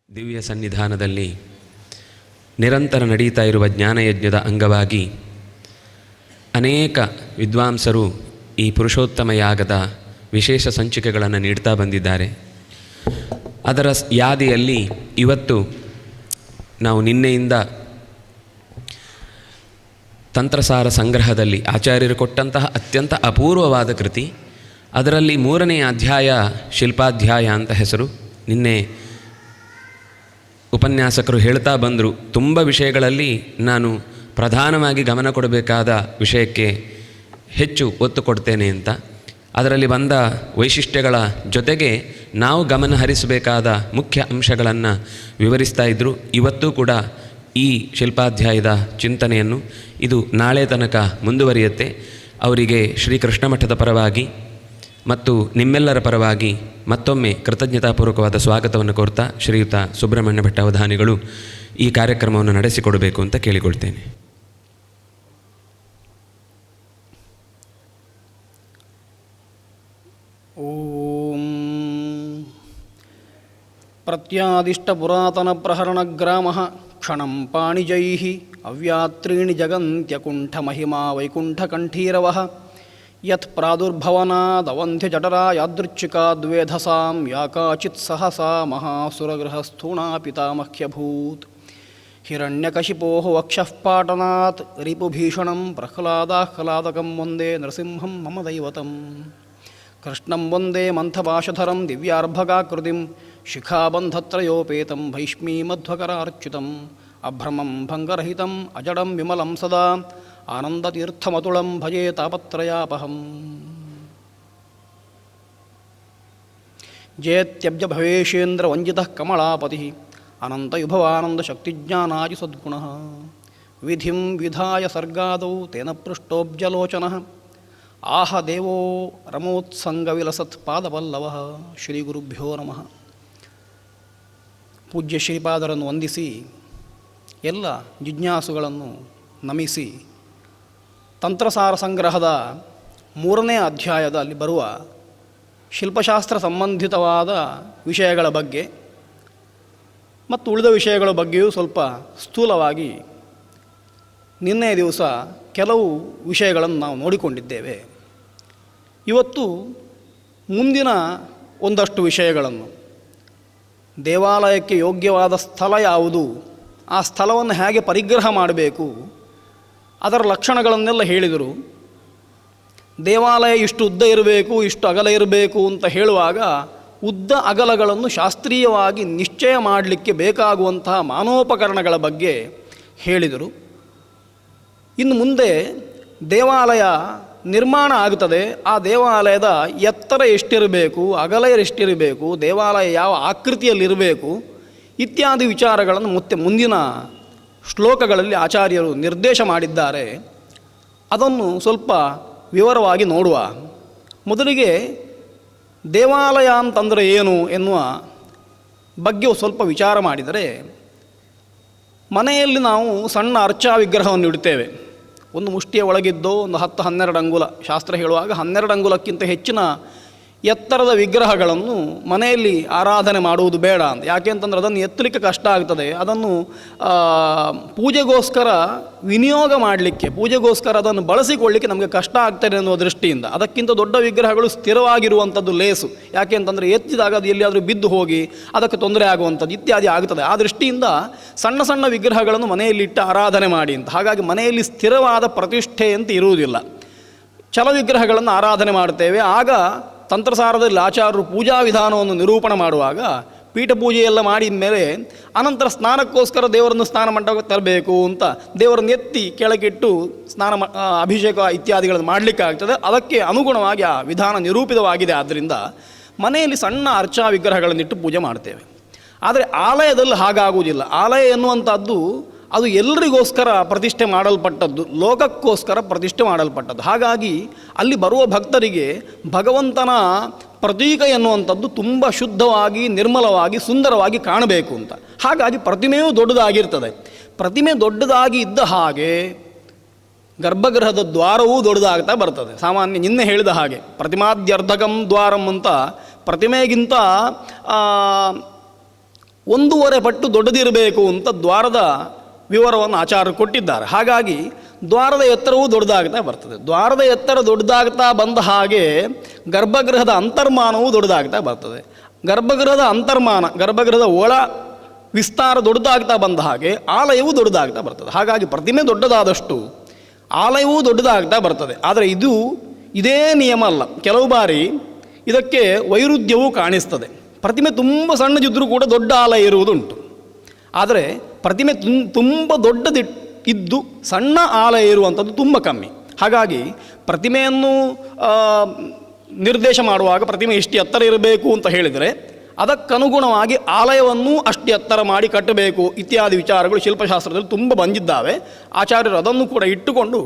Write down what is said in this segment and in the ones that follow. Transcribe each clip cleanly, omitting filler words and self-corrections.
ದಿವ್ಯ ಸನ್ನಿಧಾನದಲ್ಲಿ ನಿರಂತರ ನಡೀತಾ ಇರುವ ಜ್ಞಾನಯಜ್ಞದ ಅಂಗವಾಗಿ ಅನೇಕ ವಿದ್ವಾಂಸರು ಈ ಪುರುಷೋತ್ತಮ ಯಾಗದ ವಿಶೇಷ ಸಂಚಿಕೆಗಳನ್ನು ನೀಡ್ತಾ ಬಂದಿದ್ದಾರೆ. ಅದರ ಯಾದಿಯಲ್ಲಿ ಇವತ್ತು ನಾವು ನಿನ್ನೆಯಿಂದ ತಂತ್ರಸಾರ ಸಂಗ್ರಹದಲ್ಲಿ ಆಚಾರ್ಯರು ಕೊಟ್ಟಂತಹ ಅತ್ಯಂತ ಅಪೂರ್ವವಾದ ಕೃತಿ, ಅದರಲ್ಲಿ 3ನೇ ಅಧ್ಯಾಯ ಶಿಲ್ಪಾಧ್ಯಾಯ ಅಂತ ಹೆಸರು. ನಿನ್ನೆ ಉಪನ್ಯಾಸಕರು ಹೇಳ್ತಾ ಬಂದರು, ತುಂಬ ವಿಷಯಗಳಲ್ಲಿ ನಾನು ಪ್ರಧಾನವಾಗಿ ಗಮನ ಕೊಡಬೇಕಾದ ವಿಷಯಕ್ಕೆ ಹೆಚ್ಚು ಒತ್ತು ಕೊಡ್ತೇನೆ ಅಂತ. ಅದರಲ್ಲಿ ಬಂದ ವೈಶಿಷ್ಟ್ಯಗಳ ಜೊತೆಗೆ ನಾವು ಗಮನ ಹರಿಸಬೇಕಾದ ಮುಖ್ಯ ಅಂಶಗಳನ್ನು ವಿವರಿಸ್ತಾ ಇದ್ದರು. ಇವತ್ತೂ ಕೂಡ ಈ ಶಿಲ್ಪಾಧ್ಯಾಯದ ಚಿಂತನೆಯನ್ನು ಇದು ನಾಳೆ ತನಕ ಮುಂದುವರಿಯುತ್ತೆ. ಅವರಿಗೆ ಶ್ರೀಕೃಷ್ಣ ಮಠದ ಪರವಾಗಿ ಮತ್ತು ನಿಮ್ಮೆಲ್ಲರ ಪರವಾಗಿ ಮತ್ತೊಮ್ಮೆ ಕೃತಜ್ಞತಾಪೂರ್ವಕವಾದ ಸ್ವಾಗತವನ್ನು ಕೋರ್ತಾ ಶ್ರೀಯುತ ಸುಬ್ರಹ್ಮಣ್ಯ ಭಟ್ಟ ಅವಧಾನಿಗಳು ಈ ಕಾರ್ಯಕ್ರಮವನ್ನು ನಡೆಸಿಕೊಡಬೇಕು ಅಂತ ಕೇಳಿಕೊಳ್ತೇನೆ. ಓಂ ಪ್ರತ್ಯಾದಿಷ್ಟ ಪುರಾತನ ಪ್ರಹರಣ ಗ್ರಾಮ ಕ್ಷಣಂ ಪಾಣಿಜೈಃ ಅವ್ಯಾತ್ರೀಣಿ ಜಗಂತ್ಯಕುಂಠ ಮಹಿಮಾ ವೈಕುಂಠ ಕಂಠೀರವಃ ಯತ್ ಪ್ರಾದುರ್ಭವನಾದವಂಧ್ಯ ಜಠರಾ ಯಾದೃಚ್ಛಿಕಾದ್ವೇಧಸಾಂ ಯಾಕಾಚಿತ್ ಸಹಸಾ ಮಹಾಸುರಗೃಹಸ್ಥೂಣಾ ಪಿತಾಮಹ್ಯಭೂತ್ ಹಿರಣ್ಯಕಶಿಪೋ ವಕ್ಷಃ ಪಾಟನಾತ್ ರಿಪುಭೀಷಣಂ ಪ್ರಹ್ಲಾದಾಹ್ಲಾದಕಂ ವಂದೇ ನರಸಿಂಹಂ ಮಮ ದೈವತಂ ಕೃಷ್ಣಂ ವಂದೇ ಮಂಥಪಾಶಧರಂ ದಿವ್ಯಾರ್ಭಗಾಕೃತಿಂ ಶಿಖಾಬಂಧತ್ರಯೋಪೇತಂ ಭೈಷ್ಮೀಮಧ್ವಕರಾರ್ಚ್ಯುತಂ ಅಭ್ರಮಂ ಭಂಗರಹಿತಂ ಅಜಡಂ ವಿಮಲಂ ಸದಾ ಆನಂದತೀರ್ಥಮತುಳಂ ಭಜೆ ತಾಪತ್ರಯಾಪಹಂ ಜೇತ್ಯಬ್ಜ ಭವೇಶೇಂದ್ರ ವಂಜಿತಃ ಕಮಲಾಪತಿ ಅನಂತಯುಭವಾನಂದ ಶಕ್ತಿಜ್ಞಾನಾದಿ ಸದ್ಗುಣಃ ವಿಧಿಂ ವಿಧಾಯ ಸರ್ಗಾದೌ ತೇನ ಪೃಷ್ಟೋಬ್ಜಲೋಚನಃ ಆಹ ದೇವೋ ರಮೋತ್ಸಂಗವಿಲಸತ್ ಪಾದಪಲ್ಲವಃ. ಶ್ರೀ ಗುರುಭ್ಯೋ ನಮಃ. ಪೂಜ್ಯ ಶ್ರೀಪಾದರನ್ನು ವಂದಿಸಿ ಎಲ್ಲ ಜಿಜ್ಞಾಸುಗಳನ್ನು ನಮಿಸಿ ತಂತ್ರಸಾರ ಸಂಗ್ರಹದ 3ನೇ ಅಧ್ಯಾಯದಲ್ಲಿ ಬರುವ ಶಿಲ್ಪಶಾಸ್ತ್ರ ಸಂಬಂಧಿತವಾದ ವಿಷಯಗಳ ಬಗ್ಗೆ ಮತ್ತು ಉಳಿದ ವಿಷಯಗಳ ಬಗ್ಗೆಯೂ ಸ್ವಲ್ಪ ಸ್ಥೂಲವಾಗಿ ನಿನ್ನೆ ದಿವಸ ಕೆಲವು ವಿಷಯಗಳನ್ನು ನಾವು ನೋಡಿಕೊಂಡಿದ್ದೇವೆ. ಇವತ್ತು ಮುಂದಿನ ಒಂದಷ್ಟು ವಿಷಯಗಳನ್ನು, ದೇವಾಲಯಕ್ಕೆ ಯೋಗ್ಯವಾದ ಸ್ಥಳ ಯಾವುದು, ಆ ಸ್ಥಳವನ್ನು ಹೇಗೆ ಪರಿಗ್ರಹ ಮಾಡಬೇಕು, ಅದರ ಲಕ್ಷಣಗಳನ್ನೆಲ್ಲ ಹೇಳಿದರು. ದೇವಾಲಯ ಇಷ್ಟು ಉದ್ದ ಇರಬೇಕು, ಇಷ್ಟು ಅಗಲ ಇರಬೇಕು ಅಂತ ಹೇಳುವಾಗ ಉದ್ದ ಅಗಲಗಳನ್ನು ಶಾಸ್ತ್ರೀಯವಾಗಿ ನಿಶ್ಚಯ ಮಾಡಲಿಕ್ಕೆ ಬೇಕಾಗುವಂತಹ ಮಾನೋಪಕರಣಗಳ ಬಗ್ಗೆ ಹೇಳಿದರು. ಇನ್ನು ಮುಂದೆ ದೇವಾಲಯ ನಿರ್ಮಾಣ ಆಗುತ್ತದೆ, ಆ ದೇವಾಲಯದ ಎತ್ತರ ಎಷ್ಟಿರಬೇಕು, ಅಗಲ ಎಷ್ಟಿರಬೇಕು, ದೇವಾಲಯ ಯಾವ ಆಕೃತಿಯಲ್ಲಿರಬೇಕು ಇತ್ಯಾದಿ ವಿಚಾರಗಳನ್ನು ಮತ್ತೆ ಮುಂದಿನ ಶ್ಲೋಕಗಳಲ್ಲಿ ಆಚಾರ್ಯರು ನಿರ್ದೇಶ ಮಾಡಿದ್ದಾರೆ. ಅದನ್ನು ಸ್ವಲ್ಪ ವಿವರವಾಗಿ ನೋಡುವ. ಮೊದಲಿಗೆ ದೇವಾಲಯ ಅಂತಂದರೆ ಏನು ಎನ್ನುವ ಬಗ್ಗೆ ಸ್ವಲ್ಪ ವಿಚಾರ ಮಾಡಿದರೆ, ಮನೆಯಲ್ಲಿ ನಾವು ಸಣ್ಣ ಅರ್ಚಾ ವಿಗ್ರಹವನ್ನು ಇಡುತ್ತೇವೆ. ಒಂದು ಮುಷ್ಟಿಯ ಒಳಗಿದ್ದೋ ಒಂದು 10-12 ಅಂಗುಲ, ಶಾಸ್ತ್ರ ಹೇಳುವಾಗ 12 ಅಂಗುಲಕ್ಕಿಂತ ಹೆಚ್ಚಿನ ಎತ್ತರದ ವಿಗ್ರಹಗಳನ್ನು ಮನೆಯಲ್ಲಿ ಆರಾಧನೆ ಮಾಡುವುದು ಬೇಡ ಅಂತ. ಯಾಕೆ ಅಂತಂದರೆ ಅದನ್ನು ಎತ್ತಲಿಕ್ಕೆ ಕಷ್ಟ ಆಗ್ತದೆ. ಅದನ್ನು ಪೂಜೆಗೋಸ್ಕರ ವಿನಿಯೋಗ ಮಾಡಲಿಕ್ಕೆ, ಪೂಜೆಗೋಸ್ಕರ ಅದನ್ನು ಬಳಸಿಕೊಳ್ಳಲಿಕ್ಕೆ ನಮಗೆ ಕಷ್ಟ ಆಗ್ತದೆ ಅನ್ನುವ ದೃಷ್ಟಿಯಿಂದ ಅದಕ್ಕಿಂತ ದೊಡ್ಡ ವಿಗ್ರಹಗಳು ಸ್ಥಿರವಾಗಿರುವಂಥದ್ದು ಲೇಸು. ಯಾಕೆ ಅಂತಂದರೆ ಎತ್ತಿದಾಗ ಅದು ಎಲ್ಲಿಯಾದರೂ ಬಿದ್ದು ಹೋಗಿ ಅದಕ್ಕೆ ತೊಂದರೆ ಆಗುವಂಥದ್ದು ಇತ್ಯಾದಿ ಆಗ್ತದೆ. ಆ ದೃಷ್ಟಿಯಿಂದ ಸಣ್ಣ ಸಣ್ಣ ವಿಗ್ರಹಗಳನ್ನು ಮನೆಯಲ್ಲಿಟ್ಟು ಆರಾಧನೆ ಮಾಡಿ ಅಂತ. ಹಾಗಾಗಿ ಮನೆಯಲ್ಲಿ ಸ್ಥಿರವಾದ ಪ್ರತಿಷ್ಠೆ ಅಂತ ಇರುವುದಿಲ್ಲ. ಛಲ ವಿಗ್ರಹಗಳನ್ನು ಆರಾಧನೆ ಮಾಡ್ತೇವೆ. ಆಗ ತಂತ್ರಸಾರದಲ್ಲಿ ಆಚಾರ್ಯರು ಪೂಜಾ ವಿಧಾನವನ್ನು ನಿರೂಪಣೆ ಮಾಡುವಾಗ ಪೀಠ ಪೂಜೆಯೆಲ್ಲ ಮಾಡಿದ ಮೇಲೆ ಅನಂತರ ಸ್ನಾನಕ್ಕೋಸ್ಕರ ದೇವರನ್ನು ಸ್ನಾನ ಮಂಟಪಕ್ಕೆ ತರಬೇಕು ಅಂತ ದೇವರನ್ನು ಎತ್ತಿ ಕೆಳಗಿಟ್ಟು ಅಭಿಷೇಕ ಇತ್ಯಾದಿಗಳನ್ನು ಮಾಡಲಿಕ್ಕಾಗ್ತದೆ. ಅದಕ್ಕೆ ಅನುಗುಣವಾಗಿ ಆ ವಿಧಾನ ನಿರೂಪಿತವಾಗಿದೆ. ಆದ್ದರಿಂದ ಮನೆಯಲ್ಲಿ ಸಣ್ಣ ಅರ್ಚಾ ವಿಗ್ರಹಗಳನ್ನಿಟ್ಟು ಪೂಜೆ ಮಾಡ್ತೇವೆ. ಆದರೆ ಆಲಯದಲ್ಲಿ ಹಾಗಾಗುವುದಿಲ್ಲ. ಆಲಯ ಎನ್ನುವಂಥದ್ದು ಅದು ಎಲ್ಲರಿಗೋಸ್ಕರ ಪ್ರತಿಷ್ಠೆ ಮಾಡಲ್ಪಟ್ಟದ್ದು, ಲೋಕಕ್ಕೋಸ್ಕರ ಪ್ರತಿಷ್ಠೆ ಮಾಡಲ್ಪಟ್ಟದ್ದು. ಹಾಗಾಗಿ ಅಲ್ಲಿ ಬರುವ ಭಕ್ತರಿಗೆ ಭಗವಂತನ ಪ್ರತೀಕ ಎನ್ನುವಂಥದ್ದು ತುಂಬ ಶುದ್ಧವಾಗಿ, ನಿರ್ಮಲವಾಗಿ, ಸುಂದರವಾಗಿ ಕಾಣಬೇಕು ಅಂತ. ಹಾಗಾಗಿ ಪ್ರತಿಮೆಯೂ ದೊಡ್ಡದಾಗಿರ್ತದೆ. ಪ್ರತಿಮೆ ದೊಡ್ಡದಾಗಿ ಇದ್ದ ಹಾಗೆ ಗರ್ಭಗೃಹದ ದ್ವಾರವೂ ದೊಡ್ಡದಾಗ್ತಾ ಬರ್ತದೆ. ಸಾಮಾನ್ಯ ನಿನ್ನೆ ಹೇಳಿದ ಹಾಗೆ ಪ್ರತಿಮಾದ್ಯರ್ಧಕಂ ದ್ವಾರಂ ಅಂತ ಪ್ರತಿಮೆಗಿಂತ 1.5 ಪಟ್ಟು ದೊಡ್ಡದಿರಬೇಕು ಅಂತ ದ್ವಾರದ ವಿವರವನ್ನು ಆಚಾರ್ಯರು ಕೊಟ್ಟಿದ್ದಾರೆ. ಹಾಗಾಗಿ ದ್ವಾರದ ಎತ್ತರವೂ ದೊಡ್ಡದಾಗ್ತಾ ಬರ್ತದೆ. ದ್ವಾರದ ಎತ್ತರ ದೊಡ್ಡದಾಗ್ತಾ ಬಂದ ಹಾಗೆ ಗರ್ಭಗೃಹದ ಅಂತರ್ಮಾನವೂ ದೊಡ್ಡದಾಗ್ತಾ ಬರ್ತದೆ. ಗರ್ಭಗೃಹದ ಒಳ ವಿಸ್ತಾರ ದೊಡ್ಡದಾಗ್ತಾ ಬಂದ ಹಾಗೆ ಆಲಯವೂ ದೊಡ್ಡದಾಗ್ತಾ ಬರ್ತದೆ. ಹಾಗಾಗಿ ಪ್ರತಿಮೆ ದೊಡ್ಡದಾದಷ್ಟು ಆಲಯವೂ ದೊಡ್ಡದಾಗ್ತಾ ಬರ್ತದೆ. ಆದರೆ ಇದೇ ನಿಯಮ ಅಲ್ಲ. ಕೆಲವು ಬಾರಿ ಇದಕ್ಕೆ ವೈರುಧ್ಯವೂ ಕಾಣಿಸ್ತದೆ. ಪ್ರತಿಮೆ ತುಂಬ ಸಣ್ಣದಿದ್ದರೂ ಕೂಡ ದೊಡ್ಡ ಆಲಯ ಇರುವುದುಂಟು. ಆದರೆ ಪ್ರತಿಮೆ ತುಂಬ ದೊಡ್ಡದಿದ್ದು ಸಣ್ಣ ಆಲಯ ಇರುವಂಥದ್ದು ತುಂಬ ಕಮ್ಮಿ. ಹಾಗಾಗಿ ಪ್ರತಿಮೆಯನ್ನು ನಿರ್ದೇಶ ಮಾಡುವಾಗ ಪ್ರತಿಮೆ ಇಷ್ಟು ಎತ್ತರ ಇರಬೇಕು ಅಂತ ಹೇಳಿದರೆ ಅದಕ್ಕನುಗುಣವಾಗಿ ಆಲಯವನ್ನೂ ಅಷ್ಟು ಎತ್ತರ ಮಾಡಿ ಕಟ್ಟಬೇಕು ಇತ್ಯಾದಿ ವಿಚಾರಗಳು ಶಿಲ್ಪಶಾಸ್ತ್ರದಲ್ಲಿ ತುಂಬ ಬಂದಿದ್ದಾವೆ. ಆಚಾರ್ಯರು ಅದನ್ನು ಕೂಡ ಇಟ್ಟುಕೊಂಡು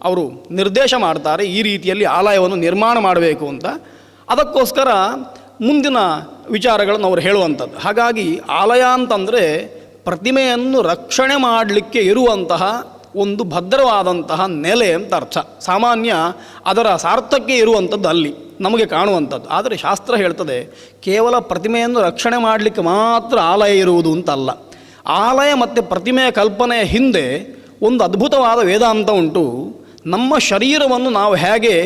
ಅವರು ನಿರ್ದೇಶ ಮಾಡ್ತಾರೆ, ಈ ರೀತಿಯಲ್ಲಿ ಆಲಯವನ್ನು ನಿರ್ಮಾಣ ಮಾಡಬೇಕು ಅಂತ. ಅದಕ್ಕೋಸ್ಕರ ಮುಂದಿನ ವಿಚಾರಗಳನ್ನು ಅವರು ಹೇಳುವಂಥದ್ದು. ಹಾಗಾಗಿ ಆಲಯ ಅಂತಂದರೆ ಪ್ರತಿಮೆಯನ್ನು ರಕ್ಷಣೆ ಮಾಡಲಿಕ್ಕೆ ಇರುವಂತಹ ಒಂದು ಭದ್ರವಾದಂತಹ ನೆಲೆ ಅಂತ ಅರ್ಥ. ಸಾಮಾನ್ಯ ಅದರ ಸಾರ್ಥಕ್ಯ ಇರುವಂಥದ್ದು ಅಲ್ಲಿ ನಮಗೆ ಕಾಣುವಂಥದ್ದು. ಆದರೆ ಶಾಸ್ತ್ರ ಹೇಳ್ತದೆ ಕೇವಲ ಪ್ರತಿಮೆಯನ್ನು ರಕ್ಷಣೆ ಮಾಡಲಿಕ್ಕೆ ಮಾತ್ರ ಆಲಯ ಇರುವುದು ಅಂತಲ್ಲ. ಆಲಯ ಮತ್ತು ಪ್ರತಿಮೆಯ ಕಲ್ಪನೆಯ ಹಿಂದೆ ಒಂದು ಅದ್ಭುತವಾದ ವೇದಾಂತ ಉಂಟು. ನಮ್ಮ ಶರೀರವನ್ನು ನಾವು ಹೇಗೆ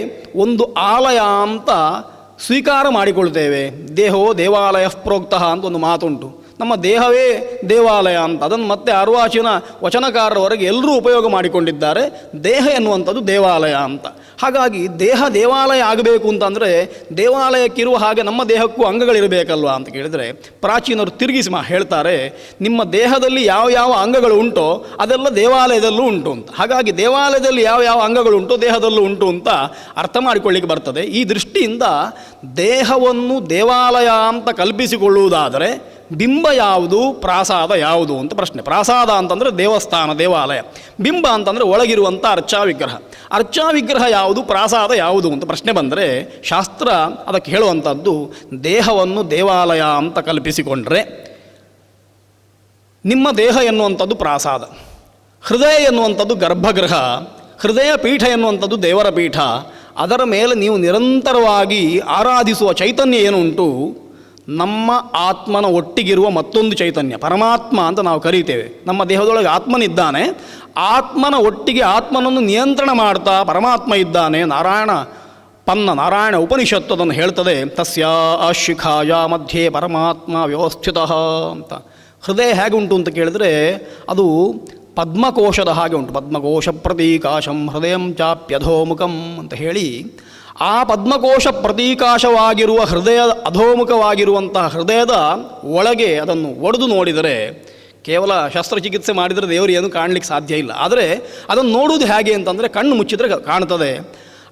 ಒಂದು ಆಲಯ ಅಂತ ಸ್ವೀಕಾರ ಮಾಡಿಕೊಳ್ತೇವೆ. ದೇಹೋ ದೇವಾಲಯ ಪ್ರೋಕ್ತಃ ಅಂತ ಒಂದು ಮಾತುಂಟು. ನಮ್ಮ ದೇಹವೇ ದೇವಾಲಯ ಅಂತ. ಅದನ್ನು ಮತ್ತೆ ಅರ್ವಾಚಿನ ವಚನಕಾರರವರೆಗೆ ಎಲ್ಲರೂ ಉಪಯೋಗ ಮಾಡಿಕೊಂಡಿದ್ದಾರೆ. ದೇಹ ಎನ್ನುವಂಥದ್ದು ದೇವಾಲಯ ಅಂತ. ಹಾಗಾಗಿ ದೇಹ ದೇವಾಲಯ ಆಗಬೇಕು ಅಂತಂದರೆ ದೇವಾಲಯಕ್ಕಿರುವ ಹಾಗೆ ನಮ್ಮ ದೇಹಕ್ಕೂ ಅಂಗಗಳಿರಬೇಕಲ್ವ ಅಂತ ಕೇಳಿದರೆ ಪ್ರಾಚೀನರು ತಿರುಗಿಸಿ ಹೇಳ್ತಾರೆ, ನಿಮ್ಮ ದೇಹದಲ್ಲಿ ಯಾವ ಅಂಗಗಳು ಉಂಟೋ ಅದೆಲ್ಲ ದೇವಾಲಯದಲ್ಲೂ ಉಂಟು ಅಂತ. ಹಾಗಾಗಿ ದೇವಾಲಯದಲ್ಲಿ ಯಾವ ಅಂಗಗಳು ಉಂಟೋ ದೇಹದಲ್ಲೂ ಉಂಟು ಅಂತ ಅರ್ಥ ಮಾಡಿಕೊಳ್ಳಿಕ್ಕೆ ಬರ್ತದೆ. ಈ ದೃಷ್ಟಿಯಿಂದ ದೇಹವನ್ನು ದೇವಾಲಯ ಅಂತ ಕಲ್ಪಿಸಿಕೊಳ್ಳುವುದಾದರೆ ಬಿಂಬ ಯಾವುದು, ಪ್ರಾಸಾದ ಯಾವುದು ಅಂತ ಪ್ರಶ್ನೆ. ಪ್ರಾಸಾದ ಅಂತಂದರೆ ದೇವಸ್ಥಾನ, ದೇವಾಲಯ. ಬಿಂಬ ಅಂತಂದರೆ ಒಳಗಿರುವಂಥ ಅರ್ಚಾ ವಿಗ್ರಹ ಯಾವುದು, ಪ್ರಾಸಾದ ಯಾವುದು ಅಂತ ಪ್ರಶ್ನೆ ಬಂದರೆ ಶಾಸ್ತ್ರ ಅದಕ್ಕೆ ಹೇಳುವಂಥದ್ದು, ದೇಹವನ್ನು ದೇವಾಲಯ ಅಂತ ಕಲ್ಪಿಸಿಕೊಂಡ್ರೆ ನಿಮ್ಮ ದೇಹ ಎನ್ನುವಂಥದ್ದು ಪ್ರಾಸಾದ, ಹೃದಯ ಎನ್ನುವಂಥದ್ದು ಗರ್ಭಗೃಹ, ಹೃದಯ ಪೀಠ ಎನ್ನುವಂಥದ್ದು ದೇವರ ಪೀಠ. ಅದರ ಮೇಲೆ ನೀವು ನಿರಂತರವಾಗಿ ಆರಾಧಿಸುವ ಚೈತನ್ಯ ಏನುಂಟು, ನಮ್ಮ ಆತ್ಮನ ಒಟ್ಟಿಗಿರುವ ಮತ್ತೊಂದು ಚೈತನ್ಯ ಪರಮಾತ್ಮ ಅಂತ ನಾವು ಕರೀತೇವೆ. ನಮ್ಮ ದೇಹದೊಳಗೆ ಆತ್ಮನಿದ್ದಾನೆ. ಆತ್ಮನ ಒಟ್ಟಿಗೆ ಆತ್ಮನನ್ನು ನಿಯಂತ್ರಣ ಮಾಡ್ತಾ ಪರಮಾತ್ಮ ಇದ್ದಾನೆ. ನಾರಾಯಣ ಉಪನಿಷತ್ತು ಅದನ್ನು ಹೇಳ್ತದೆ, ತಸ್ಯ ಶಿಖಾಯ ಮಧ್ಯೆ ಪರಮಾತ್ಮ ವ್ಯವಸ್ಥಿತಃ ಅಂತ. ಹೃದಯ ಹೇಗೆ ಉಂಟು ಅಂತ ಕೇಳಿದ್ರೆ ಅದು ಪದ್ಮಕೋಶದ ಹಾಗೆ ಉಂಟು. ಪದ್ಮಕೋಶ ಪ್ರತೀಕಾಶಂ ಹೃದಯಂ ಚಾಪ್ಯಧೋಮುಖಂ ಅಂತ ಹೇಳಿ ಆ ಪದ್ಮಕೋಶ ಪ್ರತೀಕಾಶವಾಗಿರುವ ಹೃದಯದ ಅಧೋಮುಖವಾಗಿರುವಂತಹ ಹೃದಯದ ಒಳಗೆ ಅದನ್ನು ಒಡೆದು ನೋಡಿದರೆ, ಕೇವಲ ಶಸ್ತ್ರಚಿಕಿತ್ಸೆ ಮಾಡಿದರೆ ದೇವರು ಏನು ಕಾಣಲಿಕ್ಕೆ ಸಾಧ್ಯ ಇಲ್ಲ. ಆದರೆ ಅದನ್ನು ನೋಡುವುದು ಹೇಗೆ ಅಂತಂದರೆ ಕಣ್ಣು ಮುಚ್ಚಿದರೆ ಕಾಣ್ತದೆ.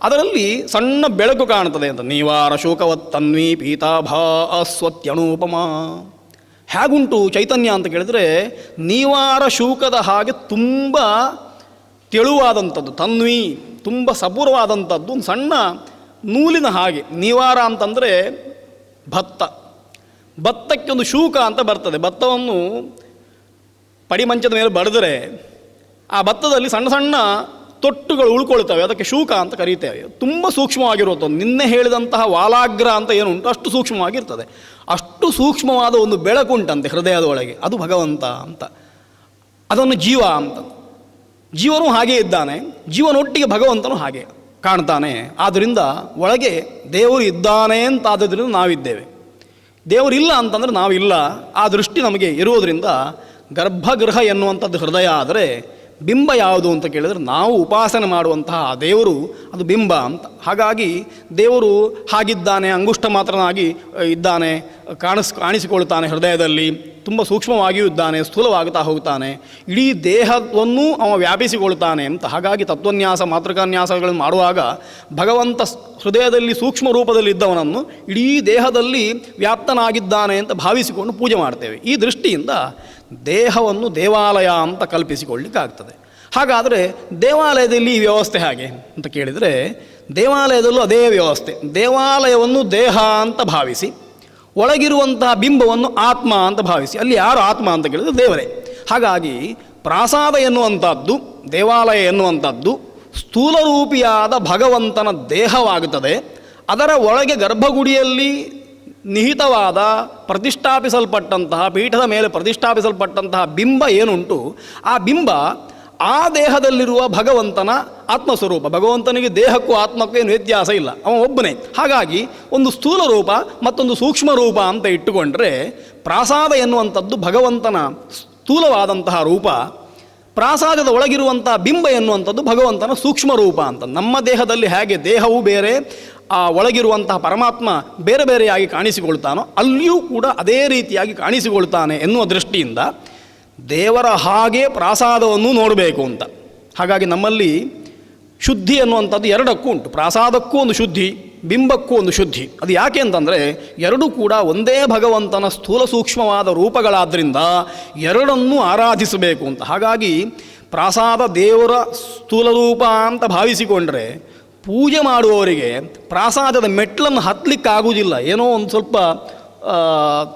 ಅದರಲ್ಲಿ ಸಣ್ಣ ಬೆಳಕು ಕಾಣ್ತದೆ ಅಂತ. ನೀವಾರ ಶೋಕವತ್ತನ್ವಿ ಪೀತಾಭಾ ಅಸ್ವತ್ಯಣೂಪಮ. ಹೇಗುಂಟು ಚೈತನ್ಯ ಅಂತ ಕೇಳಿದರೆ ನೀವಾರ ಶೂಕದ ಹಾಗೆ ತುಂಬ ತೆಳುವಾದಂಥದ್ದು, ತನ್ವಿ ತುಂಬ ಸಪೂರವಾದಂಥದ್ದು, ಒಂದು ಸಣ್ಣ ನೂಲಿನ ಹಾಗೆ. ನೀವಾರ ಅಂತಂದರೆ ಭತ್ತಕ್ಕೆ ಒಂದು ಶೂಕ ಅಂತ ಬರ್ತದೆ. ಭತ್ತವನ್ನು ಪಡಿಮಂಚದ ಮೇಲೆ ಬಡಿದರೆ ಆ ಭತ್ತದಲ್ಲಿ ಸಣ್ಣ ಸಣ್ಣ ತೊಟ್ಟುಗಳು ಉಳ್ಕೊಳ್ತವೆ, ಅದಕ್ಕೆ ಶೂಕ ಅಂತ ಕರೀತೇವೆ. ತುಂಬ ಸೂಕ್ಷ್ಮವಾಗಿರುವಂಥದ್ದು. ನಿನ್ನೆ ಹೇಳಿದಂತಹ ವಾಲಾಗ್ರ ಅಂತ ಏನುಂಟು ಅಷ್ಟು ಸೂಕ್ಷ್ಮವಾಗಿರ್ತದೆ. ಅಷ್ಟು ಸೂಕ್ಷ್ಮವಾದ ಒಂದು ಬೆಳಕುಂಟಂತೆ ಹೃದಯದೊಳಗೆ, ಅದು ಭಗವಂತ ಅಂತ. ಅದನ್ನು ಜೀವ ಅಂತ. ಜೀವನೂ ಹಾಗೇ ಇದ್ದಾನೆ, ಜೀವನೊಟ್ಟಿಗೆ ಭಗವಂತನು ಹಾಗೆ ಕಾಣ್ತಾನೆ. ಆದ್ದರಿಂದ ಒಳಗೆ ದೇವರು ಇದ್ದಾನೆ ಅಂತ ಆದ್ದರಿಂದ ನಾವಿದ್ದೇವೆ. ದೇವರಿಲ್ಲ ಅಂತಂದರೆ ನಾವಿಲ್ಲ. ಆ ದೃಷ್ಟಿ ನಮಗೆ ಇರುವುದರಿಂದ ಗರ್ಭಗೃಹ ಎನ್ನುವಂಥದ್ದು ಹೃದಯ ಆದರೆ ಬಿಂಬ ಯಾವುದು ಅಂತ ಕೇಳಿದರೆ ನಾವು ಉಪಾಸನೆ ಮಾಡುವಂತಹ ಆ ದೇವರು ಅದು ಬಿಂಬ ಅಂತ. ಹಾಗಾಗಿ ದೇವರು ಹಾಗಿದ್ದಾನೆ, ಅಂಗುಷ್ಟ ಮಾತ್ರನಾಗಿ ಇದ್ದಾನೆ, ಕಾಣಿಸಿಕೊಳ್ತಾನೆ ಹೃದಯದಲ್ಲಿ, ತುಂಬ ಸೂಕ್ಷ್ಮವಾಗಿಯೂ ಇದ್ದಾನೆ, ಸ್ಥೂಲವಾಗುತ್ತಾ ಹೋಗ್ತಾನೆ, ಇಡೀ ದೇಹವನ್ನು ಅವ ವ್ಯಾಪಿಸಿಕೊಳ್ತಾನೆ ಅಂತ. ಹಾಗಾಗಿ ತತ್ವನ್ಯಾಸ ಮಾತೃಕಾನ್ಯಾಸಗಳನ್ನು ಮಾಡುವಾಗ ಭಗವಂತ ಹೃದಯದಲ್ಲಿ ಸೂಕ್ಷ್ಮ ರೂಪದಲ್ಲಿ ಇದ್ದವನನ್ನು ಇಡೀ ದೇಹದಲ್ಲಿ ವ್ಯಾಪ್ತನಾಗಿದ್ದಾನೆ ಅಂತ ಭಾವಿಸಿಕೊಂಡು ಪೂಜೆ ಮಾಡ್ತೇವೆ. ಈ ದೃಷ್ಟಿಯಿಂದ ದೇಹವನ್ನು ದೇವಾಲಯ ಅಂತ ಕಲ್ಪಿಸಿಕೊಳ್ಳಿಕ್ಕಾಗ್ತದೆ. ಹಾಗಾದರೆ ದೇವಾಲಯದಲ್ಲಿ ಈ ವ್ಯವಸ್ಥೆ ಹೇಗೆ ಅಂತ ಕೇಳಿದರೆ ದೇವಾಲಯದಲ್ಲೂ ಅದೇ ವ್ಯವಸ್ಥೆ. ದೇವಾಲಯವನ್ನು ದೇಹ ಅಂತ ಭಾವಿಸಿ, ಒಳಗಿರುವಂತಹ ಬಿಂಬವನ್ನು ಆತ್ಮ ಅಂತ ಭಾವಿಸಿ, ಅಲ್ಲಿ ಯಾರು ಆತ್ಮ ಅಂತ ಕೇಳಿದರೆ ದೇವರೇ. ಹಾಗಾಗಿ ಪ್ರಾಸಾದ ಎನ್ನುವಂಥದ್ದು, ದೇವಾಲಯ ಎನ್ನುವಂಥದ್ದು ಸ್ಥೂಲರೂಪಿಯಾದ ಭಗವಂತನ ದೇಹವಾಗುತ್ತದೆ. ಅದರ ಒಳಗೆ ಗರ್ಭಗುಡಿಯಲ್ಲಿ ನಿಹಿತವಾದ ಪ್ರತಿಷ್ಠಾಪಿಸಲ್ಪಟ್ಟಂತಹ ಪೀಠದ ಮೇಲೆ ಪ್ರತಿಷ್ಠಾಪಿಸಲ್ಪಟ್ಟಂತಹ ಬಿಂಬ ಏನುಂಟು, ಆ ಬಿಂಬ ಆ ದೇಹದಲ್ಲಿರುವ ಭಗವಂತನ ಆತ್ಮಸ್ವರೂಪ. ಭಗವಂತನಿಗೆ ದೇಹಕ್ಕೂ ಆತ್ಮಕ್ಕೂ ಏನು ವ್ಯತ್ಯಾಸ ಇಲ್ಲ, ಅವ ಒಬ್ಬನೇ. ಹಾಗಾಗಿ ಒಂದು ಸ್ಥೂಲ ರೂಪ ಮತ್ತೊಂದು ಸೂಕ್ಷ್ಮ ರೂಪ ಅಂತ ಇಟ್ಟುಕೊಂಡ್ರೆ, ಪ್ರಾಸಾದ ಎನ್ನುವಂಥದ್ದು ಭಗವಂತನ ಸ್ಥೂಲವಾದಂತಹ ರೂಪ, ಪ್ರಾಸಾದದ ಒಳಗಿರುವಂಥ ಬಿಂಬ ಎನ್ನುವಂಥದ್ದು ಭಗವಂತನ ಸೂಕ್ಷ್ಮ ರೂಪ ಅಂತ. ನಮ್ಮ ದೇಹದಲ್ಲಿ ಹೇಗೆ ದೇಹವೂ ಬೇರೆ, ಆ ಒಳಗಿರುವಂತಹ ಪರಮಾತ್ಮ ಬೇರೆ ಬೇರೆಯಾಗಿ ಕಾಣಿಸಿಕೊಳ್ತಾನೋ, ಅಲ್ಲಿಯೂ ಕೂಡ ಅದೇ ರೀತಿಯಾಗಿ ಕಾಣಿಸಿಕೊಳ್ತಾನೆ ಎನ್ನುವ ದೃಷ್ಟಿಯಿಂದ ದೇವರ ಹಾಗೆ ಪ್ರಾಸಾದವನ್ನು ನೋಡಬೇಕು ಅಂತ. ಹಾಗಾಗಿ ನಮ್ಮಲ್ಲಿ ಶುದ್ಧಿ ಅನ್ನುವಂಥದ್ದು ಎರಡಕ್ಕೂ ಉಂಟು. ಪ್ರಾಸಾದಕ್ಕೂ ಒಂದು ಶುದ್ಧಿ, ಬಿಂಬಕ್ಕೂ ಒಂದು ಶುದ್ಧಿ. ಅದು ಯಾಕೆ ಅಂತಂದರೆ ಎರಡೂ ಕೂಡ ಒಂದೇ ಭಗವಂತನ ಸ್ಥೂಲ ಸೂಕ್ಷ್ಮವಾದ ರೂಪಗಳಾದ್ದರಿಂದ ಎರಡನ್ನೂ ಆರಾಧಿಸಬೇಕು ಅಂತ. ಹಾಗಾಗಿ ಪ್ರಾಸಾದ ದೇವರ ಸ್ಥೂಲ ರೂಪ ಅಂತ ಭಾವಿಸಿಕೊಂಡ್ರೆ ಪೂಜೆ ಮಾಡುವವರಿಗೆ ಪ್ರಾಸಾದದ ಮೆಟ್ಲನ್ನು ಹತ್ತಲಿಕ್ಕಾಗುವುದಿಲ್ಲ, ಏನೋ ಒಂದು ಸ್ವಲ್ಪ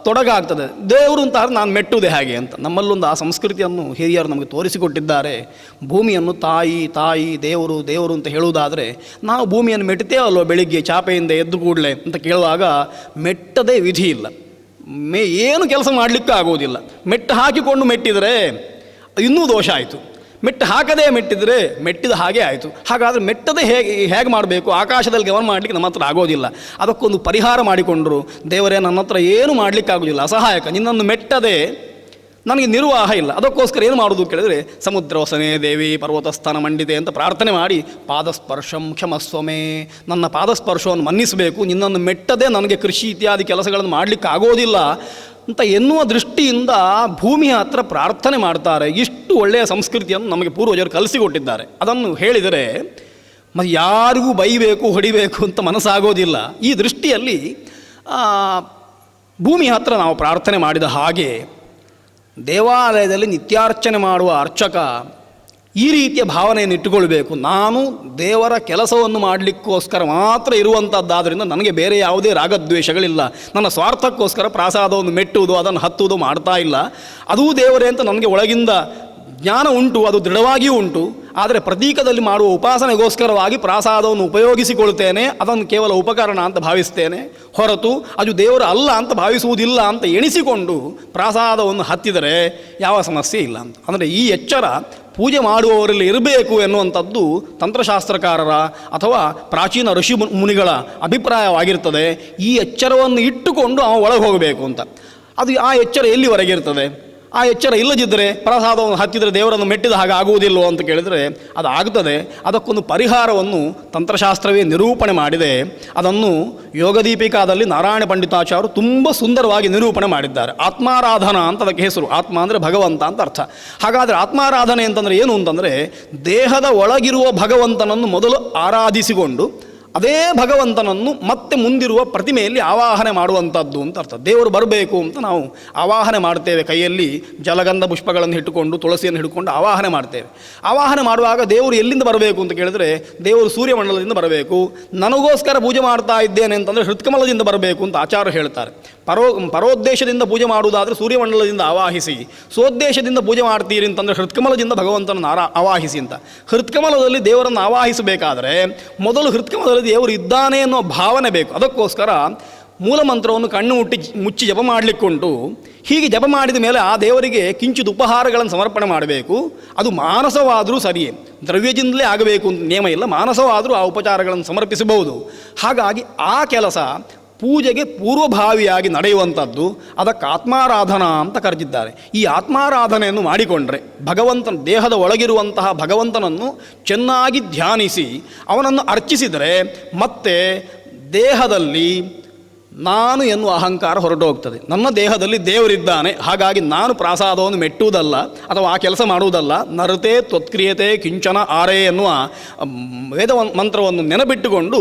ತೊಡಗಾಗ್ತದೆ. ದೇವರು ಅಂತ ನಾನು ಮೆಟ್ಟುವುದೇ ಹಾಗೆ ಅಂತ. ನಮ್ಮಲ್ಲೊಂದು ಆ ಸಂಸ್ಕೃತಿಯನ್ನು ಹಿರಿಯರು ನಮಗೆ ತೋರಿಸಿಕೊಟ್ಟಿದ್ದಾರೆ. ಭೂಮಿಯನ್ನು ತಾಯಿ ತಾಯಿ ದೇವರು ದೇವರು ಅಂತ ಹೇಳುವುದಾದರೆ ನಾವು ಭೂಮಿಯನ್ನು ಮೆಟ್ಟುತ್ತೇವಲ್ವ ಬೆಳಿಗ್ಗೆ ಚಾಪೆಯಿಂದ ಎದ್ದು ಕೂಡಲೇ ಅಂತ ಕೇಳುವಾಗ ಮೆಟ್ಟದೇ ವಿಧಿ ಇಲ್ಲ, ಏನು ಕೆಲಸ ಮಾಡಲಿಕ್ಕೆ ಆಗೋದಿಲ್ಲ. ಮೆಟ್ಟು ಹಾಕಿಕೊಂಡು ಮೆಟ್ಟಿದರೆ ಇನ್ನೂ ದೋಷ ಆಯಿತು, ಮೆಟ್ಟು ಹಾಕದೇ ಮೆಟ್ಟಿದರೆ ಮೆಟ್ಟಿದ ಹಾಗೆ ಆಯಿತು. ಹಾಗಾದರೆ ಮೆಟ್ಟದೇ ಹೇಗೆ ಮಾಡಬೇಕು, ಆಕಾಶದಲ್ಲಿ ಗಮನ ಮಾಡಲಿಕ್ಕೆ ನಮ್ಮ ಹತ್ರ ಆಗೋದಿಲ್ಲ. ಅದಕ್ಕೊಂದು ಪರಿಹಾರ ಮಾಡಿಕೊಂಡ್ರು, ದೇವರೇ ನನ್ನ ಹತ್ರ ಏನು ಮಾಡಲಿಕ್ಕಾಗೋದಿಲ್ಲ, ಅಸಹಾಯಕ, ನಿನ್ನನ್ನು ಮೆಟ್ಟದೆ ನನಗೆ ನಿರ್ವಾಹ ಇಲ್ಲ. ಅದಕ್ಕೋಸ್ಕರ ಏನು ಮಾಡೋದು ಕೇಳಿದರೆ ಸಮುದ್ರವಸನೆ ದೇವಿ ಪರ್ವತಸ್ಥಾನ ಮಂಡಿತೆ ಅಂತ ಪ್ರಾರ್ಥನೆ ಮಾಡಿ ಪಾದಸ್ಪರ್ಶಂ ಕ್ಷಮಸ್ವಮೇ, ನನ್ನ ಪಾದಸ್ಪರ್ಶವನ್ನು ಮನ್ನಿಸಬೇಕು, ನಿನ್ನನ್ನು ಮೆಟ್ಟದೆ ನನಗೆ ಕೃಷಿ ಇತ್ಯಾದಿ ಕೆಲಸಗಳನ್ನು ಮಾಡಲಿಕ್ಕೆ ಆಗೋದಿಲ್ಲ ಅಂತ ಎನ್ನುವ ದೃಷ್ಟಿಯಿಂದ ಭೂಮಿಯ ಹತ್ರ ಪ್ರಾರ್ಥನೆ ಮಾಡ್ತಾರೆ. ಇಷ್ಟು ಒಳ್ಳೆಯ ಸಂಸ್ಕೃತಿಯನ್ನು ನಮಗೆ ಪೂರ್ವಜರು ಕಲಿಸಿಕೊಟ್ಟಿದ್ದಾರೆ. ಅದನ್ನು ಹೇಳಿದರೆ ಮತ್ತು ಯಾರಿಗೂ ಬೈಬೇಕು ಹೊಡಿಬೇಕು ಅಂತ ಮನಸ್ಸಾಗೋದಿಲ್ಲ. ಈ ದೃಷ್ಟಿಯಲ್ಲಿ ಭೂಮಿಯ ಹತ್ರ ನಾವು ಪ್ರಾರ್ಥನೆ ಮಾಡಿದ ಹಾಗೆ ದೇವಾಲಯದಲ್ಲಿ ನಿತ್ಯಾರ್ಚನೆ ಮಾಡುವ ಅರ್ಚಕ ಈ ರೀತಿಯ ಭಾವನೆಯನ್ನು ಇಟ್ಟುಕೊಳ್ಬೇಕು. ನಾನು ದೇವರ ಕೆಲಸವನ್ನು ಮಾಡಲಿಕ್ಕೋಸ್ಕರ ಮಾತ್ರ ಇರುವಂಥದ್ದಾದ್ದರಿಂದ ನನಗೆ ಬೇರೆ ಯಾವುದೇ ರಾಗದ್ವೇಷಗಳಿಲ್ಲ. ನನ್ನ ಸ್ವಾರ್ಥಕ್ಕೋಸ್ಕರ ಪ್ರಾಸಾದವನ್ನು ಮೆಟ್ಟುವುದು ಅದನ್ನು ಹತ್ತುವುದು ಮಾಡ್ತಾ ಇಲ್ಲ. ಅದೂ ದೇವರೇ ಅಂತ ನನಗೆ ಒಳಗಿಂದ ಜ್ಞಾನ ಉಂಟು, ಅದು ದೃಢವಾಗಿಯೂ ಉಂಟು. ಆದರೆ ಪ್ರತೀಕದಲ್ಲಿ ಮಾಡುವ ಉಪಾಸನೆಗೋಸ್ಕರವಾಗಿ ಪ್ರಾಸಾದವನ್ನು ಉಪಯೋಗಿಸಿಕೊಳ್ತೇನೆ, ಅದನ್ನು ಕೇವಲ ಉಪಕರಣ ಅಂತ ಭಾವಿಸ್ತೇನೆ ಹೊರತು ಅದು ದೇವರು ಅಲ್ಲ ಅಂತ ಭಾವಿಸುವುದಿಲ್ಲ ಅಂತ ಎಣಿಸಿಕೊಂಡು ಪ್ರಾಸಾದವನ್ನು ಹತ್ತಿದರೆ ಯಾವ ಸಮಸ್ಯೆ ಇಲ್ಲ ಅಂತ. ಅಂದರೆ ಈ ಎಚ್ಚರ ಪೂಜೆ ಮಾಡುವವರಲ್ಲಿ ಇರಬೇಕು ಎನ್ನುವಂಥದ್ದು ತಂತ್ರಶಾಸ್ತ್ರಕಾರರ ಅಥವಾ ಪ್ರಾಚೀನ ಋಷಿ ಮುನಿಗಳ ಅಭಿಪ್ರಾಯವಾಗಿರ್ತದೆ. ಈ ಎಚ್ಚರವನ್ನು ಇಟ್ಟುಕೊಂಡು ಅವ ಒಳಗೆ ಹೋಗಬೇಕು ಅಂತ. ಅದು ಆ ಎಚ್ಚರ ಎಲ್ಲಿವರೆಗೆ ಇರ್ತದೆ? ಆ ಎಚ್ಚರ ಇಲ್ಲದಿದ್ದರೆ ಪ್ರಸಾದವನ್ನು ಹತ್ತಿದರೆ ದೇವರನ್ನು ಮೆಟ್ಟಿದ ಹಾಗೆ ಆಗುವುದಿಲ್ಲವೋ ಅಂತ ಕೇಳಿದರೆ ಅದು ಆಗ್ತದೆ. ಅದಕ್ಕೊಂದು ಪರಿಹಾರವನ್ನು ತಂತ್ರಶಾಸ್ತ್ರವೇ ನಿರೂಪಣೆ ಮಾಡಿದೆ. ಅದನ್ನು ಯೋಗದೀಪಿಕಾದಲ್ಲಿ ನಾರಾಯಣ ಪಂಡಿತಾಚಾರ್ಯರು ತುಂಬ ಸುಂದರವಾಗಿ ನಿರೂಪಣೆ ಮಾಡಿದ್ದಾರೆ. ಆತ್ಮಾರಾಧನಾ ಅಂತ ಅದಕ್ಕೆ ಹೆಸರು. ಆತ್ಮ ಅಂದರೆ ಭಗವಂತ ಅಂತ ಅರ್ಥ. ಹಾಗಾದರೆ ಆತ್ಮಾರಾಧನೆ ಅಂತಂದರೆ ಏನು ಅಂತಂದರೆ ದೇಹದ ಒಳಗಿರುವ ಭಗವಂತನನ್ನು ಮೊದಲು ಆರಾಧಿಸಿಕೊಂಡು ಅದೇ ಭಗವಂತನನ್ನು ಮತ್ತೆ ಮುಂದಿರುವ ಪ್ರತಿಮೆಯಲ್ಲಿ ಆವಾಹನೆ ಮಾಡುವಂಥದ್ದು ಅಂತ ಅರ್ಥ. ದೇವರು ಬರಬೇಕು ಅಂತ ನಾವು ಆವಾಹನೆ ಮಾಡ್ತೇವೆ. ಕೈಯಲ್ಲಿ ಜಲಗಂಧ ಪುಷ್ಪಗಳನ್ನು ಇಟ್ಟುಕೊಂಡು ತುಳಸಿಯನ್ನು ಹಿಡ್ಕೊಂಡು ಆವಾಹನೆ ಮಾಡ್ತೇವೆ. ಆವಾಹನೆ ಮಾಡುವಾಗ ದೇವರು ಎಲ್ಲಿಂದ ಬರಬೇಕು ಅಂತ ಕೇಳಿದರೆ ದೇವರು ಸೂರ್ಯಮಂಡಲದಿಂದ ಬರಬೇಕು. ನನಗೋಸ್ಕರ ಪೂಜೆ ಮಾಡ್ತಾ ಇದ್ದೇನೆ ಅಂತಂದರೆ ಹೃತ್ಕಮಲದಿಂದ ಬರಬೇಕು ಅಂತ ಆಚಾರ್ಯರು ಹೇಳ್ತಾರೆ. ಪರೋದ್ದೇಶದಿಂದ ಪೂಜೆ ಮಾಡುವುದಾದರೆ ಸೂರ್ಯಮಂಡಲದಿಂದ ಆವಾಹಿಸಿ, ಸ್ವೋದ್ದೇಶದಿಂದ ಪೂಜೆ ಮಾಡ್ತೀರಿ ಅಂತಂದರೆ ಹೃತ್ಕಮಲದಿಂದ ಭಗವಂತನನ್ನು ಆವಾಹಿಸಿ ಅಂತ. ಹೃತ್ಕಮಲದಲ್ಲಿ ದೇವರನ್ನು ಆವಾಹಿಸಬೇಕಾದರೆ ಮೊದಲು ಹೃತ್ಕಮಲದಲ್ಲಿ ದೇವರು ಇದ್ದಾನೆ ಅನ್ನೋ ಭಾವನೆ ಬೇಕು. ಅದಕ್ಕೋಸ್ಕರ ಮೂಲ ಮಂತ್ರವನ್ನು ಕಣ್ಣು ಮುಚ್ಚಿ ಜಪ ಮಾಡಲಿಕ್ಕುಂಟು. ಹೀಗೆ ಜಪ ಮಾಡಿದ ಮೇಲೆ ಆ ದೇವರಿಗೆ ಕಿಂಚಿತ್ ಉಪಹಾರಗಳನ್ನು ಸಮರ್ಪಣೆ ಮಾಡಬೇಕು. ಅದು ಮಾನಸವಾದರೂ ಸರಿಯೇ, ದ್ರವ್ಯದಿಂದಲೇ ಆಗಬೇಕು ಅಂತ ನಿಯಮ ಇಲ್ಲ. ಮಾನಸವಾದರೂ ಆ ಉಪಚಾರಗಳನ್ನು ಸಮರ್ಪಿಸಬಹುದು. ಹಾಗಾಗಿ ಆ ಕೆಲಸ ಪೂಜೆಗೆ ಪೂರ್ವಭಾವಿಯಾಗಿ ನಡೆಯುವಂಥದ್ದು. ಅದಕ್ಕೆ ಆತ್ಮಾರಾಧನಾ ಅಂತ ಕರೆದಿದ್ದಾರೆ. ಈ ಆತ್ಮಾರಾಧನೆಯನ್ನು ಮಾಡಿಕೊಂಡ್ರೆ ಭಗವಂತನ ದೇಹದ ಒಳಗಿರುವಂತಹ ಭಗವಂತನನ್ನು ಚೆನ್ನಾಗಿ ಧ್ಯಾನಿಸಿ ಅವನನ್ನು ಅರ್ಚಿಸಿದರೆ ಮತ್ತೆ ದೇಹದಲ್ಲಿ ನಾನು ಎನ್ನುವ ಅಹಂಕಾರ ಹೊರಟು ಹೋಗ್ತದೆ. ನನ್ನ ದೇಹದಲ್ಲಿ ದೇವರಿದ್ದಾನೆ, ಹಾಗಾಗಿ ನಾನು ಪ್ರಾಸಾದವನ್ನು ಮೆಟ್ಟುವುದಲ್ಲ ಅಥವಾ ಆ ಕೆಲಸ ಮಾಡುವುದಲ್ಲ. ನರತೆ ತ್ವತ್ಕ್ರಿಯತೆ ಕಿಂಚನ ಆರೇ ಎನ್ನುವ ವೇದ ಮಂತ್ರವನ್ನು ನೆನಪಿಟ್ಟುಕೊಂಡು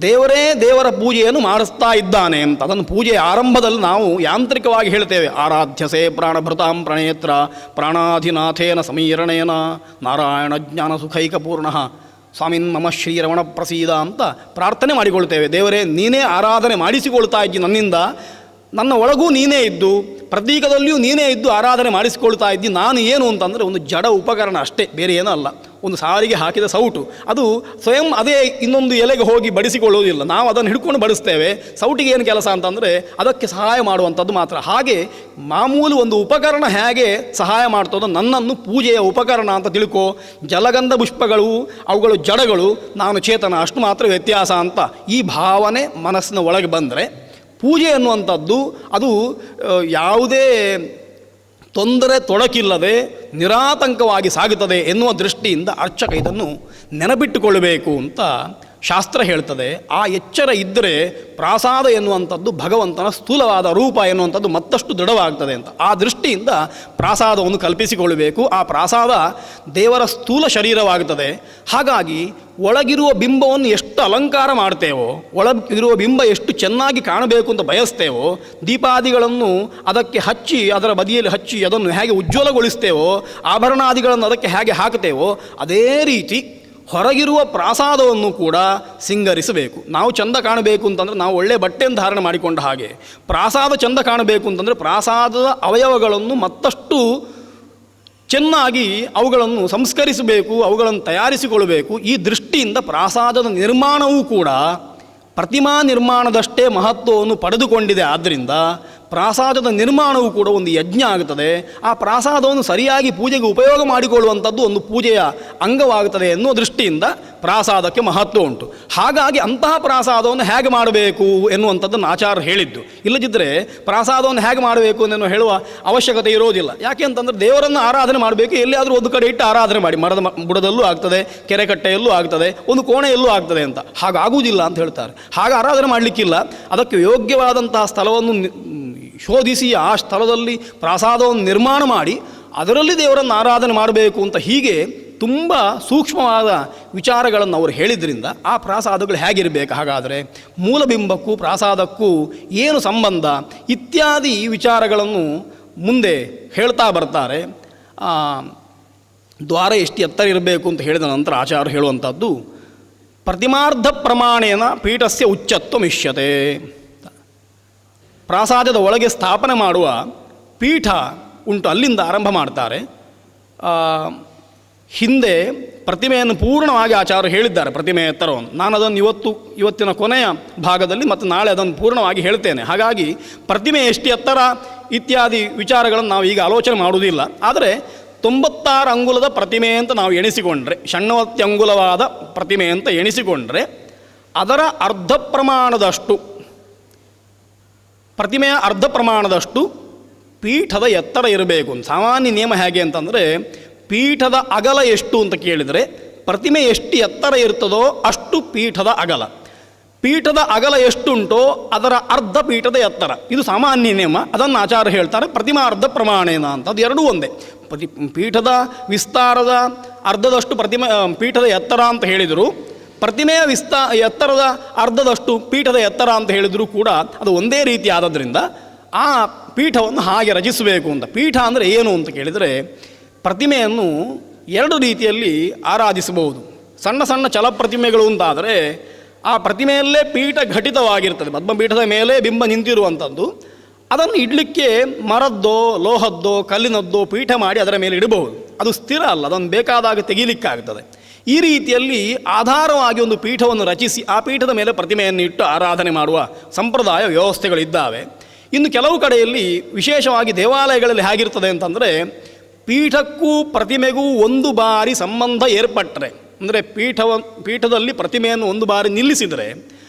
ದೇವರೇ ದೇವರ ಪೂಜೆಯನ್ನು ಮಾಡಿಸ್ತಾ ಇದ್ದಾನೆ ಅಂತ. ಅದನ್ನು ಪೂಜೆಯ ಆರಂಭದಲ್ಲಿ ನಾವು ಯಾಂತ್ರಿಕವಾಗಿ ಹೇಳ್ತೇವೆ. ಆರಾಧ್ಯಸೆ ಪ್ರಾಣಭೃತಾಂ ಪ್ರಣೇತ್ರ ಪ್ರಾಣಾಧಿನಾಥೇನ ಸಮೀರಣೇನ ನಾರಾಯಣ ಜ್ಞಾನ ಸುಖೈಕಪೂರ್ಣ ಸ್ವಾಮಿನ್ ಮಮ ಶ್ರೀರಮಣ ಪ್ರಸೀದ ಅಂತ ಪ್ರಾರ್ಥನೆ ಮಾಡಿಕೊಳ್ತೇವೆ. ದೇವರೇ ನೀನೇ ಆರಾಧನೆ ಮಾಡಿಸಿಕೊಳ್ತಾ ಇದ್ದಿ ನನ್ನಿಂದ, ನನ್ನ ಒಳಗೂ ನೀನೇ ಇದ್ದು ಪ್ರತೀಕದಲ್ಲಿಯೂ ನೀನೇ ಇದ್ದು ಆರಾಧನೆ ಮಾಡಿಸಿಕೊಳ್ತಾ ಇದ್ದಿ. ನಾನು ಏನು ಅಂತಂದರೆ ಒಂದು ಜಡ ಉಪಕರಣ ಅಷ್ಟೇ, ಬೇರೆ ಏನೂ ಅಲ್ಲ. ಒಂದು ಸಾರಿಗೆ ಹಾಕಿದ ಸೌಟು, ಅದು ಸ್ವಯಂ ಅದೇ ಇನ್ನೊಂದು ಎಲೆಗೆ ಹೋಗಿ ಬಡಿಸಿಕೊಳ್ಳುವುದಿಲ್ಲ, ನಾವು ಅದನ್ನು ಹಿಡ್ಕೊಂಡು ಬಡಿಸ್ತೇವೆ. ಸೌಟಿಗೆ ಏನು ಕೆಲಸ ಅಂತಂದರೆ ಅದಕ್ಕೆ ಸಹಾಯ ಮಾಡುವಂಥದ್ದು ಮಾತ್ರ. ಹಾಗೆ ಮಾಮೂಲು ಒಂದು ಉಪಕರಣ ಹೇಗೆ ಸಹಾಯ ಮಾಡ್ತದೋ ನನ್ನನ್ನು ಪೂಜೆಯ ಉಪಕರಣ ಅಂತ ತಿಳ್ಕೋ. ಜಲಗಂಧ ಪುಷ್ಪಗಳು ಅವುಗಳು ಜಡಗಳು, ನಾನು ಚೇತನ, ಅಷ್ಟು ಮಾತ್ರ ವ್ಯತ್ಯಾಸ ಅಂತ ಈ ಭಾವನೆ ಮನಸ್ಸಿನ ಒಳಗೆ ಬಂದರೆ ಪೂಜೆ ಅನ್ನುವಂಥದ್ದು ಅದು ಯಾವುದೇ ತೊಂದರೆ ತೊಡಕಿಲ್ಲದೆ ನಿರಾತಂಕವಾಗಿ ಸಾಗುತ್ತದೆ ಎನ್ನುವ ದೃಷ್ಟಿಯಿಂದ ಅರ್ಚಕ ಇದನ್ನು ನೆನಪಿಟ್ಟುಕೊಳ್ಳಬೇಕು ಅಂತ ಶಾಸ್ತ್ರ ಹೇಳ್ತದೆ. ಆ ಎಚ್ಚರ ಇದ್ದರೆ ಪ್ರಾಸಾದ ಎನ್ನುವಂಥದ್ದು ಭಗವಂತನ ಸ್ಥೂಲವಾದ ರೂಪ ಎನ್ನುವಂಥದ್ದು ಮತ್ತಷ್ಟು ದೃಢವಾಗ್ತದೆ ಅಂತ ಆ ದೃಷ್ಟಿಯಿಂದ ಪ್ರಾಸಾದವನ್ನು ಕಲ್ಪಿಸಿಕೊಳ್ಳಬೇಕು. ಆ ಪ್ರಾಸಾದ ದೇವರ ಸ್ಥೂಲ ಶರೀರವಾಗುತ್ತದೆ. ಹಾಗಾಗಿ ಒಳಗಿರುವ ಬಿಂಬವನ್ನು ಎಷ್ಟು ಅಲಂಕಾರ ಮಾಡ್ತೇವೋ, ಒಳಗಿರುವ ಬಿಂಬ ಎಷ್ಟು ಚೆನ್ನಾಗಿ ಕಾಣಬೇಕು ಅಂತ ಬಯಸ್ತೇವೋ, ದೀಪಾದಿಗಳನ್ನು ಅದಕ್ಕೆ ಹಚ್ಚಿ ಅದರ ಬದಿಯಲ್ಲಿ ಹಚ್ಚಿ ಅದನ್ನು ಹೇಗೆ ಉಜ್ವಲಗೊಳಿಸ್ತೇವೋ, ಆಭರಣಾದಿಗಳನ್ನು ಅದಕ್ಕೆ ಹೇಗೆ ಹಾಕ್ತೇವೋ, ಅದೇ ರೀತಿ ಹೊರಗಿರುವ ಪ್ರಾಸಾದವನ್ನು ಕೂಡ ಸಿಂಗರಿಸಬೇಕು. ನಾವು ಚಂದ ಕಾಣಬೇಕು ಅಂತಂದರೆ ನಾವು ಒಳ್ಳೆಯ ಬಟ್ಟೆಯನ್ನು ಧಾರಣೆ ಮಾಡಿಕೊಂಡ ಹಾಗೆ, ಪ್ರಾಸಾದ ಚಂದ ಕಾಣಬೇಕು ಅಂತಂದರೆ ಪ್ರಾಸಾದದ ಅವಯವಗಳನ್ನು ಮತ್ತಷ್ಟು ಚೆನ್ನಾಗಿ ಅವುಗಳನ್ನು ಸಂಸ್ಕರಿಸಬೇಕು, ಅವುಗಳನ್ನು ತಯಾರಿಸಿಕೊಳ್ಳಬೇಕು. ಈ ದೃಷ್ಟಿಯಿಂದ ಪ್ರಾಸಾದದ ನಿರ್ಮಾಣವೂ ಕೂಡ ಪ್ರತಿಮಾ ನಿರ್ಮಾಣದಷ್ಟೇ ಮಹತ್ವವನ್ನು ಪಡೆದುಕೊಂಡಿದೆ. ಆದ್ದರಿಂದ ಪ್ರಾಸಾದದ ನಿರ್ಮಾಣವೂ ಕೂಡ ಒಂದು ಯಜ್ಞ ಆಗುತ್ತದೆ. ಆ ಪ್ರಾಸಾದವನ್ನು ಸರಿಯಾಗಿ ಪೂಜೆಗೆ ಉಪಯೋಗ ಮಾಡಿಕೊಳ್ಳುವಂಥದ್ದು ಒಂದು ಪೂಜೆಯ ಅಂಗವಾಗುತ್ತದೆ ಎನ್ನುವ ದೃಷ್ಟಿಯಿಂದ ಪ್ರಾಸಾದಕ್ಕೆ ಮಹತ್ವ ಉಂಟು. ಹಾಗಾಗಿ ಅಂತಹ ಪ್ರಾಸಾದವನ್ನು ಹೇಗೆ ಮಾಡಬೇಕು ಎನ್ನುವಂಥದ್ದನ್ನು ಆಚಾರ್ಯರು ಹೇಳಿದ್ದು. ಇಲ್ಲದಿದ್ದರೆ ಪ್ರಾಸಾದವನ್ನು ಹೇಗೆ ಮಾಡಬೇಕು ಅನ್ನೋ ಹೇಳುವ ಅವಶ್ಯಕತೆ ಇರೋದಿಲ್ಲ. ಯಾಕೆ ಅಂತಂದರೆ ದೇವರನ್ನು ಆರಾಧನೆ ಮಾಡಬೇಕು, ಎಲ್ಲಿಯಾದರೂ ಒಂದು ಕಡೆ ಇಟ್ಟು ಆರಾಧನೆ ಮಾಡಿ, ಮರದ ಬುಡದಲ್ಲೂ ಆಗ್ತದೆ, ಕೆರೆಕಟ್ಟೆಯಲ್ಲೂ ಆಗ್ತದೆ, ಒಂದು ಕೋಣೆಯಲ್ಲೂ ಆಗ್ತದೆ ಅಂತ. ಹಾಗಾಗುವುದಿಲ್ಲ ಅಂತ ಹೇಳ್ತಾರೆ. ಹಾಗೆ ಆರಾಧನೆ ಮಾಡಲಿಕ್ಕಿಲ್ಲ. ಅದಕ್ಕೆ ಯೋಗ್ಯವಾದಂತಹ ಸ್ಥಳವನ್ನು ಶೋಧಿಸಿ ಆ ಸ್ಥಳದಲ್ಲಿ ಪ್ರಾಸಾದವನ್ನು ನಿರ್ಮಾಣ ಮಾಡಿ ಅದರಲ್ಲಿ ದೇವರನ್ನು ಆರಾಧನೆ ಮಾಡಬೇಕು ಅಂತ ಹೀಗೆ ತುಂಬ ಸೂಕ್ಷ್ಮವಾದ ವಿಚಾರಗಳನ್ನು ಅವರು ಹೇಳಿದ್ರಿಂದ ಆ ಪ್ರಾಸಾದಗಳು ಹೇಗಿರಬೇಕು, ಹಾಗಾದರೆ ಮೂಲಬಿಂಬಕ್ಕೂ ಪ್ರಾಸಾದಕ್ಕೂ ಏನು ಸಂಬಂಧ ಇತ್ಯಾದಿ ವಿಚಾರಗಳನ್ನು ಮುಂದೆ ಹೇಳ್ತಾ ಬರ್ತಾರೆ. ದ್ವಾರ ಎಷ್ಟು ಎತ್ತರ ಇರಬೇಕು ಅಂತ ಹೇಳಿದ ನಂತರ ಆಚಾರ್ಯರು ಹೇಳುವಂಥದ್ದು ಪ್ರತಿಮಾರ್ಧ ಪ್ರಮಾಣೇನ ಪೀಠಸ್ಯ ಉಚ್ಚತ್ವಮಿಷ್ಯತೆ. ಪ್ರಾಸಾದದ ಒಳಗೆ ಸ್ಥಾಪನೆ ಮಾಡುವ ಪೀಠ ಉಂಟು, ಅಲ್ಲಿಂದ ಆರಂಭ ಮಾಡ್ತಾರೆ. ಹಿಂದೆ ಪ್ರತಿಮೆಯನ್ನು ಪೂರ್ಣವಾಗಿ ಆಚಾರ್ಯರು ಹೇಳಿದ್ದಾರೆ, ಪ್ರತಿಮೆಯ ಎತ್ತರವನ್ನು. ನಾನು ಅದನ್ನು ಇವತ್ತಿನ ಕೊನೆಯ ಭಾಗದಲ್ಲಿ ಮತ್ತು ನಾಳೆ ಅದನ್ನು ಪೂರ್ಣವಾಗಿ ಹೇಳ್ತೇನೆ. ಹಾಗಾಗಿ ಪ್ರತಿಮೆ ಎಷ್ಟು ಎತ್ತರ ಇತ್ಯಾದಿ ವಿಚಾರಗಳನ್ನು ನಾವು ಈಗ ಆಲೋಚನೆ ಮಾಡುವುದಿಲ್ಲ. ಆದರೆ 96 ಅಂಗುಲದ ಪ್ರತಿಮೆ ಅಂತ ನಾವು ಎಣಿಸಿಕೊಂಡ್ರೆ, ಷಣ್ಣವತ್ತಿ ಅಂಗುಲವಾದ ಪ್ರತಿಮೆ ಅಂತ ಎಣಿಸಿಕೊಂಡ್ರೆ ಅದರ ಅರ್ಧ ಪ್ರಮಾಣದಷ್ಟು, ಪ್ರತಿಮೆಯ ಅರ್ಧ ಪ್ರಮಾಣದಷ್ಟು ಪೀಠದ ಎತ್ತರ ಇರಬೇಕು. ಸಾಮಾನ್ಯ ನಿಯಮ ಹೇಗೆ ಅಂತಂದರೆ, ಪೀಠದ ಅಗಲ ಎಷ್ಟು ಅಂತ ಕೇಳಿದರೆ ಪ್ರತಿಮೆ ಎಷ್ಟು ಎತ್ತರ ಇರ್ತದೋ ಅಷ್ಟು ಪೀಠದ ಅಗಲ. ಪೀಠದ ಅಗಲ ಎಷ್ಟುಂಟೋ ಅದರ ಅರ್ಧ ಪೀಠದ ಎತ್ತರ. ಇದು ಸಾಮಾನ್ಯ ನಿಯಮ. ಅದನ್ನು ಆಚಾರ್ಯ ಹೇಳ್ತಾರೆ ಪ್ರತಿಮಾರ್ಧ ಪ್ರಮಾಣೇನ ಅಂತ. ಅದು ಎರಡೂ ಒಂದೇ. ಪೀಠದ ವಿಸ್ತಾರದ ಅರ್ಧದಷ್ಟು ಪೀಠದ ಎತ್ತರ ಅಂತ ಹೇಳಿದರು, ಪ್ರತಿಮೆಯ ಎತ್ತರದ ಅರ್ಧದಷ್ಟು ಪೀಠದ ಎತ್ತರ ಅಂತ ಹೇಳಿದರೂ ಕೂಡ ಅದು ಒಂದೇ ರೀತಿ ಆದದ್ರಿಂದ ಆ ಪೀಠವನ್ನು ಹಾಗೆ ರಚಿಸಬೇಕು ಅಂತ. ಪೀಠ ಅಂದರೆ ಏನು ಅಂತ ಕೇಳಿದರೆ, ಪ್ರತಿಮೆಯನ್ನು ಎರಡು ರೀತಿಯಲ್ಲಿ ಆರಾಧಿಸಬಹುದು. ಸಣ್ಣ ಸಣ್ಣ ಚಲಪ್ರತಿಮೆಗಳು ಅಂತಾದರೆ ಆ ಪ್ರತಿಮೆಯಲ್ಲೇ ಪೀಠ ಘಟಿತವಾಗಿರ್ತದೆ, ಪದ್ಮಪೀಠದ ಮೇಲೆ ಬಿಂಬ ನಿಂತಿರುವಂಥದ್ದು. ಅದನ್ನು ಇಡಲಿಕ್ಕೆ ಮರದ್ದೋ ಲೋಹದ್ದೋ ಕಲ್ಲಿನದ್ದೋ ಪೀಠ ಮಾಡಿ ಅದರ ಮೇಲೆ ಇಡಬಹುದು. ಅದು ಸ್ಥಿರ ಅಲ್ಲ, ಅದನ್ನು ಬೇಕಾದಾಗ ತೆಗೀಲಿಕ್ಕಾಗ್ತದೆ. ಈ ರೀತಿಯಲ್ಲಿ ಆಧಾರವಾಗಿ ಒಂದು ಪೀಠವನ್ನು ರಚಿಸಿ ಆ ಪೀಠದ ಮೇಲೆ ಪ್ರತಿಮೆಯನ್ನು ಇಟ್ಟು ಆರಾಧನೆ ಮಾಡುವ ಸಂಪ್ರದಾಯ ವ್ಯವಸ್ಥೆಗಳಿದ್ದಾವೆ. ಇನ್ನು ಕೆಲವು ಕಡೆಯಲ್ಲಿ ವಿಶೇಷವಾಗಿ ದೇವಾಲಯಗಳಲ್ಲಿ ಹೇಗಿರ್ತದೆ ಅಂತಂದರೆ, ಪೀಠಕ್ಕೂ ಪ್ರತಿಮೆಗೂ ಒಂದು ಬಾರಿ ಸಂಬಂಧ ಏರ್ಪಟ್ಟರೆ, ಅಂದರೆ ಪೀಠದಲ್ಲಿ ಪ್ರತಿಮೆಯನ್ನು ಒಂದು ಬಾರಿ ನಿಲ್ಲಿಸಿದರೆ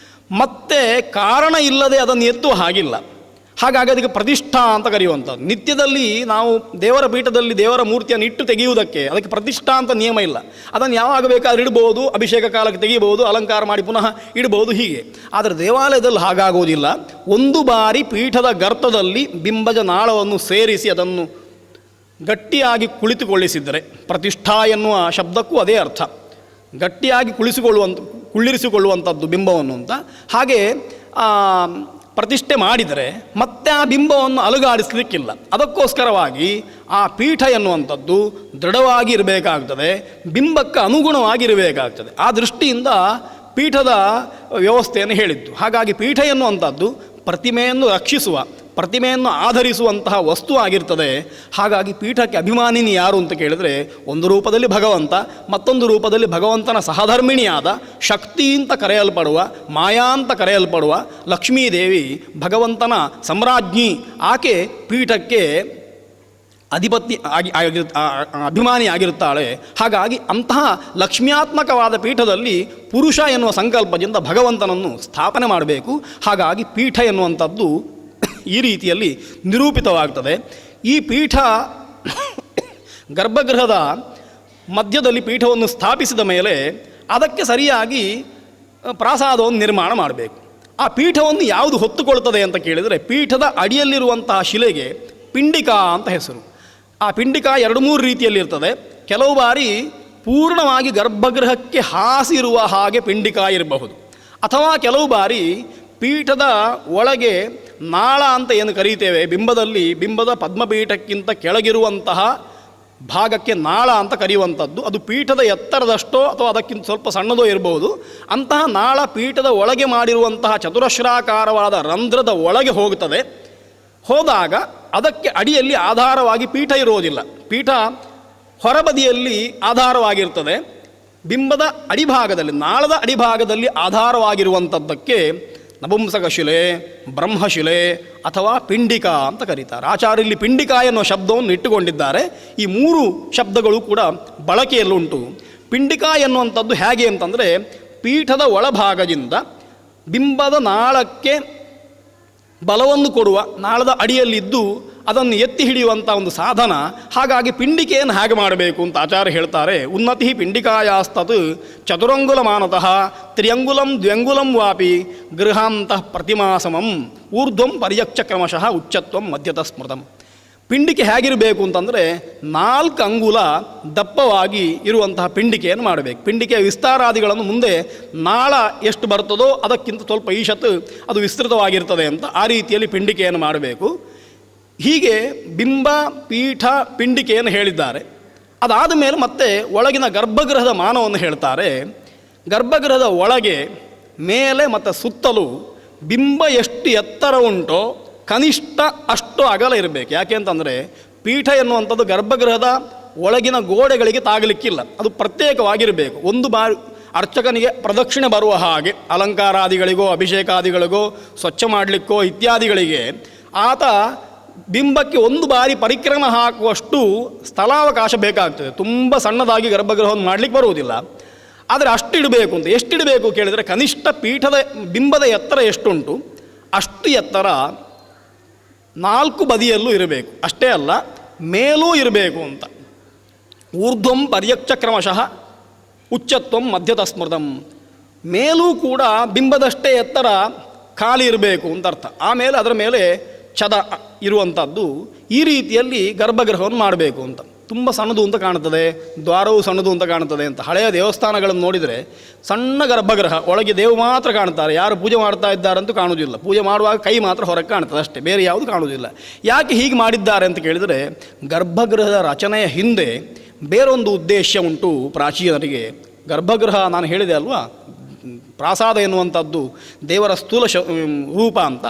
ಮತ್ತೆ ಕಾರಣ ಇಲ್ಲದೆ ಅದನ್ನು ಎತ್ತುವ ಹಾಗಿಲ್ಲ. ಹಾಗಾಗಿ ಅದಕ್ಕೆ ಪ್ರತಿಷ್ಠಾ ಅಂತ ಕರೆಯುವಂಥದ್ದು. ನಿತ್ಯದಲ್ಲಿ ನಾವು ದೇವರ ಪೀಠದಲ್ಲಿ ದೇವರ ಮೂರ್ತಿಯನ್ನು ಇಟ್ಟು ತೆಗೆಯುವುದಕ್ಕೆ ಅದಕ್ಕೆ ಪ್ರತಿಷ್ಠಾ ಅಂತ ನಿಯಮ ಇಲ್ಲ. ಅದನ್ನು ಯಾವಾಗ ಬೇಕಾದ್ರೂ ಇಡ್ಬೋದು, ಅಭಿಷೇಕ ಕಾಲಕ್ಕೆ ತೆಗಿಬೋದು, ಅಲಂಕಾರ ಮಾಡಿ ಪುನಃ ಇಡ್ಬೋದು, ಹೀಗೆ. ಆದರೆ ದೇವಾಲಯದಲ್ಲಿ ಹಾಗಾಗುವುದಿಲ್ಲ. ಒಂದು ಬಾರಿ ಪೀಠದ ಗರ್ತದಲ್ಲಿ ಬಿಂಬಜ ನಾಳವನ್ನು ಸೇರಿಸಿ ಅದನ್ನು ಗಟ್ಟಿಯಾಗಿ ಕುಳಿತುಕೊಳ್ಳಿಸಿದರೆ, ಪ್ರತಿಷ್ಠಾ ಎನ್ನುವ ಶಬ್ದಕ್ಕೂ ಅದೇ ಅರ್ಥ, ಗಟ್ಟಿಯಾಗಿ ಕುಳ್ಳಿರಿಸಿಕೊಳ್ಳುವಂಥದ್ದು ಬಿಂಬವನ್ನು ಅಂತ. ಹಾಗೆ ಪ್ರತಿಷ್ಠೆ ಮಾಡಿದರೆ ಮತ್ತೆ ಆ ಬಿಂಬವನ್ನು ಅಲುಗಾಡಿಸಲಿಕ್ಕಿಲ್ಲ. ಅದಕ್ಕೋಸ್ಕರವಾಗಿ ಆ ಪೀಠ ಎನ್ನುವಂಥದ್ದು ದೃಢವಾಗಿ ಇರಬೇಕಾಗ್ತದೆ, ಬಿಂಬಕ್ಕೆ ಅನುಗುಣವಾಗಿರಬೇಕಾಗ್ತದೆ. ಆ ದೃಷ್ಟಿಯಿಂದ ಪೀಠದ ವ್ಯವಸ್ಥೆಯನ್ನು ಹೇಳಿದ್ದು. ಹಾಗಾಗಿ ಪೀಠ ಎನ್ನುವಂಥದ್ದು ಪ್ರತಿಮೆಯನ್ನು ರಕ್ಷಿಸುವ, ಪ್ರತಿಮೆಯನ್ನು ಆಧರಿಸುವಂತಹ ವಸ್ತು ಆಗಿರ್ತದೆ. ಹಾಗಾಗಿ ಪೀಠಕ್ಕೆ ಅಭಿಮಾನಿನಿ ಯಾರು ಅಂತ ಕೇಳಿದರೆ, ಒಂದು ರೂಪದಲ್ಲಿ ಭಗವಂತ, ಮತ್ತೊಂದು ರೂಪದಲ್ಲಿ ಭಗವಂತನ ಸಹಧರ್ಮಿಣಿಯಾದ ಶಕ್ತಿ ಅಂತ ಕರೆಯಲ್ಪಡುವ, ಮಾಯಾ ಅಂತ ಕರೆಯಲ್ಪಡುವ ಲಕ್ಷ್ಮೀದೇವಿ ಭಗವಂತನ ಸಾಮ್ರಾಜ್ಞಿ. ಆಕೆ ಪೀಠಕ್ಕೆ ಅಭಿಮಾನಿ ಆಗಿರುತ್ತಾಳೆ. ಹಾಗಾಗಿ ಅಂತಹ ಲಕ್ಷ್ಮ್ಯಾತ್ಮಕವಾದ ಪೀಠದಲ್ಲಿ ಪುರುಷ ಎನ್ನುವ ಸಂಕಲ್ಪದಿಂದ ಭಗವಂತನನ್ನು ಸ್ಥಾಪನೆ ಮಾಡಬೇಕು. ಹಾಗಾಗಿ ಪೀಠ ಎನ್ನುವಂಥದ್ದು ಈ ರೀತಿಯಲ್ಲಿ ನಿರೂಪಿತವಾಗ್ತದೆ. ಈ ಪೀಠ ಗರ್ಭಗೃಹದ ಮಧ್ಯದಲ್ಲಿ ಪೀಠವನ್ನು ಸ್ಥಾಪಿಸಿದ ಮೇಲೆ ಅದಕ್ಕೆ ಸರಿಯಾಗಿ ಪ್ರಾಸಾದವನ್ನು ನಿರ್ಮಾಣ ಮಾಡಬೇಕು. ಆ ಪೀಠವನ್ನು ಯಾವುದು ಹೊತ್ತುಕೊಳ್ತದೆ ಅಂತ ಕೇಳಿದರೆ, ಪೀಠದ ಅಡಿಯಲ್ಲಿರುವಂತಹ ಶಿಲೆಗೆ ಪಿಂಡಿಕಾ ಅಂತ ಹೆಸರು. ಆ ಪಿಂಡಿಕಾ 2-3 ರೀತಿಯಲ್ಲಿರ್ತದೆ. ಕೆಲವು ಬಾರಿ ಪೂರ್ಣವಾಗಿ ಗರ್ಭಗೃಹಕ್ಕೆ ಹಾಸಿರುವ ಹಾಗೆ ಪಿಂಡಿಕಾ ಇರಬಹುದು, ಅಥವಾ ಕೆಲವು ಬಾರಿ ಪೀಠದ ಒಳಗೆ ನಾಳ ಅಂತ ಏನು ಕರೀತೇವೆ, ಬಿಂಬದ ಪದ್ಮಪೀಠಕ್ಕಿಂತ ಕೆಳಗಿರುವಂತಹ ಭಾಗಕ್ಕೆ ನಾಳ ಅಂತ ಕರೆಯುವಂಥದ್ದು, ಅದು ಪೀಠದ ಎತ್ತರದಷ್ಟೋ ಅಥವಾ ಅದಕ್ಕಿಂತ ಸ್ವಲ್ಪ ಸಣ್ಣದೋ ಇರಬಹುದು. ಅಂತಹ ನಾಳ ಪೀಠದ ಒಳಗೆ ಮಾಡಿರುವಂತಹ ಚತುರಶ್ರಾಕಾರವಾದ ರಂಧ್ರದ ಒಳಗೆ ಹೋಗುತ್ತದೆ. ಹೋದಾಗ ಅದಕ್ಕೆ ಅಡಿಯಲ್ಲಿ ಆಧಾರವಾಗಿ ಪೀಠ ಇರೋದಿಲ್ಲ, ಪೀಠ ಹೊರಬದಿಯಲ್ಲಿ ಆಧಾರವಾಗಿರ್ತದೆ. ಬಿಂಬದ ಅಡಿಭಾಗದಲ್ಲಿ, ನಾಳದ ಅಡಿಭಾಗದಲ್ಲಿ ಆಧಾರವಾಗಿರುವಂಥದ್ದಕ್ಕೆ ನಪುಂಸಕ ಶಿಲೆ, ಬ್ರಹ್ಮಶಿಲೆ ಅಥವಾ ಪಿಂಡಿಕಾ ಅಂತ ಕರೀತಾರೆ. ಆಚಾರ್ಯಲ್ಲಿ ಪಿಂಡಿಕಾ ಎನ್ನುವ ಶಬ್ದವನ್ನು ಇಟ್ಟುಕೊಂಡಿದ್ದಾರೆ. ಈ 3 ಶಬ್ದಗಳು ಕೂಡ ಬಳಕೆಯಲ್ಲುಂಟು. ಪಿಂಡಿಕಾ ಎನ್ನುವಂಥದ್ದು ಹೇಗೆ ಅಂತಂದರೆ, ಪೀಠದ ಒಳಭಾಗದಿಂದ ಬಿಂಬದ ನಾಳಕ್ಕೆ ಬಲವನ್ನು ಕೊಡುವ, ನಾಳದ ಅಡಿಯಲ್ಲಿದ್ದು ಅದನ್ನು ಎತ್ತಿ ಹಿಡಿಯುವಂಥ ಒಂದು ಸಾಧನ. ಹಾಗಾಗಿ ಪಿಂಡಿಕೆಯನ್ನು ಹೇಗೆ ಮಾಡಬೇಕು ಅಂತ ಆಚಾರ್ಯ ಹೇಳ್ತಾರೆ. ಉನ್ನತಿ ಪಿಂಡಿಕಾಯಾಸ್ತತ್ ಚತುರಂಗುಲಮಾನತಃ ತ್ರಿಯಂಗುಲಂ ದ್ವ್ಯಂಗುಲಂ ವಾಪಿ ಗೃಹಾಂತಃ ಪ್ರತಿಮಾಸಮಂ ಊರ್ಧ್ವಂ ಪರ್ಯಕ್ಷ ಕ್ರಮಶಃ ಉಚ್ಚತ್ವಂ ಮಧ್ಯತಃ ಸ್ಮೃತಂ. ಪಿಂಡಿಕೆ ಹೇಗಿರಬೇಕು ಅಂತಂದರೆ 4 ಅಂಗುಲ ದಪ್ಪವಾಗಿ ಇರುವಂತಹ ಪಿಂಡಿಕೆಯನ್ನು ಮಾಡಬೇಕು. ಪಿಂಡಿಕೆಯ ವಿಸ್ತಾರಾದಿಗಳನ್ನು ಮುಂದೆ ನಾಳ ಎಷ್ಟು ಬರ್ತದೋ ಅದಕ್ಕಿಂತ ಸ್ವಲ್ಪ ಈಶತ್ ಅದು ವಿಸ್ತೃತವಾಗಿರ್ತದೆ ಅಂತ ಆ ರೀತಿಯಲ್ಲಿ ಪಿಂಡಿಕೆಯನ್ನು ಮಾಡಬೇಕು. ಹೀಗೆ ಬಿಂಬ, ಪೀಠ, ಪಿಂಡಿಕೆಯನ್ನು ಹೇಳಿದ್ದಾರೆ. ಅದಾದ ಮೇಲೆ ಮತ್ತೆ ಒಳಗಿನ ಗರ್ಭಗೃಹದ ಮಾನವನ್ನು ಹೇಳ್ತಾರೆ. ಗರ್ಭಗೃಹದ ಒಳಗೆ ಮೇಲೆ ಮತ್ತು ಸುತ್ತಲೂ ಬಿಂಬ ಎಷ್ಟು ಎತ್ತರ ಉಂಟೋ ಕನಿಷ್ಠ ಅಷ್ಟು ಅಗಲ ಇರಬೇಕು. ಯಾಕೆ ಅಂತಂದರೆ ಪೀಠ ಎನ್ನುವಂಥದ್ದು ಗರ್ಭಗೃಹದ ಒಳಗಿನ ಗೋಡೆಗಳಿಗೆ ತಾಗಲಿಕ್ಕಿಲ್ಲ, ಅದು ಪ್ರತ್ಯೇಕವಾಗಿರಬೇಕು. ಒಂದು ಬಾರಿ ಅರ್ಚಕನಿಗೆ ಪ್ರದಕ್ಷಿಣೆ ಬರುವ ಹಾಗೆ ಅಲಂಕಾರಾದಿಗಳಿಗೋ ಅಭಿಷೇಕಾದಿಗಳಿಗೋ ಸ್ವಚ್ಛ ಮಾಡಲಿಕ್ಕೋ ಇತ್ಯಾದಿಗಳಿಗೆ ಆತ ಬಿಂಬಕ್ಕೆ ಒಂದು ಬಾರಿ ಪರಿಕ್ರಮ ಹಾಕುವಷ್ಟು ಸ್ಥಳಾವಕಾಶ ಬೇಕಾಗ್ತದೆ. ತುಂಬ ಸಣ್ಣದಾಗಿ ಗರ್ಭಗೃಹವನ್ನು ಮಾಡಲಿಕ್ಕೆ ಬರುವುದಿಲ್ಲ. ಆದರೆ ಅಷ್ಟಿಡಬೇಕು ಅಂತ. ಎಷ್ಟಿಡಬೇಕು ಕೇಳಿದರೆ, ಕನಿಷ್ಠ ಪೀಠದ ಬಿಂಬದ ಎತ್ತರ ಎಷ್ಟುಂಟು ಅಷ್ಟು ಎತ್ತರ 4 ಬದಿಯಲ್ಲೂ ಇರಬೇಕು. ಅಷ್ಟೇ ಅಲ್ಲ, ಮೇಲೂ ಇರಬೇಕು ಅಂತ. ಊರ್ಧ್ವಂ ಪರ್ಯಕ್ಷ ಕ್ರಮಶಃ ಉಚ್ಚತ್ವಂ ಮಧ್ಯತಃ ಸ್ಮೃತಂ. ಮೇಲೂ ಕೂಡ ಬಿಂಬದಷ್ಟೇ ಎತ್ತರ ಖಾಲಿ ಇರಬೇಕು ಅಂತ ಅರ್ಥ. ಆಮೇಲೆ ಅದರ ಮೇಲೆ ಛದ ಇರುವಂಥದ್ದು. ಈ ರೀತಿಯಲ್ಲಿ ಗರ್ಭಗೃಹವನ್ನು ಮಾಡಬೇಕು ಅಂತ. ತುಂಬ ಸಣ್ಣದು ಅಂತ ಕಾಣುತ್ತದೆ, ದ್ವಾರವು ಸಣ್ಣದು ಅಂತ ಕಾಣುತ್ತದೆ ಅಂತ. ಹಳೆಯ ದೇವಸ್ಥಾನಗಳನ್ನು ನೋಡಿದರೆ ಸಣ್ಣ ಗರ್ಭಗೃಹ, ಒಳಗೆ ದೇವು ಮಾತ್ರ ಕಾಣ್ತಾರೆ, ಯಾರು ಪೂಜೆ ಮಾಡ್ತಾ ಇದ್ದಾರಂತೂ ಕಾಣುವುದಿಲ್ಲ. ಪೂಜೆ ಮಾಡುವಾಗ ಕೈ ಮಾತ್ರ ಹೊರಗೆ ಕಾಣ್ತದೆ ಅಷ್ಟೇ, ಬೇರೆ ಯಾವುದು ಕಾಣುವುದಿಲ್ಲ. ಯಾಕೆ ಹೀಗೆ ಮಾಡಿದ್ದಾರೆ ಅಂತ ಕೇಳಿದರೆ, ಗರ್ಭಗೃಹದ ರಚನೆಯ ಹಿಂದೆ ಬೇರೊಂದು ಉದ್ದೇಶ ಉಂಟು ಪ್ರಾಚೀನರಿಗೆ. ಗರ್ಭಗೃಹ ನಾನು ಹೇಳಿದೆ ಅಲ್ವಾ, ಪ್ರಾಸಾದ ಎನ್ನುವಂಥದ್ದು ದೇವರ ಸ್ಥೂಲ ರೂಪ ಅಂತ.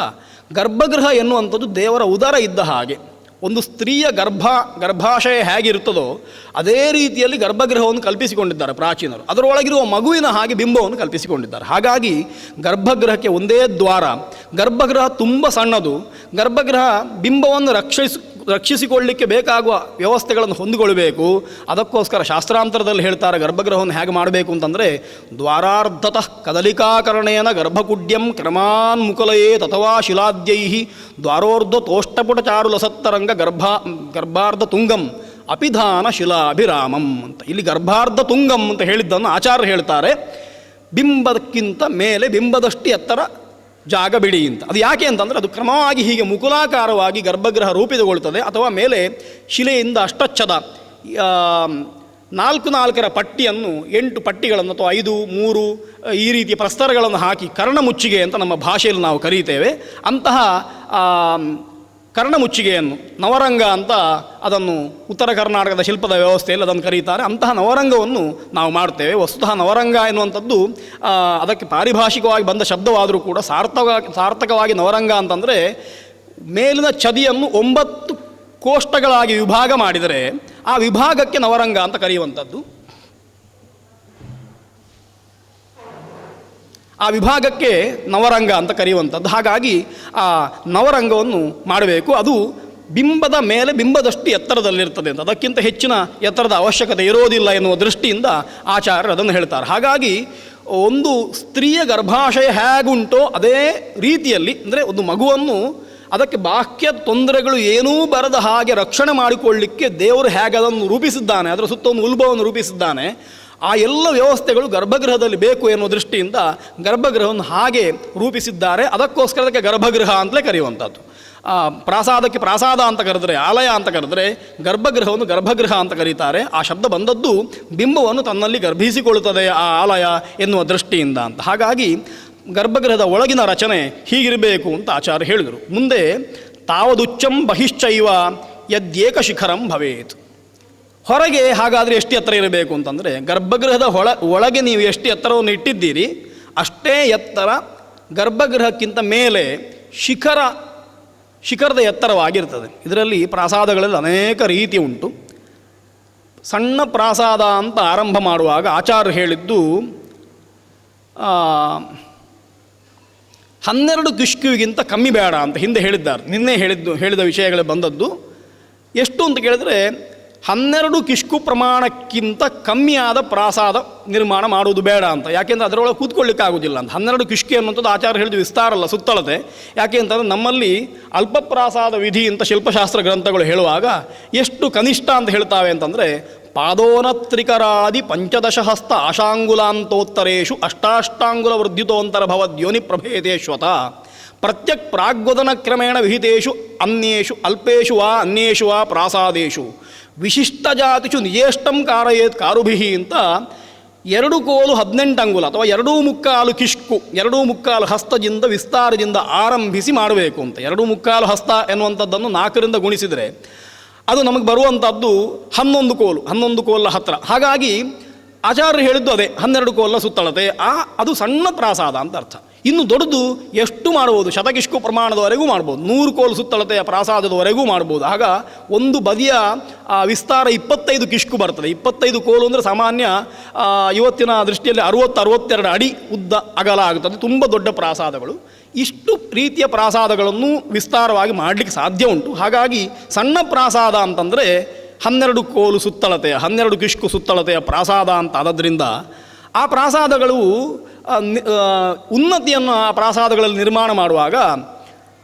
ಗರ್ಭಗೃಹ ಎನ್ನುವಂಥದ್ದು ದೇವರ ಉದರ ಇದ್ದ ಹಾಗೆ. ಒಂದು ಸ್ತ್ರೀಯ ಗರ್ಭಾಶಯ ಹೇಗಿರುತ್ತದೋ ಅದೇ ರೀತಿಯಲ್ಲಿ ಗರ್ಭಗೃಹವನ್ನು ಕಲ್ಪಿಸಿಕೊಂಡಿದ್ದಾರೆ ಪ್ರಾಚೀನರು. ಅದರೊಳಗಿರುವ ಮಗುವಿನ ಹಾಗೆ ಬಿಂಬವನ್ನು ಕಲ್ಪಿಸಿಕೊಂಡಿದ್ದಾರೆ. ಹಾಗಾಗಿ ಗರ್ಭಗೃಹಕ್ಕೆ ಒಂದೇ ದ್ವಾರ. ಗರ್ಭಗೃಹ ತುಂಬ ಸಣ್ಣದು. ಗರ್ಭಗೃಹ ಬಿಂಬವನ್ನು ರಕ್ಷಿಸಿಕೊಳ್ಳಲಿಕ್ಕೆ ಬೇಕಾಗುವ ವ್ಯವಸ್ಥೆಗಳನ್ನು ಹೊಂದಿಕೊಳ್ಳಬೇಕು. ಅದಕ್ಕೋಸ್ಕರ ಶಾಸ್ತ್ರಾಂತರದಲ್ಲಿ ಹೇಳ್ತಾರೆ ಗರ್ಭಗೃಹವನ್ನು ಹೇಗೆ ಮಾಡಬೇಕು ಅಂತಂದರೆ, ದ್ವಾರಾರ್ಧತಃ ಕದಲಿಕಾಕರಣೇನ ಗರ್ಭಕುಡ್ಯಂ ಕ್ರಮಾನ್ಮುಕಲಯೇತ್ ಅಥವಾ ಶಿಲಾದ್ಯೈ ದ್ವಾರೋರ್ಧ ತೋಷ್ಟಪುಟ ಚಾರುಲಸತ್ತರಂಗ ಗರ್ಭಾರ್ಧ ತುಂಗಂ ಅಪಿಧಾನ ಶಿಲಾಭಿರಾಮಂ ಅಂತ. ಇಲ್ಲಿ ಗರ್ಭಾರ್ಧ ತುಂಗಂ ಅಂತ ಹೇಳಿದ್ದನ್ನು ಆಚಾರ್ಯ ಹೇಳ್ತಾರೆ. ಬಿಂಬದಕ್ಕಿಂತ ಮೇಲೆ ಬಿಂಬದಷ್ಟು ಎತ್ತರ ಜಾಗ ಬಿಡಿ ಅಂತ. ಅದು ಯಾಕೆ ಅಂತಂದರೆ, ಅದು ಕ್ರಮವಾಗಿ ಹೀಗೆ ಮುಕುಲಾಕಾರವಾಗಿ ಗರ್ಭಗೃಹ ರೂಪಿತಗೊಳ್ತದೆ. ಅಥವಾ ಮೇಲೆ ಶಿಲೆಯಿಂದ ಅಷ್ಟಚ್ಛದ 4 ಪಟ್ಟಿಯನ್ನು 8 ಪಟ್ಟಿಗಳನ್ನು ಅಥವಾ 5, 3 ಈ ರೀತಿಯ ಪ್ರಸ್ತರಗಳನ್ನು ಹಾಕಿ ಕರ್ಣಮುಚ್ಚಿಗೆ ಅಂತ ನಮ್ಮ ಭಾಷೆಯಲ್ಲಿ ನಾವು ಕರೀತೇವೆ. ಅಂತಹ ಕರ್ಣಮುಚ್ಚಿಗೆಯನ್ನು ನವರಂಗ ಅಂತ ಅದನ್ನು ಉತ್ತರ ಕರ್ನಾಟಕದ ಶಿಲ್ಪದ ವ್ಯವಸ್ಥೆಯಲ್ಲಿ ಅದನ್ನು ಕರೀತಾರೆ. ಅಂತಹ ನವರಂಗವನ್ನು ನಾವು ಮಾಡ್ತೇವೆ. ವಸ್ತುತಃ ನವರಂಗ ಎನ್ನುವಂಥದ್ದು ಅದಕ್ಕೆ ಪಾರಿಭಾಷಿಕವಾಗಿ ಬಂದ ಶಬ್ದವಾದರೂ ಕೂಡ ಸಾರ್ಥಕವಾಗಿ ನವರಂಗ ಅಂತಂದರೆ ಮೇಲಿನ ಛದಿಯನ್ನು 9 ಕೋಷ್ಟಗಳಾಗಿ ವಿಭಾಗ ಮಾಡಿದರೆ ಆ ವಿಭಾಗಕ್ಕೆ ನವರಂಗ ಅಂತ ಕರೆಯುವಂಥದ್ದು. ಆ ವಿಭಾಗಕ್ಕೆ ನವರಂಗ ಅಂತ ಕರೆಯುವಂಥದ್ದು. ಹಾಗಾಗಿ ಆ ನವರಂಗವನ್ನು ಮಾಡಬೇಕು. ಅದು ಬಿಂಬದ ಮೇಲೆ ಬಿಂಬದಷ್ಟು ಎತ್ತರದಲ್ಲಿರ್ತದೆ ಅಂತ, ಅದಕ್ಕಿಂತ ಹೆಚ್ಚಿನ ಎತ್ತರದ ಅವಶ್ಯಕತೆ ಇರೋದಿಲ್ಲ ಎನ್ನುವ ದೃಷ್ಟಿಯಿಂದ ಆಚಾರ್ಯರು ಅದನ್ನು ಹೇಳ್ತಾರೆ. ಹಾಗಾಗಿ ಒಂದು ಸ್ತ್ರೀಯ ಗರ್ಭಾಶಯ ಹೇಗುಂಟೋ ಅದೇ ರೀತಿಯಲ್ಲಿ, ಅಂದರೆ ಒಂದು ಮಗುವನ್ನು ಅದಕ್ಕೆ ಬಾಹ್ಯ ತೊಂದರೆಗಳು ಏನೂ ಬರದ ಹಾಗೆ ರಕ್ಷಣೆ ಮಾಡಿಕೊಳ್ಳಲಿಕ್ಕೆ ದೇವರು ಹೇಗೆ ಅದನ್ನು ರೂಪಿಸಿದ್ದಾನೆ, ಅದರ ಸುತ್ತ ಒಂದು ಉಲ್ಬವನ್ನು ರೂಪಿಸಿದ್ದಾನೆ, ಆ ಎಲ್ಲ ವ್ಯವಸ್ಥೆಗಳು ಗರ್ಭಗೃಹದಲ್ಲಿ ಬೇಕು ಎನ್ನುವ ದೃಷ್ಟಿಯಿಂದ ಗರ್ಭಗೃಹವನ್ನು ಹಾಗೆ ರೂಪಿಸಿದ್ದಾರೆ. ಅದಕ್ಕೋಸ್ಕರ ಅದಕ್ಕೆ ಗರ್ಭಗೃಹ ಅಂತಲೇ ಕರೆಯುವಂಥದ್ದು. ಪ್ರಾಸಾದಕ್ಕೆ ಪ್ರಾಸಾದ ಅಂತ ಕರೆದರೆ, ಆಲಯ ಅಂತ ಕರೆದರೆ, ಗರ್ಭಗೃಹವನ್ನು ಗರ್ಭಗೃಹ ಅಂತ ಕರೀತಾರೆ. ಆ ಶಬ್ದ ಬಂದದ್ದು ಬಿಂಬವನ್ನು ತನ್ನಲ್ಲಿ ಗರ್ಭಿಸಿಕೊಳ್ಳುತ್ತದೆ ಆ ಆಲಯ ಎನ್ನುವ ದೃಷ್ಟಿಯಿಂದ ಅಂತ. ಹಾಗಾಗಿ ಗರ್ಭಗೃಹದ ಒಳಗಿನ ರಚನೆ ಹೀಗಿರಬೇಕು ಅಂತ ಆಚಾರ್ಯ ಹೇಳಿದರು. ಮುಂದೆ ತಾವದುಚ್ಚಂ ಬಹಿಶ್ಚೈವ ಯದ್ಯೇಕ ಶಿಖರಂ ಭವೇತ್. ಹೊರಗೆ ಹಾಗಾದರೆ ಎಷ್ಟು ಎತ್ತರ ಇರಬೇಕು ಅಂತಂದರೆ, ಗರ್ಭಗೃಹದ ಒಳಗೆ ನೀವು ಎಷ್ಟು ಎತ್ತರವನ್ನು ಇಟ್ಟಿದ್ದೀರಿ ಅಷ್ಟೇ ಎತ್ತರ ಗರ್ಭಗೃಹಕ್ಕಿಂತ ಮೇಲೆ ಶಿಖರದ ಎತ್ತರವಾಗಿರ್ತದೆ. ಇದರಲ್ಲಿ ಪ್ರಾಸಾದಗಳಲ್ಲಿ ಅನೇಕ ರೀತಿ ಉಂಟು. ಸಣ್ಣ ಪ್ರಾಸಾದ ಅಂತ ಆರಂಭ ಮಾಡುವಾಗ ಆಚಾರ್ಯರು ಹೇಳಿದ್ದು 12 ಕಿಷ್ಕುವಿಗಿಂತ ಕಮ್ಮಿ ಬೇಡ ಅಂತ ಹಿಂದೆ ಹೇಳಿದ್ದಾರೆ. ನಿನ್ನೆ ಹೇಳಿದ ವಿಷಯಗಳೇ ಬಂದದ್ದು. ಎಷ್ಟು ಅಂತ ಕೇಳಿದರೆ 12 ಕಿಷ್ಕು ಪ್ರಮಾಣಕ್ಕಿಂತ ಕಮ್ಮಿಯಾದ ಪ್ರಾಸಾದ ನಿರ್ಮಾಣ ಮಾಡುವುದು ಬೇಡ ಅಂತ. ಯಾಕೆಂದರೆ ಅದರೊಳಗೆ ಕೂತ್ಕೊಳ್ಳಿಕ್ಕೆ ಆಗೋದಿಲ್ಲ ಅಂತ. 12 ಕಿಷ್ಕಿ ಅನ್ನುವಂಥದ್ದು ಆಚಾರ್ಯ ಹೇಳಿದ ವಿಸ್ತಾರ ಅಲ್ಲ, ಸುತ್ತಳತೆ. ಯಾಕೆ ಅಂತಂದರೆ ನಮ್ಮಲ್ಲಿ ಅಲ್ಪ ಪ್ರಾಸಾದ ವಿಧಿ ಅಂತ ಶಿಲ್ಪಶಾಸ್ತ್ರ ಗ್ರಂಥಗಳು ಹೇಳುವಾಗ ಎಷ್ಟು ಕನಿಷ್ಠ ಅಂತ ಹೇಳ್ತಾವೆ ಅಂತಂದರೆ, ಪಾದೋನತ್ರಿಕರಾದಿ 15 ಹಸ್ತ ಆಶಾಂಗುಲಾಂತೋತ್ತರೇಶು ಅಷ್ಟಾಷ್ಟಾಂಗುಲ ವರ್ಧಿತೋಂತರ ಭವದ್ಯೋನಿ ಪ್ರಭೇದೇಶ್ವತ ಪ್ರತ್ಯಕ್ ಪ್ರಾಗ್ವದನ ಕ್ರಮೇಣ ವಿಹಿತೇಶು ಅನ್ಯೇಷು ಅಲ್ಪೇಶು ವಾ ಅನ್ಯೇಷು ವಾ ಪ್ರಾಸಾದೇಶು ವಿಶಿಷ್ಟ ಜಾತಿಷು ನಿಜೇಷ್ಟಂ ಕಾರಯೇತ್ ಕಾರುಭಿಹಿ ಅಂತ 2 ಕೋಲು 18 ಅಂಗುಲ ಅಥವಾ 2.25 ಕಿಷ್ಕು 2.25 ಹಸ್ತದಿಂದ ವಿಸ್ತಾರದಿಂದ ಆರಂಭಿಸಿ ಮಾಡಬೇಕು ಅಂತ. 2.25 ಹಸ್ತ ಎನ್ನುವಂಥದ್ದನ್ನು 4ರಿಂದ ಗುಣಿಸಿದರೆ ಅದು ನಮಗೆ ಬರುವಂಥದ್ದು 11 ಕೋಲ ಹತ್ತಿರ. ಹಾಗಾಗಿ ಆಚಾರ್ಯರು ಹೇಳಿದ್ದು ಅದೇ 12 ಕೋಲ ಸುತ್ತಳತೆ. ಅದು ಸಣ್ಣ ಪ್ರಾಸಾದ ಅಂತ ಅರ್ಥ. ಇನ್ನು ದೊಡ್ಡದು ಎಷ್ಟು ಮಾಡ್ಬೋದು, ಶತಕಿಷ್ಕು ಪ್ರಮಾಣದವರೆಗೂ ಮಾಡ್ಬೋದು, 100 ಕೋಲು ಸುತ್ತಳತೆಯ ಪ್ರಾಸಾದದವರೆಗೂ ಮಾಡ್ಬೋದು. ಆಗ ಒಂದು ಬದಿಯ ವಿಸ್ತಾರ 25 ಕಿಷ್ಕು ಬರ್ತದೆ. 25 ಕೋಲು ಅಂದರೆ ಸಾಮಾನ್ಯ ಇವತ್ತಿನ ದೃಷ್ಟಿಯಲ್ಲಿ 60-62 ಅಡಿ ಉದ್ದ ಅಗಲ ಆಗುತ್ತದೆ. ತುಂಬ ದೊಡ್ಡ ಪ್ರಾಸಾದಗಳು. ಇಷ್ಟು ರೀತಿಯ ಪ್ರಾಸಾದಗಳನ್ನು ವಿಸ್ತಾರವಾಗಿ ಮಾಡಲಿಕ್ಕೆ ಸಾಧ್ಯ ಉಂಟು. ಹಾಗಾಗಿ ಸಣ್ಣ ಪ್ರಾಸಾದ ಅಂತಂದರೆ 12 ಕೋಲು ಸುತ್ತಳತೆಯ 12 ಕಿಷ್ಕು ಸುತ್ತಳತೆಯ ಪ್ರಾಸಾದ ಅಂತ ಆದದ್ರಿಂದ ಆ ಪ್ರಾಸಾದಗಳು ಉನ್ನತಿಯನ್ನು ಆ ಪ್ರಾಸಾದಗಳಲ್ಲಿ ನಿರ್ಮಾಣ ಮಾಡುವಾಗ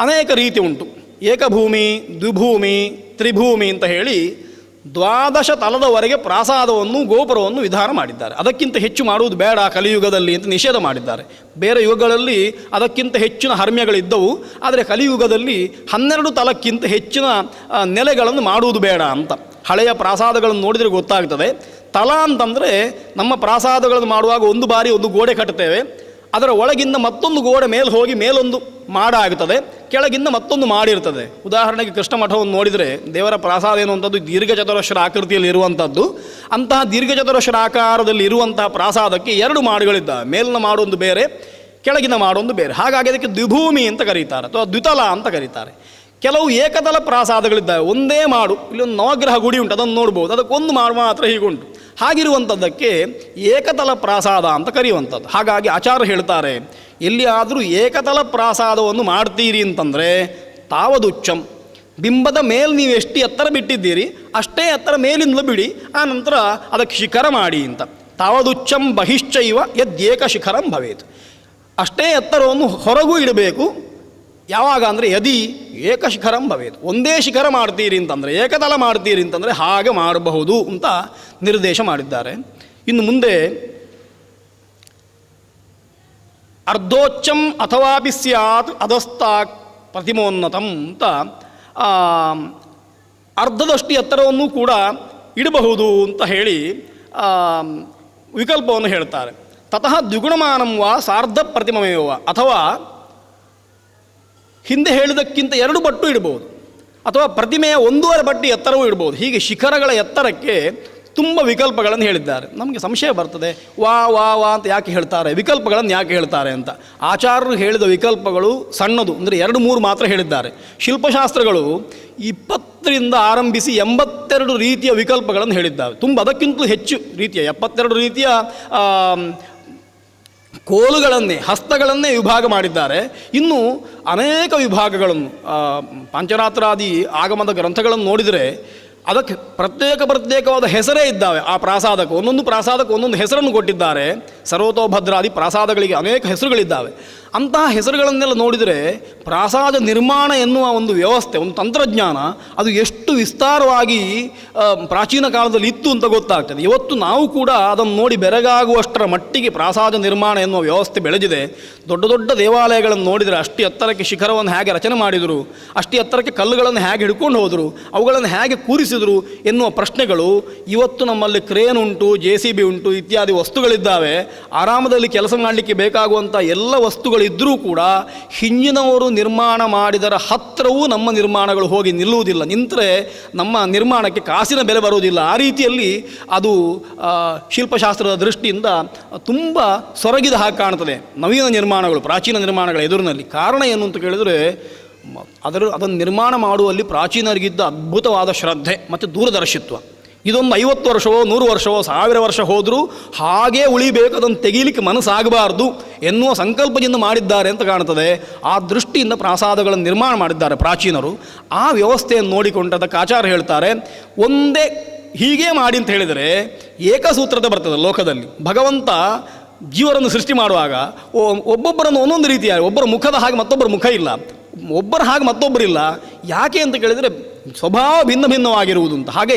ಅನೇಕ ರೀತಿ ಉಂಟು. ಏಕಭೂಮಿ, ದ್ವಿಭೂಮಿ, ತ್ರಿಭೂಮಿ ಅಂತ ಹೇಳಿ 12 ತಲದವರೆಗೆ ಪ್ರಾಸಾದವನ್ನು ಗೋಪುರವನ್ನು ವಿಧಾನ ಮಾಡಿದ್ದಾರೆ. ಅದಕ್ಕಿಂತ ಹೆಚ್ಚು ಮಾಡುವುದು ಬೇಡ ಕಲಿಯುಗದಲ್ಲಿ ಅಂತ ನಿಷೇಧ ಮಾಡಿದ್ದಾರೆ. ಬೇರೆ ಯುಗಗಳಲ್ಲಿ ಅದಕ್ಕಿಂತ ಹೆಚ್ಚಿನ ಹರ್ಮ್ಯಗಳಿದ್ದವು. ಆದರೆ ಕಲಿಯುಗದಲ್ಲಿ 12 ತಲಕ್ಕಿಂತ ಹೆಚ್ಚಿನ ನೆಲೆಗಳನ್ನು ಮಾಡುವುದು ಬೇಡ ಅಂತ. ಹಳೆಯ ಪ್ರಾಸಾದಗಳನ್ನು ನೋಡಿದರೆ ಗೊತ್ತಾಗ್ತದೆ. ತಲ ಅಂತಂದರೆ ನಮ್ಮ ಪ್ರಾಸಾದಗಳನ್ನು ಮಾಡುವಾಗ ಒಂದು ಬಾರಿ ಒಂದು ಗೋಡೆ ಕಟ್ಟುತ್ತೇವೆ, ಅದರ ಒಳಗಿಂದ ಮತ್ತೊಂದು ಗೋಡೆ ಮೇಲೆ ಹೋಗಿ ಮೇಲೊಂದು ಮಾಡ ಆಗುತ್ತದೆ, ಕೆಳಗಿಂದ ಮತ್ತೊಂದು ಮಾಡಿರ್ತದೆ. ಉದಾಹರಣೆಗೆ ಕೃಷ್ಣ ಮಠವನ್ನು ನೋಡಿದರೆ ದೇವರ ಪ್ರಾಸಾದ ಎನ್ನುವಂಥದ್ದು ದೀರ್ಘಚತುರಶ್ರ ಆಕೃತಿಯಲ್ಲಿ ಇರುವಂಥದ್ದು. ಅಂತಹ ದೀರ್ಘಚತುರಶ್ರ ಆಕಾರದಲ್ಲಿ ಇರುವಂತಹ ಪ್ರಾಸಾದಕ್ಕೆ 2 ಮಾಡುಗಳಿದ್ದಾವೆ. ಮೇಲಿನ ಮಾಡೊಂದು ಬೇರೆ, ಕೆಳಗಿನ ಮಾಡೊಂದು ಬೇರೆ. ಹಾಗಾಗಿ ಅದಕ್ಕೆ ದ್ವಿಭೂಮಿ ಅಂತ ಕರೀತಾರೆ ಅಥವಾ ದ್ವಿತಲ ಅಂತ ಕರೀತಾರೆ. ಕೆಲವು ಏಕತಲ ಪ್ರಾಸಾದಗಳಿದ್ದಾವೆ, ಒಂದೇ ಮಾಡು. ಇಲ್ಲೊಂದು ನವಗ್ರಹ ಗುಡಿ ಉಂಟು, ಅದನ್ನು ನೋಡ್ಬೋದು. ಅದಕ್ಕೊಂದು ಮಾಡು ಮಾತ್ರ ಹೀಗುಂಟು. ಹಾಗಿರುವಂಥದ್ದಕ್ಕೆ ಏಕತಲ ಪ್ರಾಸಾದ ಅಂತ ಕರೆಯುವಂಥದ್ದು. ಹಾಗಾಗಿ ಆಚಾರ್ಯ ಹೇಳ್ತಾರೆ, ಎಲ್ಲಿಯಾದರೂ ಏಕತಲ ಪ್ರಾಸಾದವನ್ನು ಮಾಡ್ತೀರಿ ಅಂತಂದರೆ ತಾವದುಚ್ಚಂ, ಬಿಂಬದ ಮೇಲೆ ನೀವು ಎಷ್ಟು ಎತ್ತರ ಬಿಟ್ಟಿದ್ದೀರಿ ಅಷ್ಟೇ ಎತ್ತರ ಮೇಲಿಂದಲೂ ಬಿಡಿ, ಆ ನಂತರ ಅದಕ್ಕೆ ಶಿಖರ ಮಾಡಿ ಅಂತ. ತಾವದುಚ್ಚಂ ಬಹಿಶ್ಚೈವ ಯದ್ಯೇಕ ಶಿಖರಂ ಭವೇತ್. ಅಷ್ಟೇ ಎತ್ತರವನ್ನು ಹೊರಗೂ ಇಡಬೇಕು. ಯಾವಾಗ ಅಂದರೆ ಯದಿ ಏಕಶಿಖರಂ ಭವೇತ್, ಒಂದೇ ಶಿಖರ ಮಾಡ್ತೀರಿ ಅಂತಂದರೆ, ಏಕತಲ ಮಾಡ್ತೀರಿ ಅಂತಂದರೆ ಹಾಗೆ ಮಾಡಬಹುದು ಅಂತ ನಿರ್ದೇಶ ಮಾಡಿದ್ದಾರೆ. ಇನ್ನು ಮುಂದೆ ಅರ್ಧೋಚ್ಚಂ ಅಥವಾಪಿ ಸ್ಯಾತ್ ಅಧಸ್ತಾಕ್ ಪ್ರತಿಮೋನ್ನತಂ ಅಂತ ಅರ್ಧದಷ್ಟು ಎತ್ತರವನ್ನು ಕೂಡ ಇಡಬಹುದು ಅಂತ ಹೇಳಿ ವಿಕಲ್ಪವನ್ನು ಹೇಳ್ತಾರೆ. ತತಃ ದ್ವಿಗುಣಮಾನಂ ವಾ ಸಾರ್ಧ ಪ್ರತಿಮಮೇವ, ಅಥವಾ ಹಿಂದೆ ಹೇಳಿದಕ್ಕಿಂತ 2 ಪಟ್ಟು ಇಡ್ಬೋದು, ಅಥವಾ ಪ್ರತಿಮೆಯ 1.5 ಪಟ್ಟು ಎತ್ತರವೂ ಇಡ್ಬೋದು. ಹೀಗೆ ಶಿಖರಗಳ ಎತ್ತರಕ್ಕೆ ತುಂಬ ವಿಕಲ್ಪಗಳನ್ನು ಹೇಳಿದ್ದಾರೆ. ನಮಗೆ ಸಂಶಯ ಬರ್ತದೆ, ವಾ ವಾ ವಾ ಅಂತ ಯಾಕೆ ಹೇಳ್ತಾರೆ, ವಿಕಲ್ಪಗಳನ್ನು ಯಾಕೆ ಹೇಳ್ತಾರೆ ಅಂತ. ಆಚಾರ್ಯರು ಹೇಳಿದ ವಿಕಲ್ಪಗಳು ಸಣ್ಣದು, ಅಂದರೆ 2-3 ಮಾತ್ರ ಹೇಳಿದ್ದಾರೆ. ಶಿಲ್ಪಶಾಸ್ತ್ರಗಳು 20ರಿಂದ ಆರಂಭಿಸಿ 82 ರೀತಿಯ ವಿಕಲ್ಪಗಳನ್ನು ಹೇಳಿದ್ದಾವೆ. ತುಂಬ ಅದಕ್ಕಿಂತಲೂ ಹೆಚ್ಚು ರೀತಿಯ 72 ರೀತಿಯ ಕೋಲುಗಳನ್ನೇ, ಹಸ್ತಗಳನ್ನೇ ವಿಭಾಗ ಮಾಡಿದ್ದಾರೆ. ಇನ್ನು ಅನೇಕ ವಿಭಾಗಗಳನ್ನು ಪಾಂಚರಾತ್ರಾದಿ ಆಗಮದ ಗ್ರಂಥಗಳನ್ನು ನೋಡಿದರೆ ಅದಕ್ಕೆ ಪ್ರತ್ಯೇಕವಾದ ಹೆಸರೇ ಇದ್ದಾವೆ. ಆ ಪ್ರಾಸಾದಕ್ಕೆ ಒಂದೊಂದು ಪ್ರಾಸಾದಕ್ಕೆ ಒಂದೊಂದು ಹೆಸರನ್ನು ಕೊಟ್ಟಿದ್ದಾರೆ. ಸರ್ವತೋಭದ್ರಾದಿ ಪ್ರಾಸಾದಗಳಿಗೆ ಅನೇಕ ಹೆಸರುಗಳಿದ್ದಾವೆ. ಅಂತಹ ಹೆಸರುಗಳನ್ನೆಲ್ಲ ನೋಡಿದರೆ ಪ್ರಾಸಾದ ನಿರ್ಮಾಣ ಎನ್ನುವ ಒಂದು ವ್ಯವಸ್ಥೆ, ಒಂದು ತಂತ್ರಜ್ಞಾನ ಅದು ಎಷ್ಟು ವಿಸ್ತಾರವಾಗಿ ಪ್ರಾಚೀನ ಕಾಲದಲ್ಲಿ ಇತ್ತು ಅಂತ ಗೊತ್ತಾಗ್ತದೆ. ಇವತ್ತು ನಾವು ಕೂಡ ಅದನ್ನು ನೋಡಿ ಬೆರಗಾಗುವಷ್ಟರ ಮಟ್ಟಿಗೆ ಪ್ರಾಸಾದ ನಿರ್ಮಾಣ ಎನ್ನುವ ವ್ಯವಸ್ಥೆ ಬೆಳೆದಿದೆ. ದೊಡ್ಡ ದೊಡ್ಡ ದೇವಾಲಯಗಳನ್ನು ನೋಡಿದರೆ ಅಷ್ಟು ಎತ್ತರಕ್ಕೆ ಶಿಖರವನ್ನು ಹೇಗೆ ರಚನೆ ಮಾಡಿದರು, ಅಷ್ಟು ಎತ್ತರಕ್ಕೆ ಕಲ್ಲುಗಳನ್ನು ಹೇಗೆ ಹಿಡ್ಕೊಂಡು ಹೋದರು, ಅವುಗಳನ್ನು ಹೇಗೆ ಕೂರಿಸಿದರು ಎನ್ನುವ ಪ್ರಶ್ನೆಗಳು ಇವತ್ತು ನಮ್ಮಲ್ಲಿ ಕ್ರೇನ್ ಉಂಟು, JCB ಉಂಟು, ಇತ್ಯಾದಿ ವಸ್ತುಗಳಿದ್ದಾವೆ. ಆರಾಮದಲ್ಲಿ ಕೆಲಸ ಮಾಡಲಿಕ್ಕೆ ಬೇಕಾಗುವಂಥ ಎಲ್ಲ ವಸ್ತುಗಳಿದ್ದರೂ ಕೂಡ ಹಿಂದಿನವರು ನಿರ್ಮಾಣ ಮಾಡಿದರ ಹತ್ತಿರವೂ ನಮ್ಮ ನಿರ್ಮಾಣಗಳು ಹೋಗಿ ನಿಲ್ಲುವುದಿಲ್ಲ. ನಿಂತರೆ ನಮ್ಮ ನಿರ್ಮಾಣಕ್ಕೆ ಕಾಸಿನ ಬೆಲೆ ಬರುವುದಿಲ್ಲ. ಆ ರೀತಿಯಲ್ಲಿ ಅದು ಶಿಲ್ಪಶಾಸ್ತ್ರದ ದೃಷ್ಟಿಯಿಂದ ತುಂಬ ಸೊರಗಿದ ಹಾಗೆ ಕಾಣ್ತದೆ ನವೀನ ನಿರ್ಮಾಣಗಳು, ಪ್ರಾಚೀನ ನಿರ್ಮಾಣಗಳ ಎದುರಿನಲ್ಲಿ. ಕಾರಣ ಏನು ಅಂತ ಕೇಳಿದರೆ ಅದನ್ನು ನಿರ್ಮಾಣ ಮಾಡುವಲ್ಲಿ ಪ್ರಾಚೀನರಿಗಿದ್ದ ಅದ್ಭುತವಾದ ಶ್ರದ್ಧೆ ಮತ್ತು ದೂರದರ್ಶಿತ್ವ. ಇದೊಂದು 50 ವರ್ಷವೋ 100 ವರ್ಷವೋ 1000 ವರ್ಷ ಹೋದರೂ ಹಾಗೇ ಉಳಿಬೇಕು, ಅದನ್ನು ತೆಗೀಲಿಕ್ಕೆ ಮನಸ್ಸಾಗಬಾರ್ದು ಎನ್ನುವ ಸಂಕಲ್ಪದಿಂದ ಮಾಡಿದ್ದಾರೆ ಅಂತ ಕಾಣ್ತದೆ. ಆ ದೃಷ್ಟಿಯಿಂದ ಪ್ರಾಸಾದಗಳನ್ನು ನಿರ್ಮಾಣ ಮಾಡಿದ್ದಾರೆ ಪ್ರಾಚೀನರು. ಆ ವ್ಯವಸ್ಥೆಯನ್ನು ನೋಡಿಕೊಂಡದಕ್ಕೆ ಆಚಾರ್ಯ ಹೇಳ್ತಾರೆ, ಒಂದೇ ಹೀಗೆ ಮಾಡಿ ಅಂತ ಹೇಳಿದರೆ ಏಕಸೂತ್ರತೆ ಬರ್ತದೆ ಲೋಕದಲ್ಲಿ. ಭಗವಂತ ಜೀವರನ್ನು ಸೃಷ್ಟಿ ಮಾಡುವಾಗ ಒಬ್ಬೊಬ್ಬರನ್ನು ಒಂದೊಂದು ರೀತಿಯಾಗಿ, ಒಬ್ಬರ ಮುಖದ ಹಾಗೆ ಮತ್ತೊಬ್ಬರ ಮುಖ ಇಲ್ಲ, ಒಬ್ಬರ ಹಾಗೆ ಮತ್ತೊಬ್ಬರಿಲ್ಲ. ಯಾಕೆ ಅಂತ ಕೇಳಿದರೆ ಸ್ವಭಾವ ಭಿನ್ನ ಭಿನ್ನವಾಗಿರುವುದು ಅಂತ. ಹಾಗೆ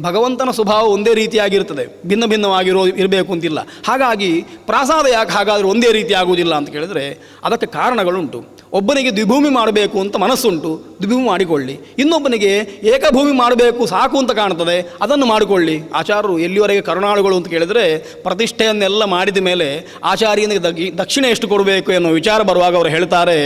ಭಗವಂತನ ಸ್ವಭಾವ ಒಂದೇ ರೀತಿಯಾಗಿರ್ತದೆ, ಭಿನ್ನ ಇರಬೇಕು ಅಂತಿಲ್ಲ. ಹಾಗಾಗಿ ಪ್ರಾಸಾದ ಯಾಕೆ ಹಾಗಾದರೆ ಒಂದೇ ರೀತಿ ಆಗುವುದಿಲ್ಲ ಅಂತ ಕೇಳಿದರೆ ಅದಕ್ಕೆ ಕಾರಣಗಳುಂಟು. ಒಬ್ಬನಿಗೆ ದ್ವಿಭೂಮಿ ಮಾಡಬೇಕು ಅಂತ ಮನಸ್ಸುಂಟು, ದ್ವಿಭೂಮಿ ಮಾಡಿಕೊಳ್ಳಿ. ಇನ್ನೊಬ್ಬನಿಗೆ ಏಕಭೂಮಿ ಮಾಡಬೇಕು ಸಾಕು ಅಂತ ಕಾಣ್ತದೆ, ಅದನ್ನು ಮಾಡಿಕೊಳ್ಳಿ. ಆಚಾರ್ಯರು ಎಲ್ಲಿವರೆಗೆ ಕರುಣಾಳುಗಳು ಅಂತ ಕೇಳಿದರೆ ಪ್ರತಿಷ್ಠೆಯನ್ನೆಲ್ಲ ಮಾಡಿದ ಮೇಲೆ ಆಚಾರ್ಯನಿಗೆ ದಕ್ಷಿಣೆ ಎಷ್ಟು ಕೊಡಬೇಕು ಎನ್ನುವ ವಿಚಾರ ಬರುವಾಗ ಅವರು ಹೇಳ್ತಾರೆ,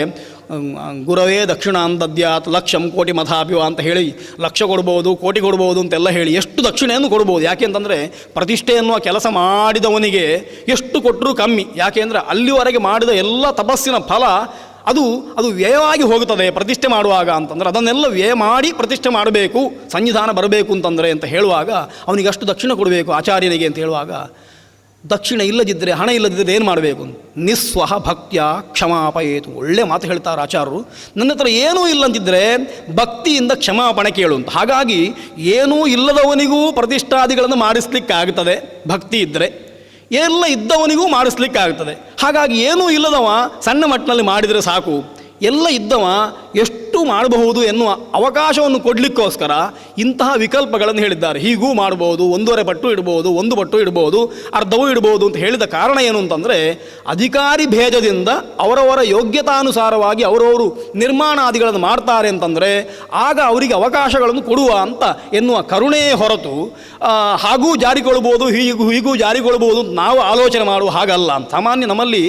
ಗುರವೇ ದಕ್ಷಿಣ ಅಂತದ್ಯಾತ್ ಲಕ್ಷಂ ಕೋಟಿ ಮಥಾಪಿವ ಅಂತ ಹೇಳಿ, ಲಕ್ಷ ಕೊಡ್ಬೋದು, ಕೋಟಿ ಕೊಡ್ಬೋದು ಅಂತೆಲ್ಲ ಹೇಳಿ ಎಷ್ಟು ದಕ್ಷಿಣೆಯನ್ನು ಕೊಡ್ಬೋದು. ಯಾಕೆ ಅಂತಂದರೆ ಪ್ರತಿಷ್ಠೆ ಎನ್ನುವ ಕೆಲಸ ಮಾಡಿದವನಿಗೆ ಎಷ್ಟು ಕೊಟ್ಟರೂ ಕಮ್ಮಿ. ಯಾಕೆ ಅಂದರೆ ಅಲ್ಲಿವರೆಗೆ ಮಾಡಿದ ಎಲ್ಲ ತಪಸ್ಸಿನ ಫಲ ಅದು ವ್ಯಯವಾಗಿ ಹೋಗುತ್ತದೆ ಪ್ರತಿಷ್ಠೆ ಮಾಡುವಾಗ ಅಂತಂದರೆ. ಅದನ್ನೆಲ್ಲ ವ್ಯಯ ಮಾಡಿ ಪ್ರತಿಷ್ಠೆ ಮಾಡಬೇಕು, ಸನ್ನಿಧಾನ ಬರಬೇಕು ಅಂತಂದರೆ ಅಂತ ಹೇಳುವಾಗ ಅವನಿಗೆ ಅಷ್ಟು ದಕ್ಷಿಣ ಕೊಡಬೇಕು ಆಚಾರ್ಯನಿಗೆ ಅಂತ ಹೇಳುವಾಗ, ದಕ್ಷಿಣ ಇಲ್ಲದಿದ್ದರೆ, ಹಣ ಇಲ್ಲದಿದ್ದರೆ ಏನು ಮಾಡಬೇಕು? ನಿಸ್ವಹ ಭಕ್ತ್ಯ ಕ್ಷಮಾಪಯೇತು. ಒಳ್ಳೆ ಮಾತು ಹೇಳ್ತಾರೆ ಆಚಾರ್ಯರು. ನನ್ನ ಹತ್ರ ಏನೂ ಇಲ್ಲಂತಿದ್ದರೆ ಭಕ್ತಿಯಿಂದ ಕ್ಷಮಾಪಣೆ ಕೇಳು ಅಂತ. ಹಾಗಾಗಿ ಏನೂ ಇಲ್ಲದವನಿಗೂ ಪ್ರತಿಷ್ಠಾದಿಗಳನ್ನು ಮಾಡಿಸ್ಲಿಕ್ಕಾಗ್ತದೆ ಭಕ್ತಿ ಇದ್ದರೆ, ಎಲ್ಲ ಇದ್ದವನಿಗೂ ಮಾಡಿಸ್ಲಿಕ್ಕಾಗ್ತದೆ. ಹಾಗಾಗಿ ಏನೂ ಇಲ್ಲದವ ಸಣ್ಣ ಮಟ್ಟಿನಲ್ಲಿ ಮಾಡಿದರೆ ಸಾಕು, ಎಲ್ಲ ಇದ್ದವ ಎಷ್ಟು ಮಾಡಬಹುದು ಎನ್ನುವ ಅವಕಾಶವನ್ನು ಕೊಡಲಿಕ್ಕೋಸ್ಕರ ಇಂತಹ ವಿಕಲ್ಪಗಳನ್ನು ಹೇಳಿದ್ದಾರೆ. ಹೀಗೂ ಮಾಡ್ಬೋದು, 1.5 ಪಟ್ಟು ಇಡ್ಬೋದು, 1 ಪಟ್ಟು ಇಡ್ಬೋದು, ಅರ್ಧವೂ ಇಡ್ಬೋದು ಅಂತ ಹೇಳಿದ ಕಾರಣ ಏನು ಅಂತಂದರೆ ಅಧಿಕಾರಿ ಭೇದದಿಂದ ಅವರವರ ಯೋಗ್ಯತಾನುಸಾರವಾಗಿ ಅವರವರು ನಿರ್ಮಾಣಾದಿಗಳನ್ನು ಮಾಡ್ತಾರೆ ಅಂತಂದರೆ ಆಗ ಅವರಿಗೆ ಅವಕಾಶಗಳನ್ನು ಕೊಡುವ ಅಂತ ಎನ್ನುವ ಕರುಣೆಯೇ ಹೊರತು ಹಾಗೂ ಜಾರಿಗೊಳ್ಬೋದು, ಹೀಗೂ ಜಾರಿಗೊಳ್ಬೋದು ನಾವು ಆಲೋಚನೆ ಮಾಡುವ ಹಾಗಲ್ಲ. ಸಾಮಾನ್ಯ ನಮ್ಮಲ್ಲಿ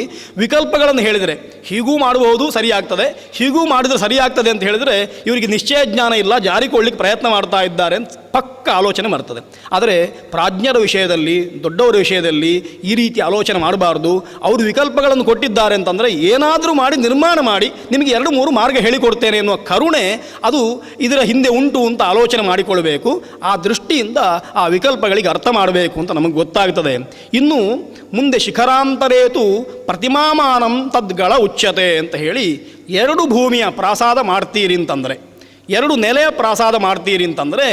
ವಿಕಲ್ಪಗಳನ್ನು ಹೇಳಿದರೆ ಹೀಗೂ ಮಾಡಬಹುದು ಸರಿಯಾಗ್ತದೆ, ಹೀಗೂ ಮಾಡಿದರೆ ಸರಿಯಾಗ್ತದೆ ಅಂತ ಹೇಳಿದರೆ ಇವರಿಗೆ ನಿಶ್ಚಯ ಜ್ಞಾನ ಇಲ್ಲ, ಜಾರಿಕೊಳ್ಳಿಕ್ಕೆ ಪ್ರಯತ್ನ ಮಾಡ್ತಾ ಇದ್ದಾರೆ ಅಂತ ಪಕ್ಕ ಆಲೋಚನೆ ಬರ್ತದೆ. ಆದರೆ ಪ್ರಾಜ್ಞರ ವಿಷಯದಲ್ಲಿ, ದೊಡ್ಡವರ ವಿಷಯದಲ್ಲಿ ಈ ರೀತಿ ಆಲೋಚನೆ ಮಾಡಬಾರ್ದು. ಅವರು ವಿಕಲ್ಪಗಳನ್ನು ಕೊಟ್ಟಿದ್ದಾರೆ ಅಂತಂದರೆ ಏನಾದರೂ ಮಾಡಿ ನಿರ್ಮಾಣ ಮಾಡಿ ನಿಮಗೆ 2-3 ಮಾರ್ಗ ಹೇಳಿಕೊಡ್ತೇನೆ ಎನ್ನುವ ಕರುಣೆ ಅದು ಇದರ ಹಿಂದೆ ಉಂಟು ಅಂತ ಆಲೋಚನೆ ಮಾಡಿಕೊಳ್ಬೇಕು. ಆ ದೃಷ್ಟಿಯಿಂದ ಆ ವಿಕಲ್ಪಗಳಿಗೆ ಅರ್ಥ ಮಾಡಬೇಕು ಅಂತ ನಮಗೆ ಗೊತ್ತಾಗ್ತದೆ. ಇನ್ನು ಮುಂದೆ ಶಿಖರಾಂತರೇತು ಪ್ರತಿಮಾಮಾನಂ ತದ್ಗಳ ಉಚ್ಯತೆ ಅಂತ ಹೇಳಿ 2 ಭೂಮಿಯ ಪ್ರಾಸಾದ ಮಾಡ್ತೀರಿ ಅಂತಂದರೆ, 2 ನೆಲೆಯ ಪ್ರಾಸಾದ ಮಾಡ್ತೀರಿ ಅಂತಂದರೆ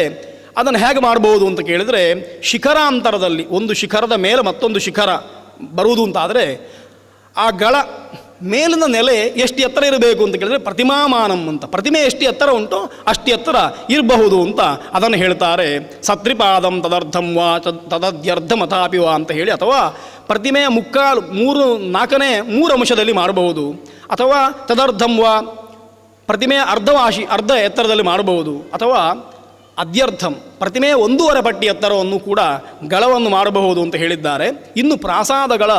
ಅದನ್ನು ಹೇಗೆ ಮಾಡ್ಬೋದು ಅಂತ ಕೇಳಿದರೆ, ಶಿಖರಾಂತರದಲ್ಲಿ ಒಂದು ಶಿಖರದ ಮೇಲೆ ಮತ್ತೊಂದು ಶಿಖರ ಬರುವುದು ಅಂತಾದರೆ ಆ ಗಳ ಮೇಲಿನ ನೆಲೆ ಎಷ್ಟು ಎತ್ತರ ಇರಬೇಕು ಅಂತ ಕೇಳಿದರೆ ಪ್ರತಿಮಾಮಾನಂ ಅಂತ, ಪ್ರತಿಮೆ ಎಷ್ಟು ಎತ್ತರ ಉಂಟೋ ಅಷ್ಟು ಎತ್ತರ ಇರಬಹುದು ಅಂತ ಅದನ್ನು ಹೇಳ್ತಾರೆ. ಸತ್ರಿಪಾದಂ ತದರ್ಧಂ ವಾ ತದದ್ಯರ್ಧಮಥಾಪಿ ವಾ ಅಂತ ಹೇಳಿ, ಅಥವಾ ಪ್ರತಿಮೆಯ ಮುಕ್ಕಾಲು 3/4 ಅಂಶದಲ್ಲಿ ಮಾಡಬಹುದು, ಅಥವಾ ತದರ್ಧಂ ವಾ ಪ್ರತಿಮೆಯ ಅರ್ಧ ಎತ್ತರದಲ್ಲಿ ಮಾಡಬಹುದು, ಅಥವಾ ಅದ್ಯರ್ಥಂ ಪ್ರತಿಮೆ 1.5 ಪಟ್ಟಿ ಎತ್ತರವನ್ನು ಕೂಡ ಗಳವನ್ನು ಮಾಡಬಹುದು ಅಂತ ಹೇಳಿದ್ದಾರೆ. ಇನ್ನು ಪ್ರಾಸಾದಗಳ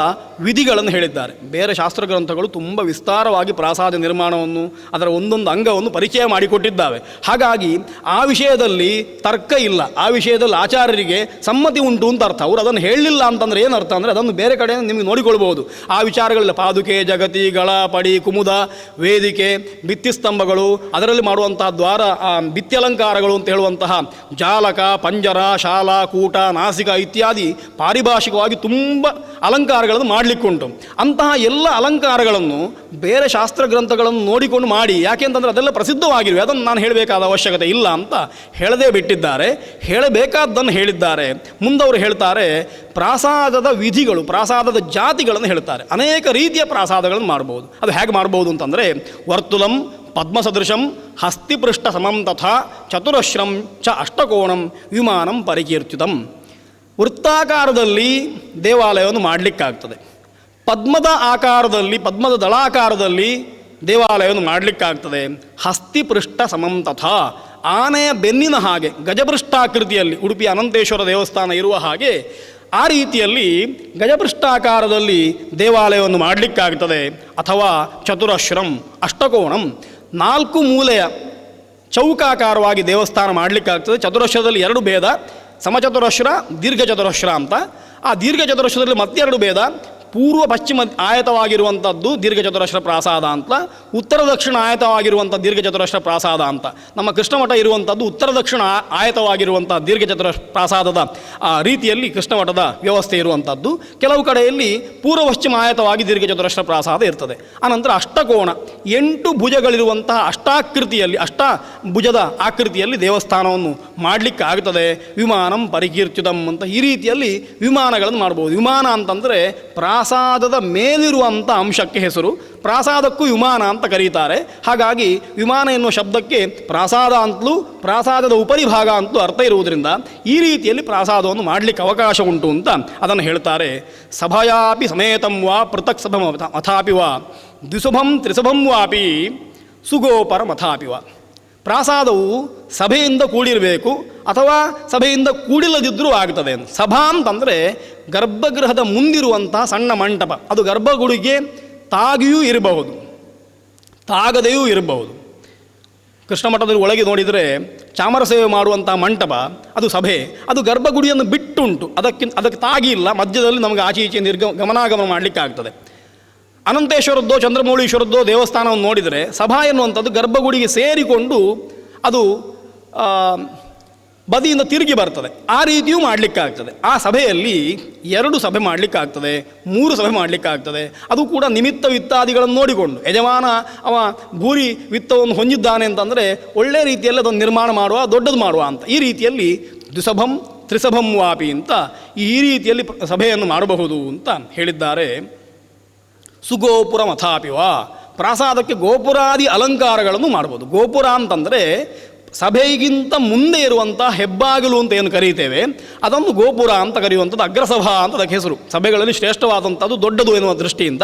ವಿಧಿಗಳನ್ನು ಹೇಳಿದ್ದಾರೆ. ಬೇರೆ ಶಾಸ್ತ್ರ ಗ್ರಂಥಗಳು ತುಂಬ ವಿಸ್ತಾರವಾಗಿ ಪ್ರಾಸಾದ ನಿರ್ಮಾಣವನ್ನು ಅದರ ಒಂದೊಂದು ಅಂಗವನ್ನು ಪರಿಚಯ ಮಾಡಿಕೊಟ್ಟಿದ್ದಾವೆ. ಹಾಗಾಗಿ ಆ ವಿಷಯದಲ್ಲಿ ತರ್ಕ ಇಲ್ಲ, ಆ ವಿಷಯದಲ್ಲಿ ಆಚಾರ್ಯರಿಗೆ ಸಮ್ಮತಿ ಉಂಟು ಅಂತ ಅರ್ಥ. ಅವರು ಅದನ್ನು ಹೇಳಲಿಲ್ಲ ಅಂತಂದರೆ ಏನರ್ಥ ಅಂದರೆ ಅದನ್ನು ಬೇರೆ ಕಡೆ ನಿಮಗೆ ನೋಡಿಕೊಳ್ಬಹುದು. ಆ ವಿಚಾರಗಳಿಲ್ಲ. ಪಾದುಕೆ, ಜಗತಿ, ಗಳ, ಪಡಿ, ಕುಮುದ, ವೇದಿಕೆ, ಭಿತ್ತಿಸ್ತಂಭಗಳು, ಅದರಲ್ಲಿ ಮಾಡುವಂತಹ ದ್ವಾರ, ಭಿತ್ಯಲಂಕಾರಗಳು ಅಂತ ಹೇಳುವಂತಹ ಜಾಲಕ, ಪಂಜರ, ಶಾಲ, ಕೂಟ, ನಾಸಿಕ ಇತ್ಯಾದಿ ಪಾರಿಭಾಷಿಕವಾಗಿ ತುಂಬ ಅಲಂಕಾರಗಳನ್ನು ಮಾಡಲಿಕ್ಕುಂಟು. ಅಂತಹ ಎಲ್ಲ ಅಲಂಕಾರಗಳನ್ನು ಬೇರೆ ಶಾಸ್ತ್ರ ಗ್ರಂಥಗಳನ್ನು ನೋಡಿಕೊಂಡು ಮಾಡಿ, ಯಾಕೆಂತಂದರೆ ಅದೆಲ್ಲ ಪ್ರಸಿದ್ಧವಾಗಿವೆ, ಅದನ್ನು ನಾನು ಹೇಳಬೇಕಾದ ಅವಶ್ಯಕತೆ ಇಲ್ಲ ಅಂತ ಹೇಳದೇ ಬಿಟ್ಟಿದ್ದಾರೆ. ಹೇಳಬೇಕಾದ್ದನ್ನು ಹೇಳಿದ್ದಾರೆ. ಮುಂದವರು ಹೇಳ್ತಾರೆ ಪ್ರಾಸಾದದ ವಿಧಿಗಳು, ಪ್ರಾಸಾದದ ಜಾತಿಗಳನ್ನು ಹೇಳ್ತಾರೆ. ಅನೇಕ ರೀತಿಯ ಪ್ರಾಸಾದಗಳನ್ನು ಮಾಡ್ಬೋದು. ಅದು ಹೇಗೆ ಮಾಡ್ಬೋದು ಅಂತಂದರೆ ವರ್ತುಲಂ ಪದ್ಮಸದೃಶಂ ಹಸ್ತಿಪೃಷ್ಠ ಸಮಂ ತಥಾ ಚತುರಶ್ರಂ ಚ ಅಷ್ಟಕೋಣಂ ವಿಮಾನಂ ಪರಿಕೀರ್ತಿತಂ. ವೃತ್ತಾಕಾರದಲ್ಲಿ ದೇವಾಲಯವನ್ನು ಮಾಡಲಿಕ್ಕಾಗ್ತದೆ. ಪದ್ಮದ ಆಕಾರದಲ್ಲಿ, ಪದ್ಮದ ದಳಾಕಾರದಲ್ಲಿ ದೇವಾಲಯವನ್ನು ಮಾಡಲಿಕ್ಕಾಗ್ತದೆ. ಹಸ್ತಿಪೃಷ್ಠ ಸಮಂ ತಥಾ, ಆನೆಯ ಬೆನ್ನಿನ ಹಾಗೆ ಗಜಪೃಷ್ಠಾಕೃತಿಯಲ್ಲಿ ಉಡುಪಿ ಅನಂತೇಶ್ವರ ದೇವಸ್ಥಾನ ಇರುವ ಹಾಗೆ ಆ ರೀತಿಯಲ್ಲಿ ಗಜಪೃಷ್ಠಾಕಾರದಲ್ಲಿ ದೇವಾಲಯವನ್ನು ಮಾಡಲಿಕ್ಕಾಗ್ತದೆ. ಅಥವಾ ಚತುರಶ್ರಂ ಅಷ್ಟಕೋಣಂ, 4 ಮೂಲೆಯ ಚೌಕಾಕಾರವಾಗಿ ದೇವಸ್ಥಾನ ಮಾಡಲಿಕ್ಕಾಗ್ತದೆ. ಚತುರಶ್ರದಲ್ಲಿ 2 ಭೇದ, ಸಮಚತುರಶ್ರ, ದೀರ್ಘಚತುರಶ್ರ ಅಂತ. ಆ ದೀರ್ಘಚತುರಶ್ರದಲ್ಲಿ ಮತ್ತೆ 2 ಭೇದ. ಪೂರ್ವ ಪಶ್ಚಿಮ ಆಯತವಾಗಿರುವಂಥದ್ದು ದೀರ್ಘಚತುರಶ್ರ ಪ್ರಾಸಾದ ಅಂತ, ಉತ್ತರ ದಕ್ಷಿಣ ಆಯತವಾಗಿರುವಂಥ ದೀರ್ಘಚತುರಶ್ರ ಪ್ರಾಸಾದ ಅಂತ. ನಮ್ಮ ಕೃಷ್ಣಮಠ ಇರುವಂಥದ್ದು ಉತ್ತರ ದಕ್ಷಿಣ ಆಯತವಾಗಿರುವಂಥ ದೀರ್ಘಚತುರಶ್ರ ಪ್ರಾಸಾದದ ರೀತಿಯಲ್ಲಿ ಕೃಷ್ಣಮಠದ ವ್ಯವಸ್ಥೆ ಇರುವಂಥದ್ದು. ಕೆಲವು ಕಡೆಯಲ್ಲಿ ಪೂರ್ವ ಪಶ್ಚಿಮ ಆಯತವಾಗಿ ದೀರ್ಘಚತುರಶ್ರ ಪ್ರಾಸಾದ ಇರ್ತದೆ. ಆನಂತರ ಅಷ್ಟಕೋಣ, 8 ಭುಜಗಳಿರುವಂತಹ ಅಷ್ಟಾಕೃತಿಯಲ್ಲಿ, ಅಷ್ಟಭುಜದ ಆಕೃತಿಯಲ್ಲಿ ದೇವಸ್ಥಾನವನ್ನು ಮಾಡಲಿಕ್ಕೆ ಆಗ್ತದೆ. ವಿಮಾನಂ ಪರಿಕೀರ್ತಿತಂ ಅಂತ ಈ ರೀತಿಯಲ್ಲಿ ವಿಮಾನಗಳನ್ನು ಮಾಡ್ಬೋದು. ವಿಮಾನ ಅಂತಂದರೆ ಪ್ರಾಸಾದದ ಮೇಲಿರುವಂಥ ಅಂಶಕ್ಕೆ ಹೆಸರು. ಪ್ರಾಸಾದಕ್ಕೂ ವಿಮಾನ ಅಂತ ಕರೀತಾರೆ. ಹಾಗಾಗಿ ವಿಮಾನ ಎನ್ನುವ ಶಬ್ದಕ್ಕೆ ಪ್ರಾಸಾದ ಅಂತಲೂ ಪ್ರಾಸಾದದ ಉಪರಿಭಾಗ ಅಂತಲೂ ಅರ್ಥ ಇರುವುದರಿಂದ ಈ ರೀತಿಯಲ್ಲಿ ಪ್ರಾಸಾದವನ್ನು ಮಾಡಲಿಕ್ಕೆ ಅವಕಾಶ ಉಂಟು ಅಂತ ಅದನ್ನು ಹೇಳ್ತಾರೆ. ಸಭಯಾಪಿ ಸಮೇತಂ ವಾ ಪೃಥಕ್ ಸಭಂ ಅಥಾಪಿ ವಾ ದ್ವಿಸುಭಂ ತ್ರಿಸುಭಂ ವಾಪಿ ಸುಗೋಪರ ಮಥಾಪಿ ವಾ. ಪ್ರಾಸಾದವು ಸಭೆಯಿಂದ ಕೂಡಿರಬೇಕು ಅಥವಾ ಸಭೆಯಿಂದ ಕೂಡಿಲ್ಲದಿದ್ದರೂ ಆಗ್ತದೆ. ಸಭಾ ಅಂತಂದರೆ ಗರ್ಭಗೃಹದ ಮುಂದಿರುವಂತಹ ಸಣ್ಣ ಮಂಟಪ. ಅದು ಗರ್ಭಗುಡಿಗೆ ತಾಗಿಯೂ ಇರಬಹುದು, ತಾಗದೆಯೂ ಇರಬಹುದು. ಕೃಷ್ಣ ಮಠದಲ್ಲಿ ಒಳಗೆ ನೋಡಿದರೆ ಚಾಮರ ಸೇವೆ ಮಾಡುವಂಥ ಮಂಟಪ ಅದು ಸಭೆ. ಅದು ಗರ್ಭಗುಡಿಯನ್ನು ಬಿಟ್ಟುಂಟು, ಅದಕ್ಕೆ ತಾಗಿ ಇಲ್ಲ. ಮಧ್ಯದಲ್ಲಿ ನಮಗೆ ಆಚೆ ಈಚೆ ಗಮನಾಗಮನ ಮಾಡಲಿಕ್ಕೆ ಆಗ್ತದೆ. ಅನಂತೇಶ್ವರದ್ದೋ ಚಂದ್ರಮೌಳೀಶ್ವರದ್ದೋ ದೇವಸ್ಥಾನವನ್ನು ನೋಡಿದರೆ ಸಭಾ ಎನ್ನುವಂಥದ್ದು ಗರ್ಭಗುಡಿಗೆ ಸೇರಿಕೊಂಡು ಅದು ಬದಿಯಿಂದ ತಿರುಗಿ ಬರ್ತದೆ. ಆ ರೀತಿಯೂ ಮಾಡಲಿಕ್ಕಾಗ್ತದೆ. ಆ ಸಭೆಯಲ್ಲಿ 2 ಸಭೆ ಮಾಡಲಿಕ್ಕಾಗ್ತದೆ, 3 ಸಭೆ ಮಾಡಲಿಕ್ಕಾಗ್ತದೆ. ಅದು ಕೂಡ ನಿಮಿತ್ತ ವಿತ್ತಾದಿಗಳನ್ನು ನೋಡಿಕೊಂಡು, ಯಜಮಾನ ಅವ ಭೂರಿ ವಿತ್ತವನ್ನು ಹೊಂದಿದ್ದಾನೆ ಅಂತಂದರೆ ಒಳ್ಳೆಯ ರೀತಿಯಲ್ಲಿ ಅದನ್ನು ನಿರ್ಮಾಣ ಮಾಡುವ, ದೊಡ್ಡದು ಮಾಡುವ ಅಂತ. ಈ ರೀತಿಯಲ್ಲಿ ದ್ವಿಸಭಂ ತ್ರಿಸಭಂ ವಾಪಿ ಅಂತ ಈ ರೀತಿಯಲ್ಲಿ ಸಭೆಯನ್ನು ಮಾಡಬಹುದು ಅಂತ ಹೇಳಿದ್ದಾರೆ. ಸುಗೋಪುರ ಮಥಾಪಿವ, ಪ್ರಾಸಾದಕ್ಕೆ ಗೋಪುರಾದಿ ಅಲಂಕಾರಗಳನ್ನು ಮಾಡ್ಬೋದು. ಗೋಪುರ ಅಂತಂದರೆ ಸಭೆಗಿಂತ ಮುಂದೆ ಇರುವಂಥ ಹೆಬ್ಬಾಗಿಲು ಅಂತ ಏನು ಕರೀತೇವೆ ಅದನ್ನು ಗೋಪುರ ಅಂತ ಕರೆಯುವಂಥದ್ದು. ಅಗ್ರಸಭಾ ಅಂತ ಅದಕ್ಕೆ ಹೆಸರು. ಸಭೆಗಳಲ್ಲಿ ಶ್ರೇಷ್ಠವಾದಂಥದ್ದು, ದೊಡ್ಡದು ಎನ್ನುವ ದೃಷ್ಟಿಯಿಂದ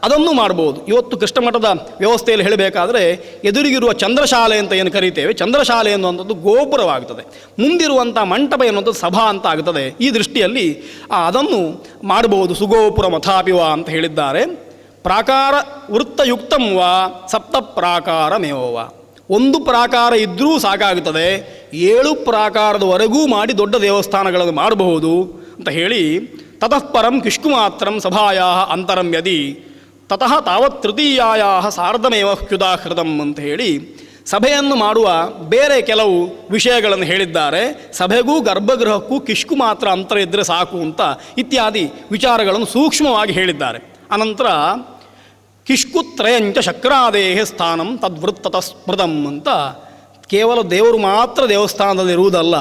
ಅದನ್ನು ಮಾಡ್ಬೋದು. ಇವತ್ತು ಕೃಷ್ಣಮಠದ ವ್ಯವಸ್ಥೆಯಲ್ಲಿ ಹೇಳಬೇಕಾದ್ರೆ ಎದುರಿಗಿರುವ ಚಂದ್ರಶಾಲೆ ಅಂತ ಏನು ಕರೀತೇವೆ, ಚಂದ್ರಶಾಲೆ ಎನ್ನುವಂಥದ್ದು ಗೋಪುರವಾಗ್ತದೆ. ಮುಂದಿರುವಂಥ ಮಂಟಪ ಎನ್ನುವಂಥದ್ದು ಸಭಾ ಅಂತ ಆಗ್ತದೆ. ಈ ದೃಷ್ಟಿಯಲ್ಲಿ ಅದನ್ನು ಮಾಡಬಹುದು. ಸುಗೋಪುರ ಮಥಾಪಿವ ಅಂತ ಹೇಳಿದ್ದಾರೆ. ಪ್ರಾಕಾರ ವೃತ್ತಯುಕ್ತಂ ವಾ ಸಪ್ತ ಪ್ರಾಕಾರಮೇವ. 1 ಪ್ರಾಕಾರ ಇದ್ದರೂ ಸಾಕಾಗುತ್ತದೆ, 7 ಪ್ರಾಕಾರದವರೆಗೂ ಮಾಡಿ ದೊಡ್ಡ ದೇವಸ್ಥಾನಗಳನ್ನು ಮಾಡಬಹುದು ಅಂತ ಹೇಳಿ, ತತಃ ಪರಂ ಕಿಷ್ಕುಮಾತ್ರಂ ಸಭಾಯಾ ಅಂತರಂ ಯದಿ ತತಃ ತಾವತ್ ತೃತೀಯಾಯ ಸಾರ್ಧಮೇವ ಹ್ಯುದಾಹೃತಂ ಅಂತ ಹೇಳಿ ಸಭೆಯನ್ನು ಮಾಡುವ ಬೇರೆ ಕೆಲವು ವಿಷಯಗಳನ್ನು ಹೇಳಿದ್ದಾರೆ. ಸಭೆಗೂ ಗರ್ಭಗೃಹಕ್ಕೂ ಕಿಷ್ಕು ಮಾತ್ರ ಅಂತರ ಇದ್ದರೆ ಸಾಕು ಅಂತ ಇತ್ಯಾದಿ ವಿಚಾರಗಳನ್ನು ಸೂಕ್ಷ್ಮವಾಗಿ ಹೇಳಿದ್ದಾರೆ. ಅನಂತರ ಕಿಷ್ಕುತ್ರಯಂಚ ಶಕ್ರಾದೇಹ ಸ್ಥಾನಂ ತದ್ವೃತ್ತತಃ ಸ್ಮೃತಂ ಅಂತ, ಕೇವಲ ದೇವರು ಮಾತ್ರ ದೇವಸ್ಥಾನದಲ್ಲಿರುವುದಲ್ಲ,